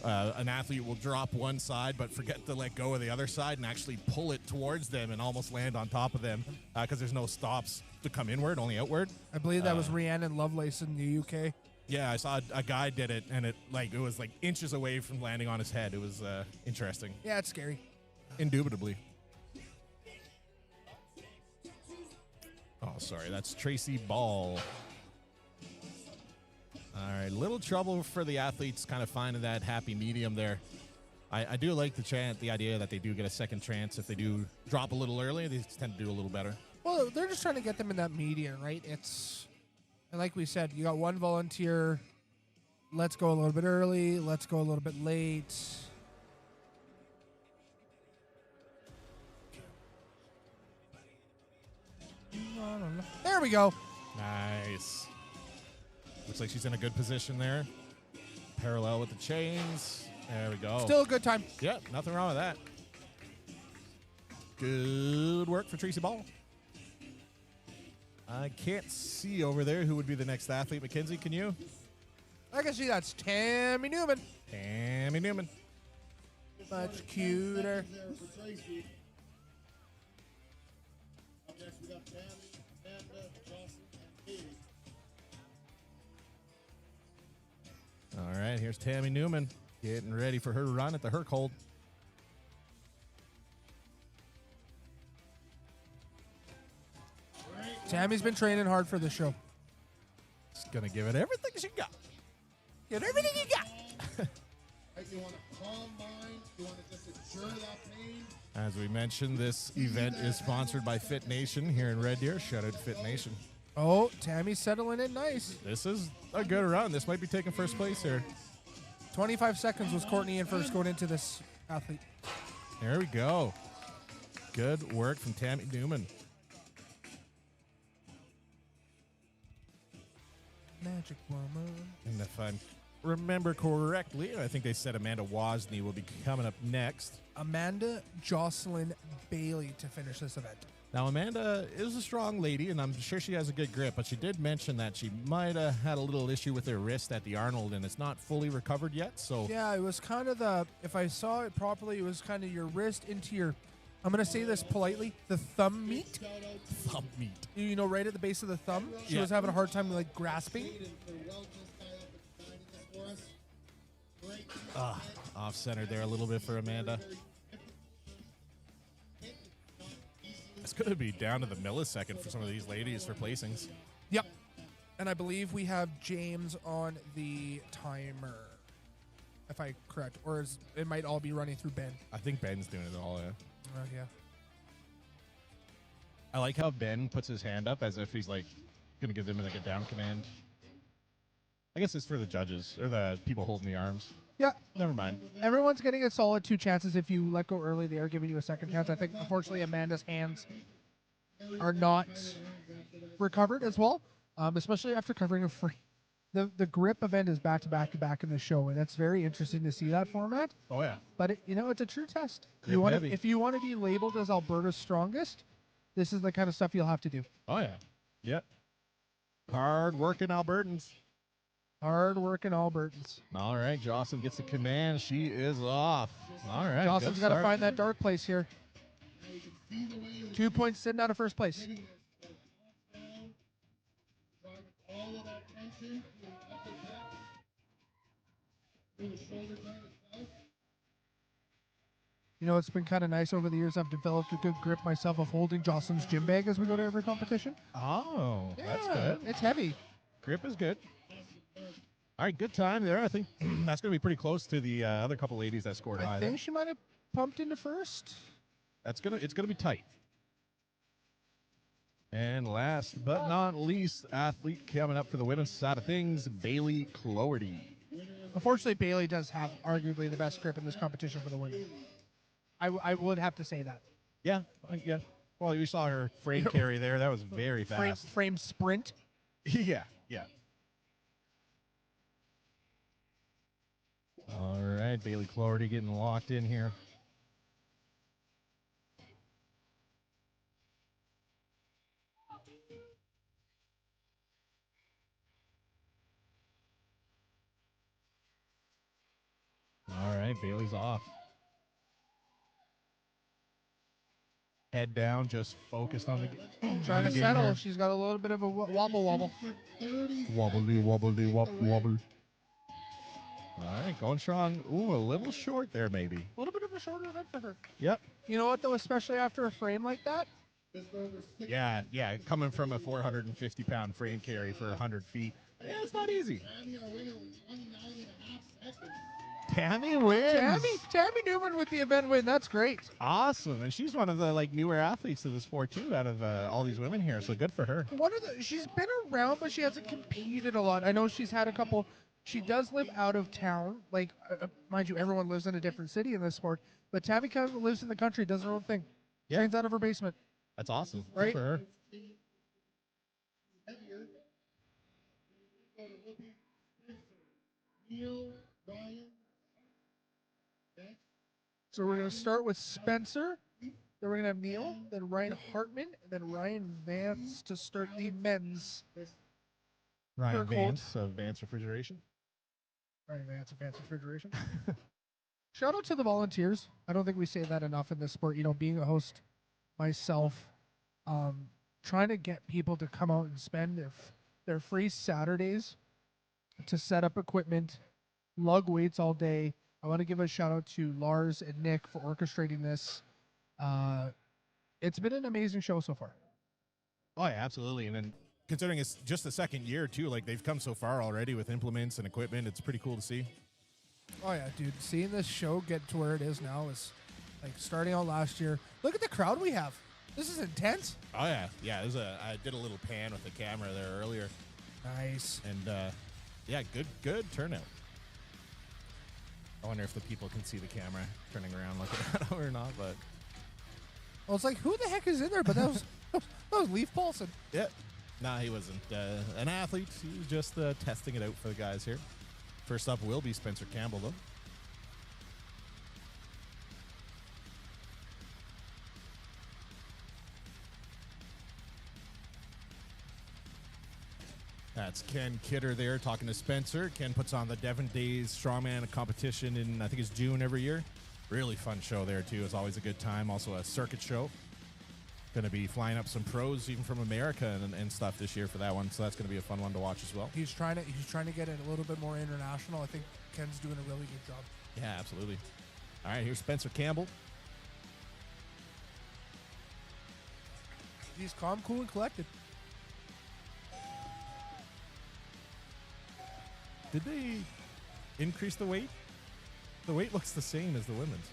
an athlete will drop one side but forget to let go of the other side and actually pull it towards them and almost land on top of them because there's no stops to come inward, only outward. I believe that was Rhiannon Lovelace in the UK. Yeah, I saw a guy did it, and it was like inches away from landing on his head. It was interesting. Yeah, it's scary. Indubitably. Oh, sorry, that's Tracy Ball. All right, little trouble for the athletes kind of finding that happy medium there. I do like the idea that they do get a second chance. If they do drop a little early, they tend to do a little better. Well, they're just trying to get them in that median, right? And like we said, you got one volunteer. Let's go a little bit early. Let's go a little bit late. There we go. Nice. Looks like she's in a good position there. Parallel with the chains. There we go. Still a good time. Yeah, nothing wrong with that. Good work for Tracy Ball. I can't see over there who would be the next athlete. Mackenzie, can you? I can see that's Tammy Newman. Tammy Newman. Much cuter. There for Tracy. Up next we got Tammy, Amanda, Jocelyn, and Katie. All right, here's Tammy Newman getting ready for her run at the Hercules. Tammy's been training hard for this show. She's going to give it everything she got. Get everything you got. Right, you want a calm mind. You want to just endure that pain. As we mentioned, this event is sponsored by Fit Nation here in Red Deer. Shout out to Fit Nation. Oh, Tammy's settling in nice. This is a good run. This might be taking first place here. 25 seconds was Courtney in first going into this athlete. There we go. Good work from Tammy Newman. Magic woman. And if I remember correctly, I think they said Amanda Wozni will be coming up next. Amanda Jocelyn Bailey to finish this event. Now, Amanda is a strong lady, and I'm sure she has a good grip, but she did mention that she might have had a little issue with her wrist at the Arnold, and it's not fully recovered yet, so... Yeah, it was kind of if I saw it properly, it was kind of your wrist into your, I'm going to say this politely, the thumb meat. Thumb meat. You know, right at the base of the thumb. She Yeah. was having a hard time, like, grasping. Off-center there a little bit for Amanda. It's going to be down to the millisecond for some of these ladies for placings. Yep. And I believe we have James on the timer, if I correct. Or it might all be running through Ben. I think Ben's doing it all, yeah. Yeah. I like how Ben puts his hand up as if he's like going to give them like a down command. I guess it's for the judges or the people holding the arms. Yeah. Never mind. Everyone's getting a solid 2 chances. If you let go early, they are giving you a second chance. I think, unfortunately, Amanda's hands are not recovered as well, especially after covering a free. The grip event is back-to-back-to-back in the show, and it's very interesting to see that format. Oh, yeah. But, it's a true test. Grip heavy. If you want to be labeled as Alberta's strongest, this is the kind of stuff you'll have to do. Oh, yeah. Yep. Hard working Albertans. Hard working Albertans. All right, Jocelyn gets the command. She is off. All right. Jocelyn's got to find that dark place here. 2 points sitting out of first place. All of that tension to the upper back, to the shoulder pad itself. You know, it's been kind of nice over the years. I've developed a good grip myself of holding Jocelyn's gym bag as we go to every competition. Oh, that's Yeah, good. It's heavy. Grip is good. All right, good time there. I think that's going to be pretty close to the other couple ladies that scored high. I think she might have pumped into first. It's gonna be tight. And last but not least, athlete coming up for the women's side of things, Bailey Cloherty. Unfortunately, Bailey does have arguably the best grip in this competition for the women. I would have to say that. Yeah. Well, you saw her frame carry there. That was very fast. Frame sprint. Yeah. All right, Bailey Cloherty getting locked in here. All right, Bailey's off. Head down, just focused on the Trying to game settle. here. She's got a little bit of a wobble. Wobbly. All right, going strong. Ooh, a little short there, maybe. A little bit of a shorter head for her. Yep. You know what, though, especially after a frame like that? Yeah. Coming from a 450-pound frame carry for 100 feet. Yeah, it's not easy. Tammy wins. Tammy Newman with the event win. That's great. Awesome. And she's one of the newer athletes of the sport too, out of all these women here. So good for her. She's been around, but she hasn't competed a lot. I know she's had a couple. She does live out of town. Mind you, everyone lives in a different city in this sport. But Tammy kind of lives in the country, does her own thing. Yeah. Trains out of her basement. That's awesome. Right? Good for her. So we're going to start with Spencer. Then we're going to have Neil, then Ryan Hartman, and then Ryan Vance to start the men's. Ryan Vance of Vance Refrigeration. Ryan Vance of Vance Refrigeration. Shout out to the volunteers. I don't think we say that enough in this sport. You know, being a host myself, trying to get people to come out and spend their free Saturdays to set up equipment, lug weights all day. I want to give a shout out to Lars and Nick for orchestrating this. It's been an amazing show so far. Oh, yeah, absolutely. And then considering it's just the second year, too, they've come so far already with implements and equipment. It's pretty cool to see. Oh, yeah, dude. Seeing this show get to where it is now is starting out last year. Look at the crowd we have. This is intense. Oh, yeah. Yeah, I did a little pan with the camera there earlier. Nice. And, yeah, good turnout. I wonder if the people can see the camera turning around looking at them or not, but... Well, it's who the heck is in there? But that was Leaf Paulson. Yeah. Nah, he wasn't an athlete. He was just testing it out for the guys here. First up will be Spencer Campbell, though. That's Ken Kidder there talking to Spencer. Ken puts on the Devon Days Strongman competition in, I think it's June every year. Really fun show there, too. It's always a good time. Also a circuit show. Going to be flying up some pros even from America and stuff this year for that one. So that's going to be a fun one to watch as well. He's trying to get it a little bit more international. I think Ken's doing a really good job. Yeah, absolutely. All right, here's Spencer Campbell. He's calm, cool, and collected. Did they increase the weight? The weight looks the same as the women's.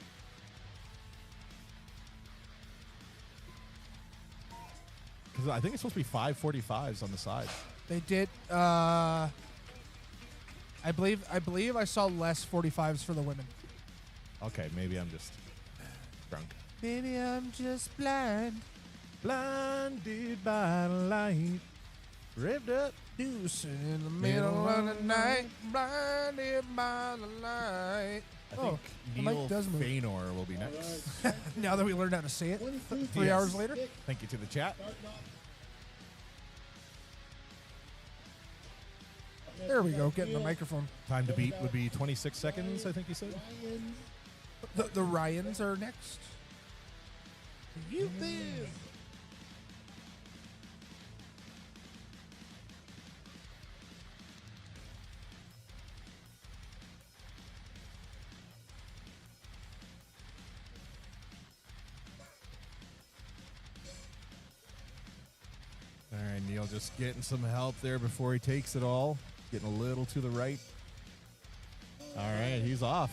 Because I think it's supposed to be 545s on the side. They did. I believe I saw less 45s for the women. Okay, maybe I'm just drunk. Maybe I'm just blind. Blinded by the light. Revved up. Deucing in the middle of the night. Blinded by the light. I think Neil Fainor will be next. Now that we learned how to say it 3 hours later. Thank you to the chat. There we go, getting the microphone. Time to beat would be 26 seconds, I think you said. The Ryans are next. You live. All right, Neil just getting some help there before he takes it all. Getting a little to the right. All right, he's off.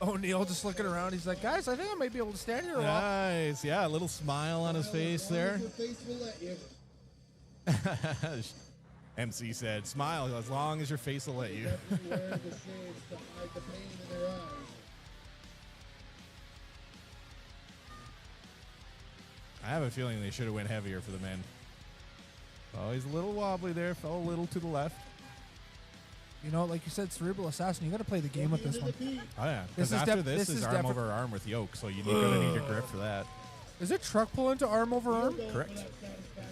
Oh, Neil just looking around. He's like, guys, I think I might be able to stand here a while. Nice. Yeah, a little smile on his face there. Your face will let you. MC said, smile as long as your face will let you. Definitely wear the shades to hide the pain in their eyes. I have a feeling they should have went heavier for the men. Oh, he's a little wobbly there. Fell a little to the left. You know, like you said, Cerebral Assassin, you got to play the game with this one. Oh, yeah. This Because is after def- this this is is arm defi- over arm with Yoke, so you're going to need your grip for that. Is it truck pull into arm over arm? Correct.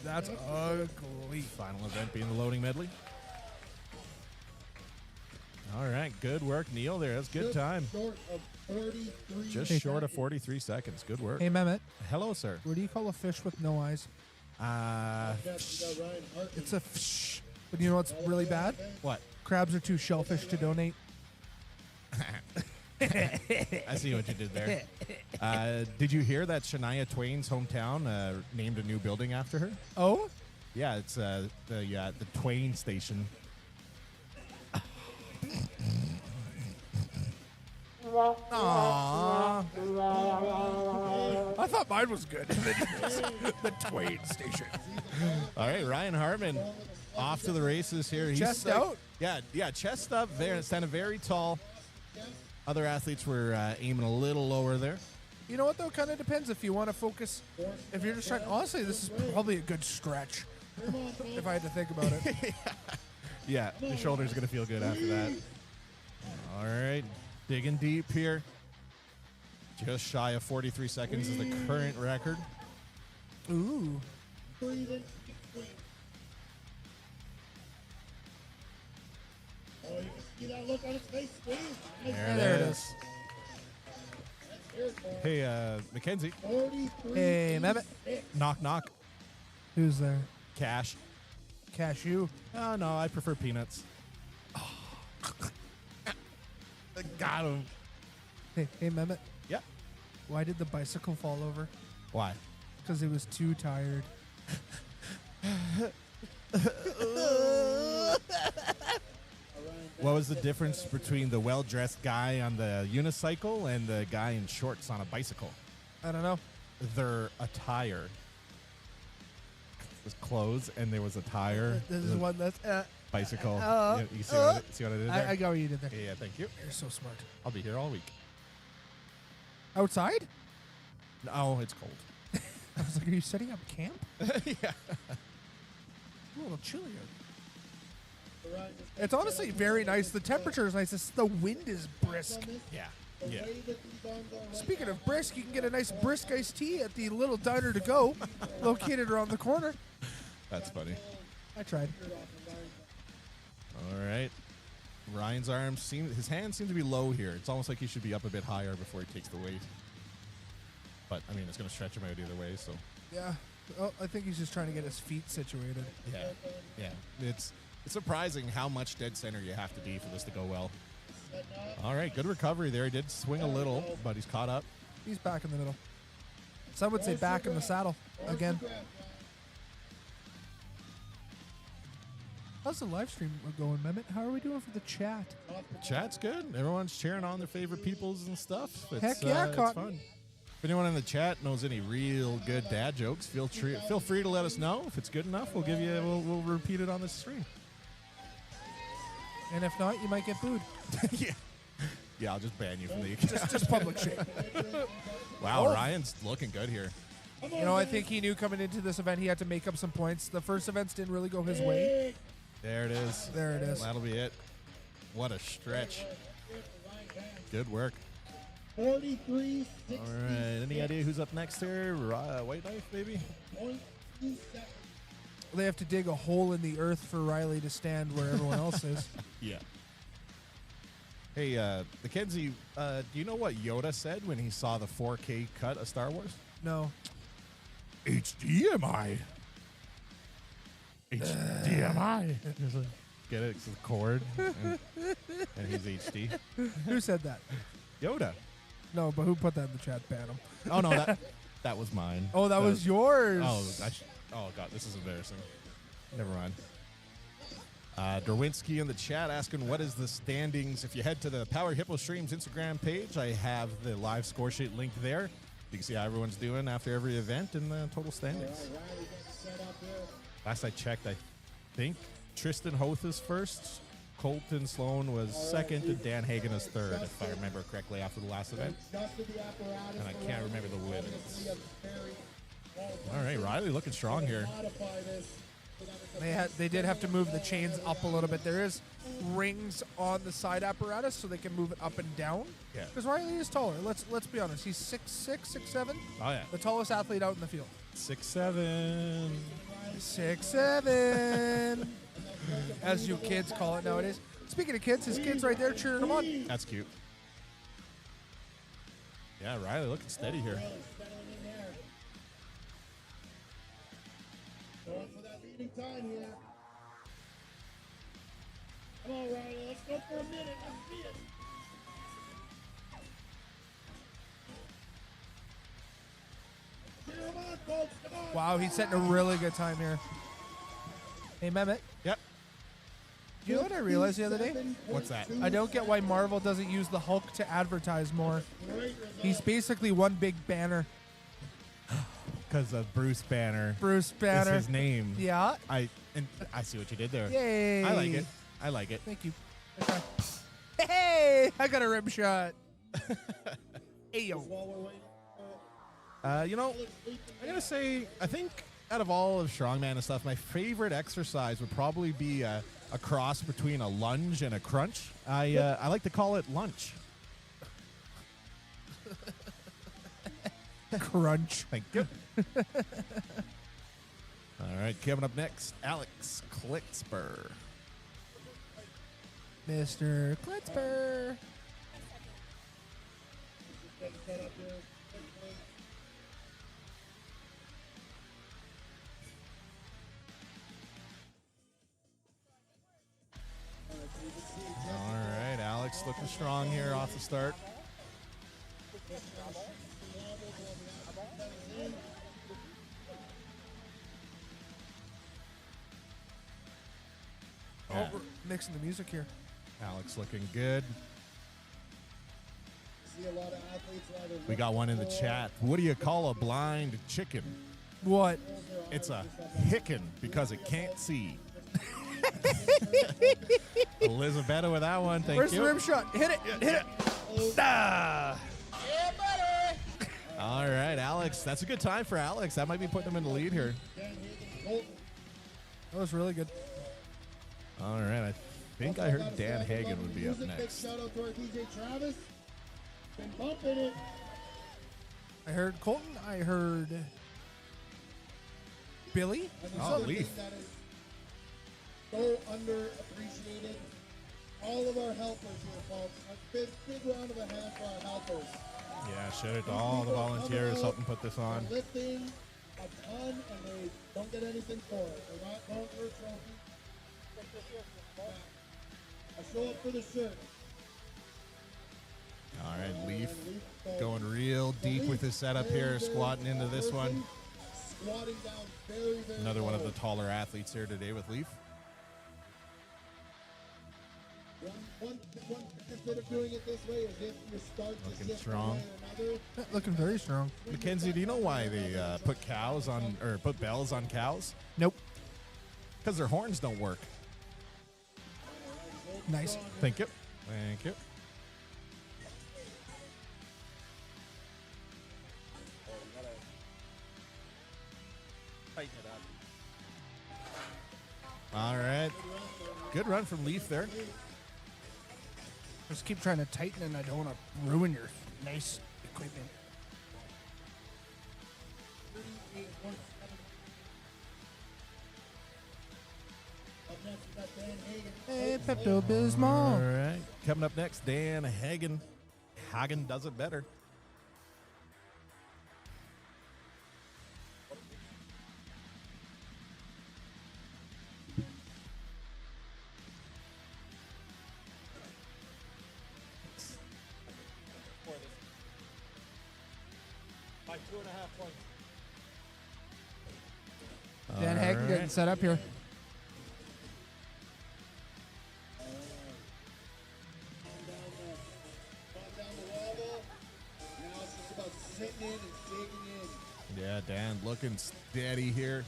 That's ugly. Final event being the loading medley. All right, good work, Neil. There, that's good time. Short of 43. Just short of 43 seconds. Good work. Hey, Mehmet, Hello, sir. what do you call a fish with no eyes? You got Ryan Hartman. It's a fish. But you know what's really bad? What? Crabs are too shellfish to donate. I see what you did there. Did you hear that Shania Twain's hometown named a new building after her? Oh? Yeah, it's the Twain Station. Aww. I thought mine was good. The Twain Station. All right, Ryan Hartman off to the races here. Chest out? Yeah, chest up there. Standing very tall. Other athletes were aiming a little lower there. You know what, though? Kind of depends if you want to focus. If you're just trying, honestly, this is probably a good stretch. If I had to think about it. Yeah, the shoulder's going to feel good after that. All right, digging deep here. Just shy of 43 seconds is the current record. Ooh. Breathing. Oh, you can see that look on his face. Squeeze. There it is. Hey, Mackenzie. 43. Hey, Mehmet. Knock, knock. Who's there? Cash. Cashew. Oh, no, I prefer peanuts. Got him. Hey, Mehmet. Yeah. Why did the bicycle fall over? Why? Because it was too tired. What was the difference between the well-dressed guy on the unicycle and the guy in shorts on a bicycle? I don't know. Their attire. It was clothes, and there was a tire. This is one that's. Bicycle. You see what I did there? I got what you did there. Yeah, thank you. You're so smart. I'll be here all week. Outside? No, it's cold. I was like, are you setting up camp? Yeah. A little chilly out. It's honestly very nice. The temperature is nice. The wind is brisk. Yeah. Yeah. Speaking of brisk, you can get a nice brisk iced tea at the little diner to go, located around the corner. That's funny. I tried. All right. Ryan's arms his hands seem to be low here. It's almost like he should be up a bit higher before he takes the weight. But I mean, it's going to stretch him out either way. So Yeah. Oh, I think he's just trying to get his feet situated. yeah. It's surprising how much dead center you have to be for this to go well. All right, good recovery there. He did swing a little, but he's caught up. He's back in the middle. Some would say back in the saddle again. How's the live stream going, Mehmet? How are we doing for the chat? Chat's good. Everyone's cheering on their favorite peoples and stuff. It's, Heck yeah, it's Cotton. fun. If anyone in the chat knows any real good dad jokes, feel free to let us know. If it's good enough, we'll repeat it on the stream. And if not, you might get booed. Yeah, I'll just ban you from the account. Just public shame. Wow, Oh. Ryan's looking good here. You know, I think he knew coming into this event he had to make up some points. The first events didn't really go his way. There it is. There it is. That'll be it. What a stretch. Good work. 43. All right. Any idea who's up next here? White Knife, maybe? They have to dig a hole in the earth for Riley to stand where everyone else is. Yeah. Hey, Mackenzie, do you know what Yoda said when he saw the 4K cut of Star Wars? No. HDMI. HDMI. Get it? It's the cord. And he's HD. Who said that? Yoda. No, but who put that in the chat? Ban him. Oh, no, that was mine. Oh, that was yours. Oh, God, this is embarrassing. Never mind. Derwinski in the chat asking, what is the standings? If you head to the Power Hippo Streams Instagram page, I have the live score sheet linked there. You can see how everyone's doing after every event and the total standings. Last I checked, I think Tristan Hoth is first, Colton Sloan was second, and Dan Hagen is third, if I remember correctly, after the last event. And I can't remember the wins. All right, Riley looking strong here. They did have to move the chains up a little bit. There is rings on the side apparatus so they can move it up and down. Yeah. Because Riley is taller. Let's be honest. He's 6'6", 6'7". Oh, yeah. The tallest athlete out in the field. 6'7". 6'7". As you kids call it nowadays. Speaking of kids, his kid's right there cheering him on. That's cute. Yeah, Riley looking steady here. Going for that leading time here. Come on, Riley, let's go for a minute. Let's see it. Cheer him on, folks. Come on. Wow, he's setting a really good time here. Hey, Mehmet. Yep. You know what I realized the other day? What's that? I don't get why Marvel doesn't use the Hulk to advertise more. He's basically one big banner. Because of Bruce Banner. Bruce Banner. Is his name. Yeah. I see what you did there. Yay. I like it. I like it. Thank you. Okay. Hey, I got a rim shot. Hey, yo. You know, I gotta say, I think out of all of Strongman and stuff, my favorite exercise would probably be a cross between a lunge and a crunch. I like to call it lunch. Crunch. Thank you. All right, coming up next, Alex Klitzper. Mr. Klitzper. All right, Alex looking strong here off the start. Oh, we're mixing the music here. Alex looking good. See a lot of athletes either We got one in the chat. What do you call a blind chicken? What? It's a hicken because it can't see. Elizabetta with that one. Thank Where's you. the rim shot? Hit it. Hit it. Ah. All right, Alex. That's a good time for Alex. That might be putting him in the lead here. That was really good. All right. I think I heard Dan Hagen would be up next. Shout out to our DJ Travis. Been bumping it. I heard Colton. I heard Billy. Oh, Leaf. That is so underappreciated. All of our helpers here, folks. A big round of a hand for our helpers. Yeah, shout out to all the volunteers helping put this on. They're lifting a ton and they don't get anything for it. They're not going for a trophy. I show up for the shirt. All right, Leaf going real deep with his setup here, squatting into this one. Squatting down very, very Another one of low. the taller athletes here today with Leaf. One benefit of doing it this way is if you start to Looking shift strong. one way or another, Looking very strong. Mackenzie, do you know why they put cows on or put bells on cows? Nope. Because their horns don't work. Nice. Thank you. Thank you. All right. Good run from Leaf there. Just keep trying to tighten and I don't want to ruin your nice equipment. Up next, we got Dan Hagen. Hey, Pepto Bismol. All right. Coming up next, Dan Hagen. Hagen does it better. By 2.5 points. Dan Hagen getting set up here. Down the wobble. Now it's just about sitting in and digging in. Yeah, Dan looking steady here.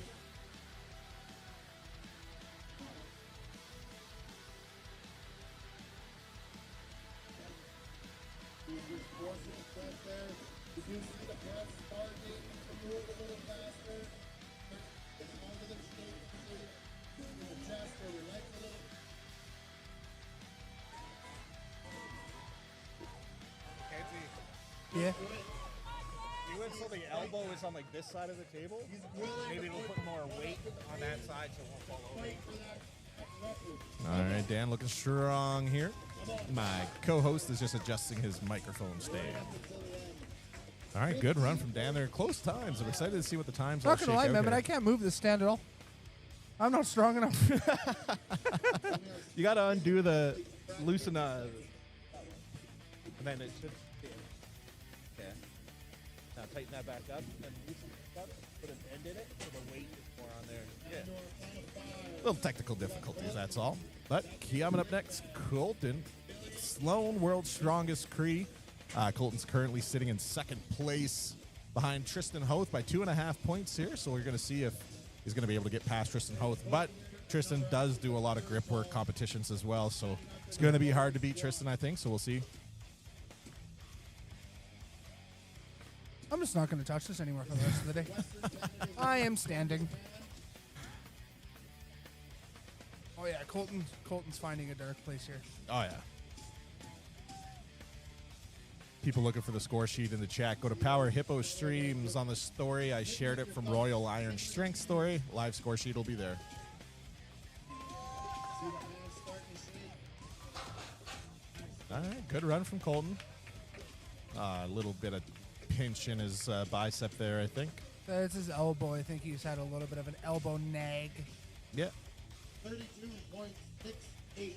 He's just forcing the press there. You do see the press starting to move a little faster. It's onto the stage position. In the chest where we like a little. Yeah. You went so the elbow is on like this side of the table. Maybe we'll put more weight on that side so it won't fall over. All right, Dan looking strong here. My co-host is just adjusting his microphone stand. All right, good run from Dan there. Close times. I'm excited to see what the times are. Not gonna lie, man, but I can't move this stand at all. I'm not strong enough. You gotta undo the loosen and then it should. Yeah. Now tighten that back up and loosen it up. Put an end in it so the weight is more on there. Yeah. Little technical difficulties, that's all. But coming up next, Colton Sloan, world's strongest Cree. Colton's currently sitting in second place behind Tristan Hoth by 2.5 points here. So we're going to see if he's going to be able to get past Tristan Hoth. But Tristan does do a lot of grip work competitions as well. So it's going to be hard to beat Tristan, I think. So we'll see. I'm just not going to touch this anymore for the rest of the day. I am standing. Oh yeah, Colton's finding a dark place here. Oh, yeah. People looking for the score sheet in the chat, go to Power Hippo Streams on the story. I shared it from Royal Iron Strength Story. Live score sheet will be there. All right, good run from Colton. A little bit of pinch in his bicep there, I think. That's his elbow. I think he's had a little bit of an elbow nag. Yeah. 32.68.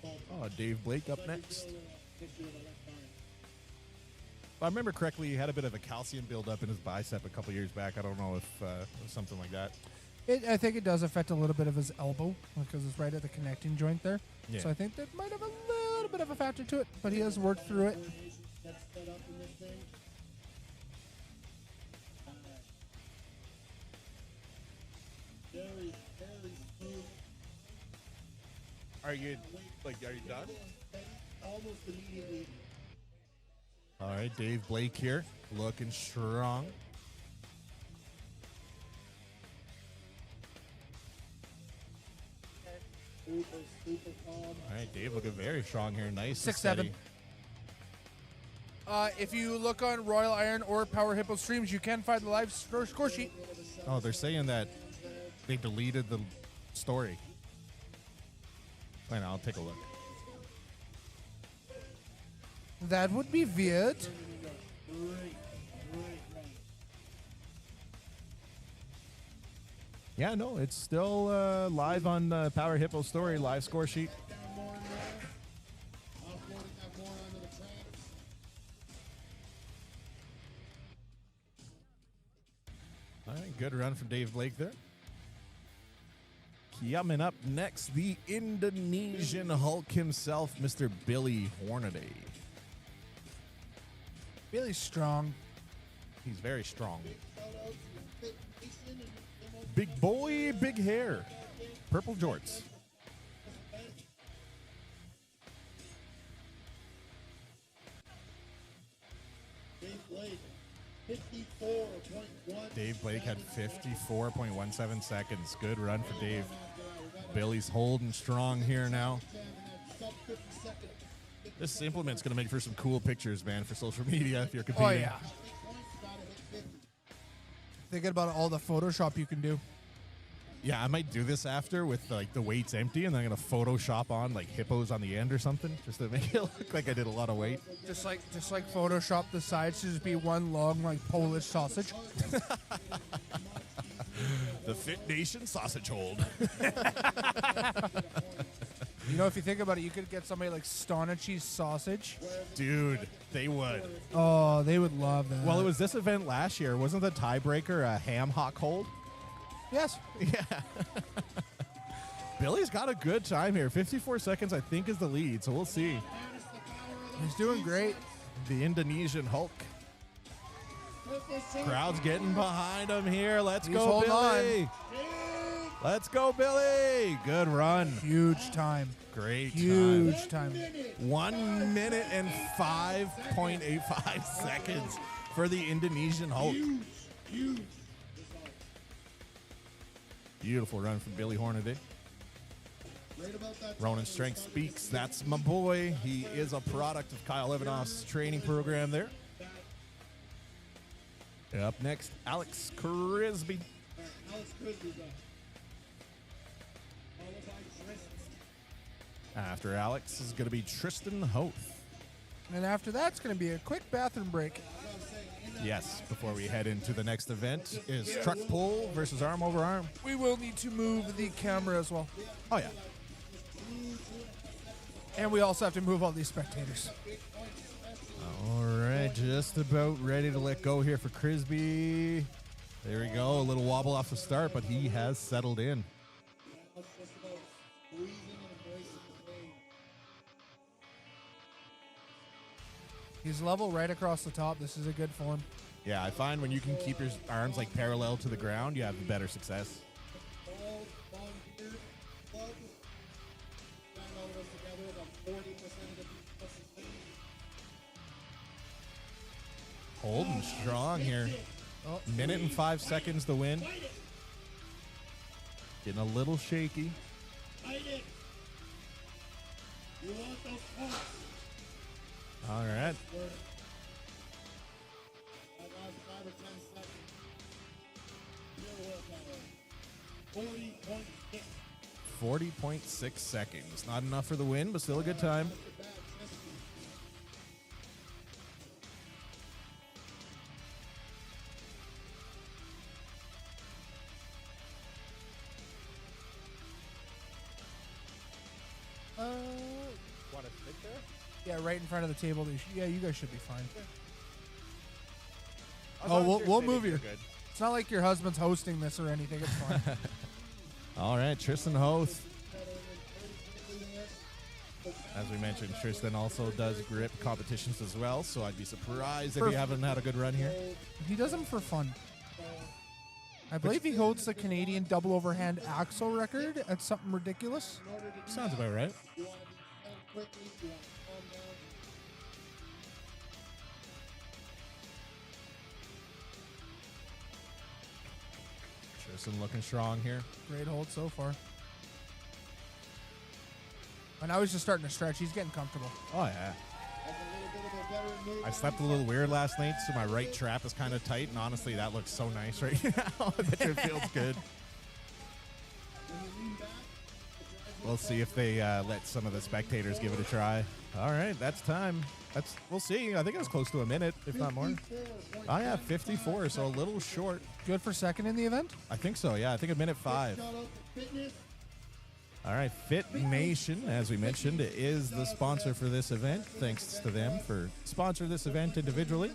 Oh, Dave Blake up next. If I remember correctly, he had a bit of a calcium buildup in his bicep a couple years back. I don't know if it was something like that. I think it does affect a little bit of his elbow because it's right at the connecting joint there. Yeah. So I think that might have a little bit of a factor to it, but he has worked through it. Are you done? Almost immediately. All right, Dave Blake here, looking strong. Super calm. All right, Dave looking very strong here. Nice. 6'7". If you look on Royal Iron or Power Hippo streams, you can find the live score sheet. Oh, they're saying that they deleted the story. Wait, I'll take a look. That would be weird. Yeah, no, it's still live on Power Hippo story, live score sheet. All right, good run from Dave Blake there. Coming up next, the Indonesian Hulk himself, Mr. Billy Hornaday. Billy's strong. He's very strong. Big boy, big hair. Purple jorts. Dave Blake had 54.17 seconds. Good run for Dave. Billy's holding strong here now. This implement's going to make for some cool pictures, man, for social media if you're competing. Oh, yeah. Thinking about all the Photoshop you can do. Yeah, I might do this after with like the weights empty, and then I'm gonna Photoshop on like hippos on the end or something, just to make it look like I did a lot of weight. Just like Photoshop the sides to just be one long like Polish sausage. The Fit Nation sausage hold. You know, if you think about it, you could get somebody like Stonichi's sausage. Dude, they would. Oh, they would love that. Well, it was this event last year. Wasn't the tiebreaker a ham hock hold? Yes. Yeah. Billy's got a good time here. 54 seconds, I think, is the lead, so we'll see. He's doing great. The Indonesian Hulk. Crowd's getting behind him here. Let's He's go, holding Billy. Let's go, Billy. Good run. Huge time. Great Huge time. 1 minute and 5.85 seconds for the Indonesian Hulk. Beautiful run from Billy Hornaday. Ronan Strength speaks. That's my boy. He is a product of Kyle Levinoff's training program there. Up next, Alex Crisby. After Alex is going to be Tristan Hoth. And after that's going to be a quick bathroom break. Yes, before we head into the next event is truck pull versus arm over arm. We will need to move the camera as well. Oh, yeah. And we also have to move all these spectators. All right, just about ready to let go here for Crisby. There we go, a little wobble off the start, but he has settled in. He's level right across the top. This is a good form. Yeah, I find when you can keep your arms like parallel to the ground, you have better success. Holding strong here. Oh. Minute and 5 seconds to win. Getting a little shaky. All right. 40.6 seconds. Not enough for the win, but still a good time. Want to sit there? Yeah, right in front of the table. Yeah, you guys should be fine. As Oh, long as we'll you're move sitting, you. you're good. It's not like your husband's hosting this or anything. It's fine. All right, Tristan Hoth. As we mentioned, Tristan also does grip competitions as well, so I'd be surprised if For- you haven't had a good run here. He does them for fun. I believe he holds the Canadian double overhand axle record at something ridiculous. Sounds about right. Tristan looking strong here. Great hold so far. And now he's just starting to stretch. He's getting comfortable. Oh, yeah. I slept a little weird last night, so my right trap is kind of tight, and honestly, that looks so nice right now. It feels good. We'll see if they let some of the spectators give it a try. All right, that's time. We'll see. I think it was close to a minute, if not more. Oh, yeah, 54, so a little short. Good for second in the event? I think so, yeah. I think a minute 5. All right, Fit Nation, as we mentioned, is the sponsor for this event. Thanks to them for sponsoring this event individually.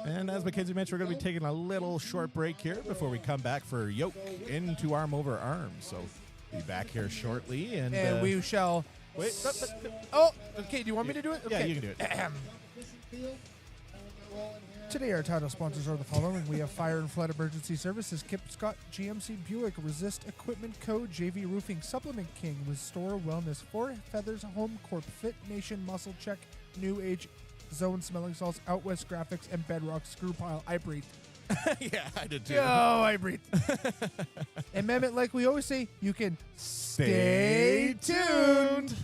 And as Mackenzie mentioned, we're going to be taking a little short break here before we come back for Yoke into arm over arm. So be back here shortly. And we shall... Wait. Oh, okay. Do you want me to do it? Okay. Yeah, you can do it. Today, our title sponsors are the following. We have Fire and Flood Emergency Services, Kip Scott, GMC Buick, Resist Equipment Co., JV Roofing, Supplement King, Restore Wellness, Four Feathers, Home Corp, Fit Nation, Muscle Check, New Age, Zone Smelling Salts, Out West Graphics, and Bedrock Screw Pile. I breathe. Yeah, I did too. Yo, I breathe. And Mehmet, like we always say, you can stay tuned.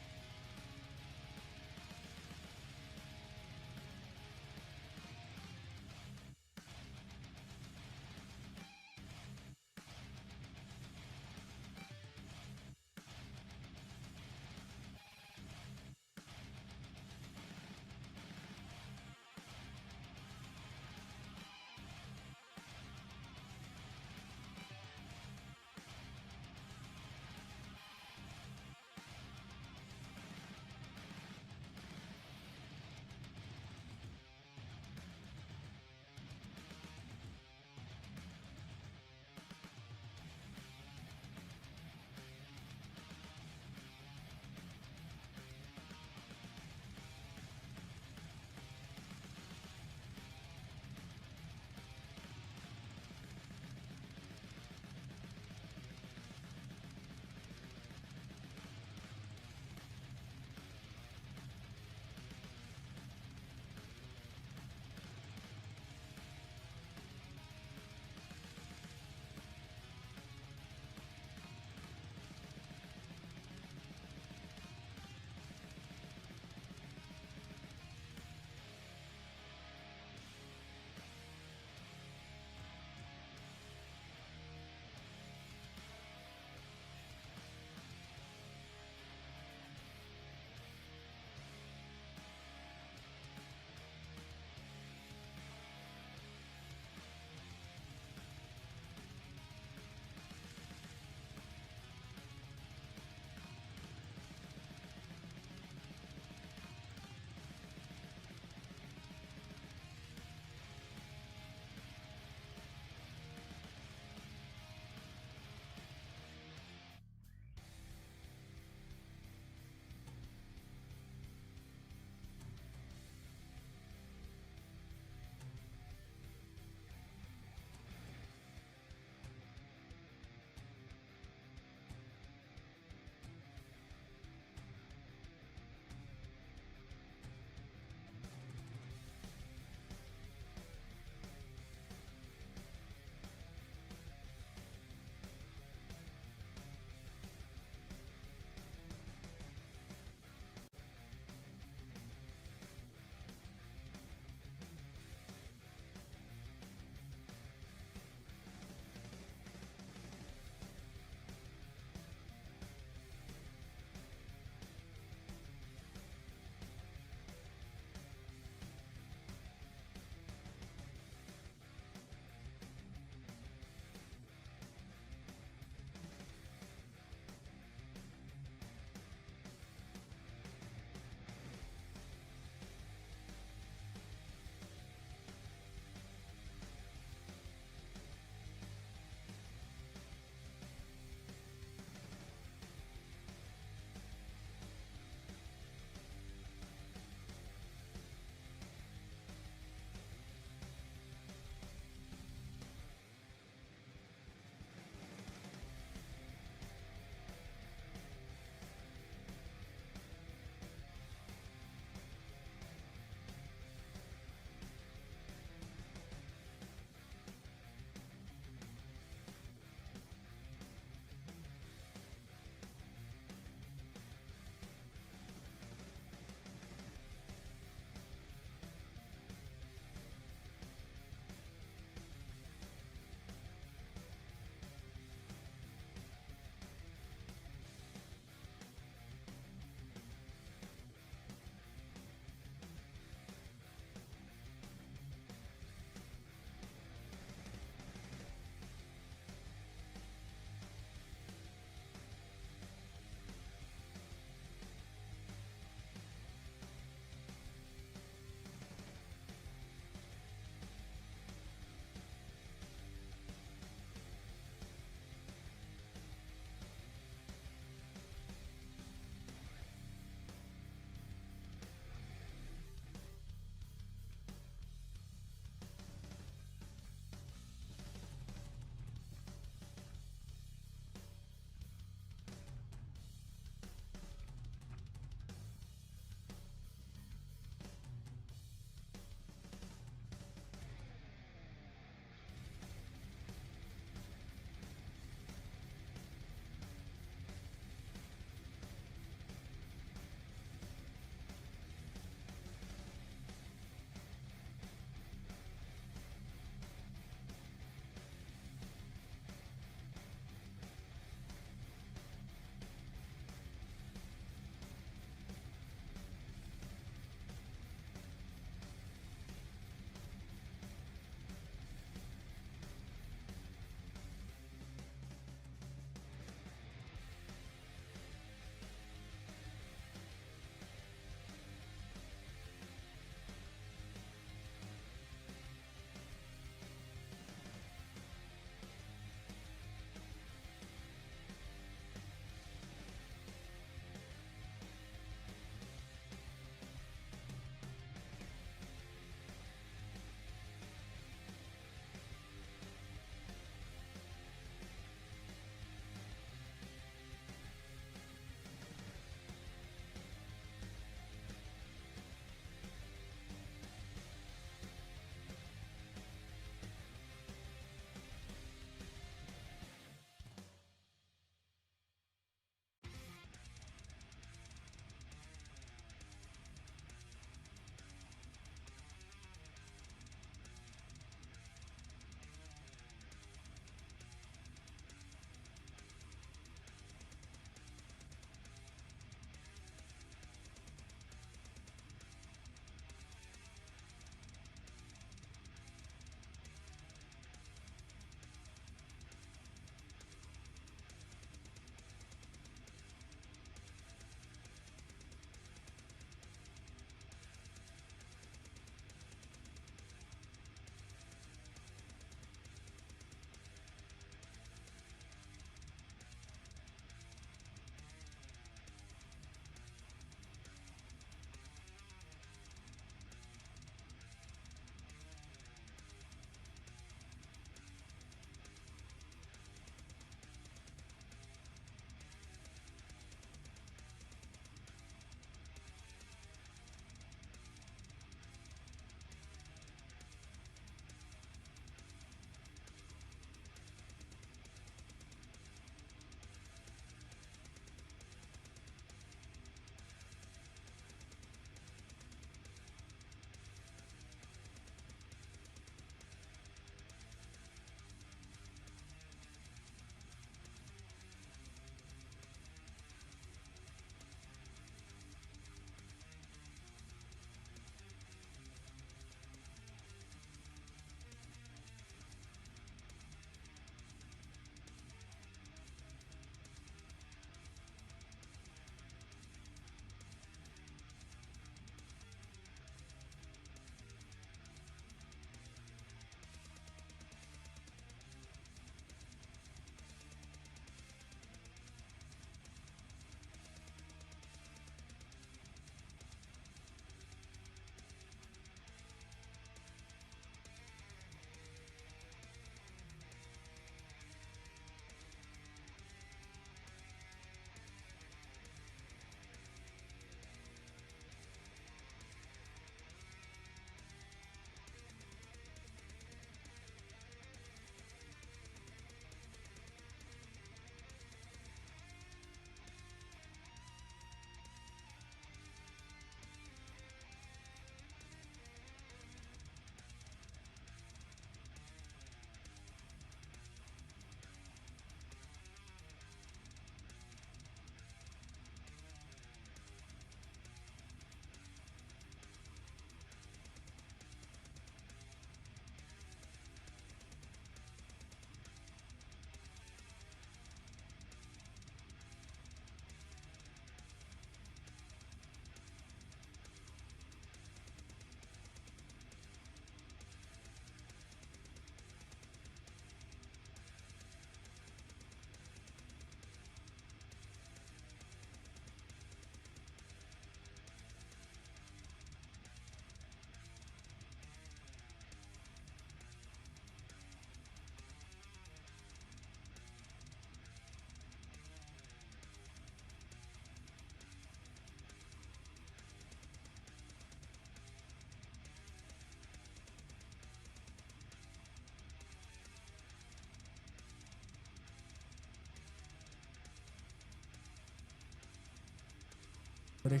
Ready?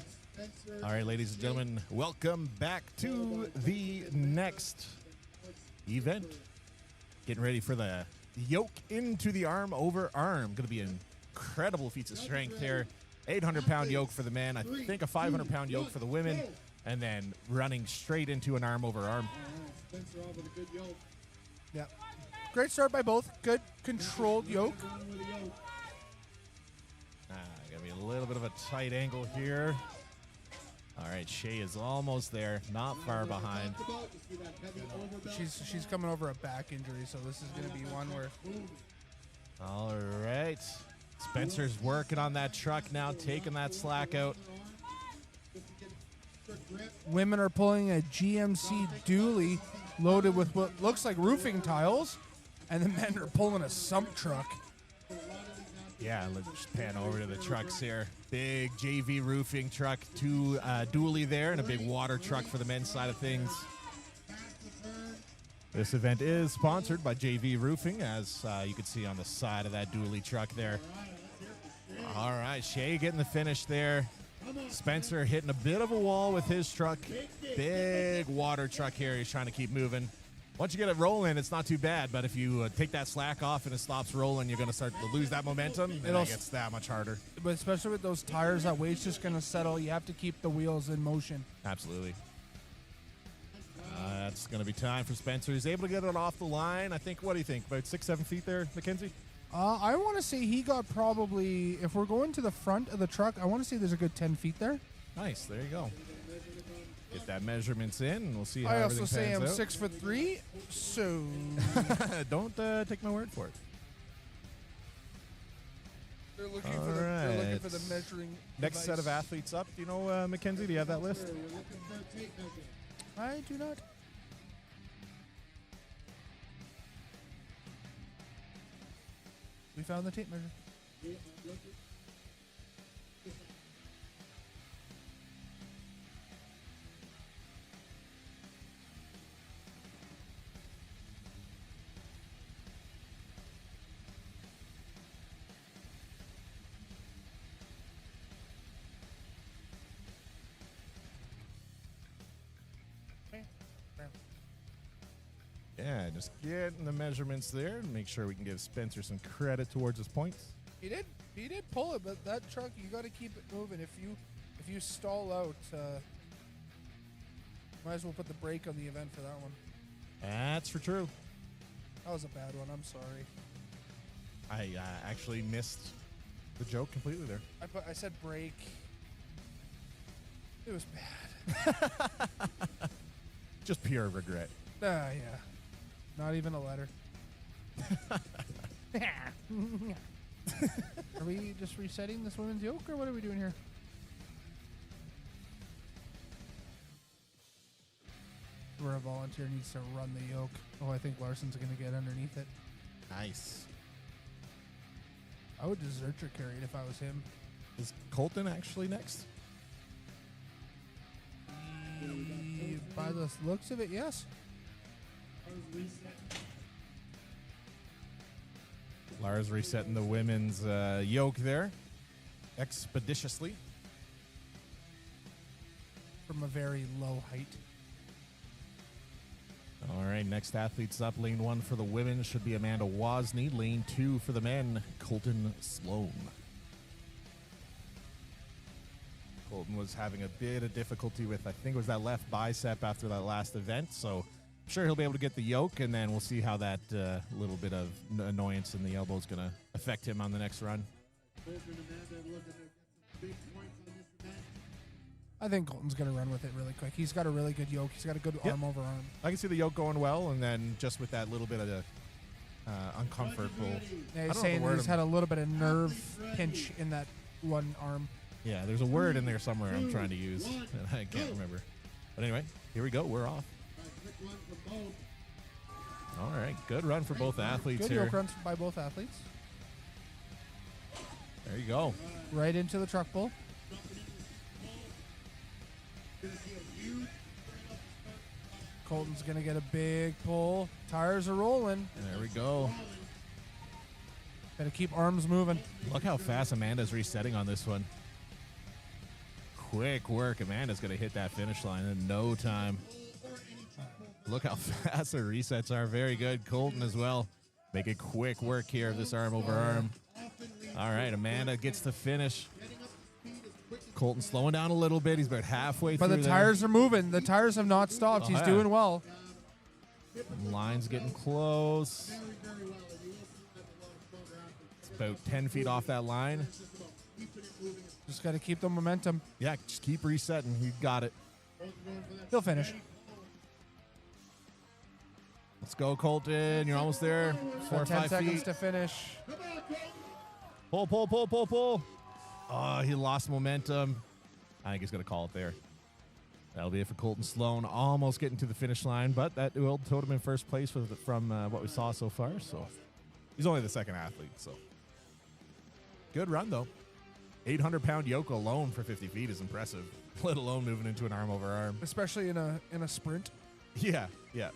All right, ladies and gentlemen, welcome back to the next event. Getting ready for the yoke into the arm over arm. Going to be incredible feats of strength here. 800-pound yoke for the men. I think a 500-pound yoke for the women. And then running straight into an arm over arm. Spencer off with a good yoke. Yeah. Great start by both. Good controlled yoke. Going with a yoke. Going to be a little bit of a tight angle here. All right, Shay is almost there. Not far behind. Talked about, you see that heavy overbell? She's coming over a back injury, so this is going to be one where All right. Spencer's working on that truck now, taking that slack out. women are pulling a GMC dually loaded with what looks like roofing tiles, and the men are pulling a sump truck. Yeah, let's just pan over to the trucks here. Big JV roofing truck, two dually there, and a big water truck for the men's side of things. This event is sponsored by JV Roofing, as you can see on the side of that dually truck there. All right, Shay getting the finish there. Spencer hitting a bit of a wall with his truck. Big water truck here. He's trying to keep moving. Once you get it rolling, it's not too bad, but if you take that slack off and it stops rolling, you're going to start to lose that momentum, and it gets that much harder. But especially with those tires, that weight's just going to settle. You have to keep the wheels in motion. Absolutely. That's going to be time for Spencer. He's able to get it off the line. I think, what do you think, about 6-7 feet there, Mackenzie? I want to say he got probably, if we're going to the front of the truck, I want to say there's a good 10 feet there. Nice. There you go. Get that measurements in, and we'll see how I also everything say pans I'm out. 6'3", so Don't take my word for it. they're looking, All they're looking right. for the measuring Next set of device. athletes up. Do you know, Mackenzie, do you have that list? We're looking for a tape measure. I do not. We found the tape measure. Yeah, I'm looking. Yeah, just getting the measurements there and make sure we can give Spencer some credit towards his points. He did pull it, but that truck, you got to keep it moving. If you stall out, might as well put the brake on the event for that one. That's for true. That was a bad one. I'm sorry. I actually missed the joke completely there. I said brake. It was bad. Just pure regret. Yeah. Not even a letter. Are we just resetting this women's yoke, or what are we doing here? Where a volunteer needs to run the yoke. Oh, I think Larson's going to get underneath it. Nice. I would desert your carry if I was him. Is Colton actually next? By the looks of it, yes. Lars resetting the women's yoke there expeditiously. From a very low height. All right, next athletes up. Lane 1 for the women should be Amanda Wozni. Lane 2 for the men, Colton Sloan. Colton was having a bit of difficulty with, I think it was that left bicep after that last event, so I'm sure he'll be able to get the yoke, and then we'll see how that little bit of annoyance in the elbow is going to affect him on the next run. Colton and Amanda looking to get some big points on this event. I think Colton's going to run with it really quick. He's got a really good yoke. He's got a good arm over arm. I can see the yoke going well, and then just with that little bit of the uncomfortable. Yeah, I he's don't know saying the word he's had a little bit of nerve pinch in that one arm. Yeah, there's a word in there somewhere I'm trying to use, and I can't remember. But anyway, here we go. We're off. Quick run for both. All right, good run for both athletes Good here. yoke runs by both athletes. There you go. Right into the truck pull. Colton's going to get a big pull. Tires are rolling. There we go. Got to keep arms moving. Look how fast Amanda's resetting on this one. quick work. Amanda's going to hit that finish line in no time. Look how fast her resets are. Very good. Colton as well. Making quick work here of this arm over arm. All right, Amanda gets the finish. Colton slowing down a little bit. He's about halfway through. But the tires are moving. The tires have not stopped. He's doing well. Line's getting close. It's about 10 feet off that line. Just got to keep the momentum. Yeah, just keep resetting. You got it. He'll finish. Let's go, Colton. You're almost there. 4 or 10 5 seconds feet. to finish. Pull, pull, pull, pull, pull. Oh, he lost momentum. I think he's going to call it there. That'll be it for Colton Sloan. Almost getting to the finish line, but that will total him in first place from what we saw so far. So he's only the second athlete. So good run, though. 800-pound Yoke alone for 50 feet is impressive, let alone moving into an arm over arm. Especially in a sprint. Yeah, yeah.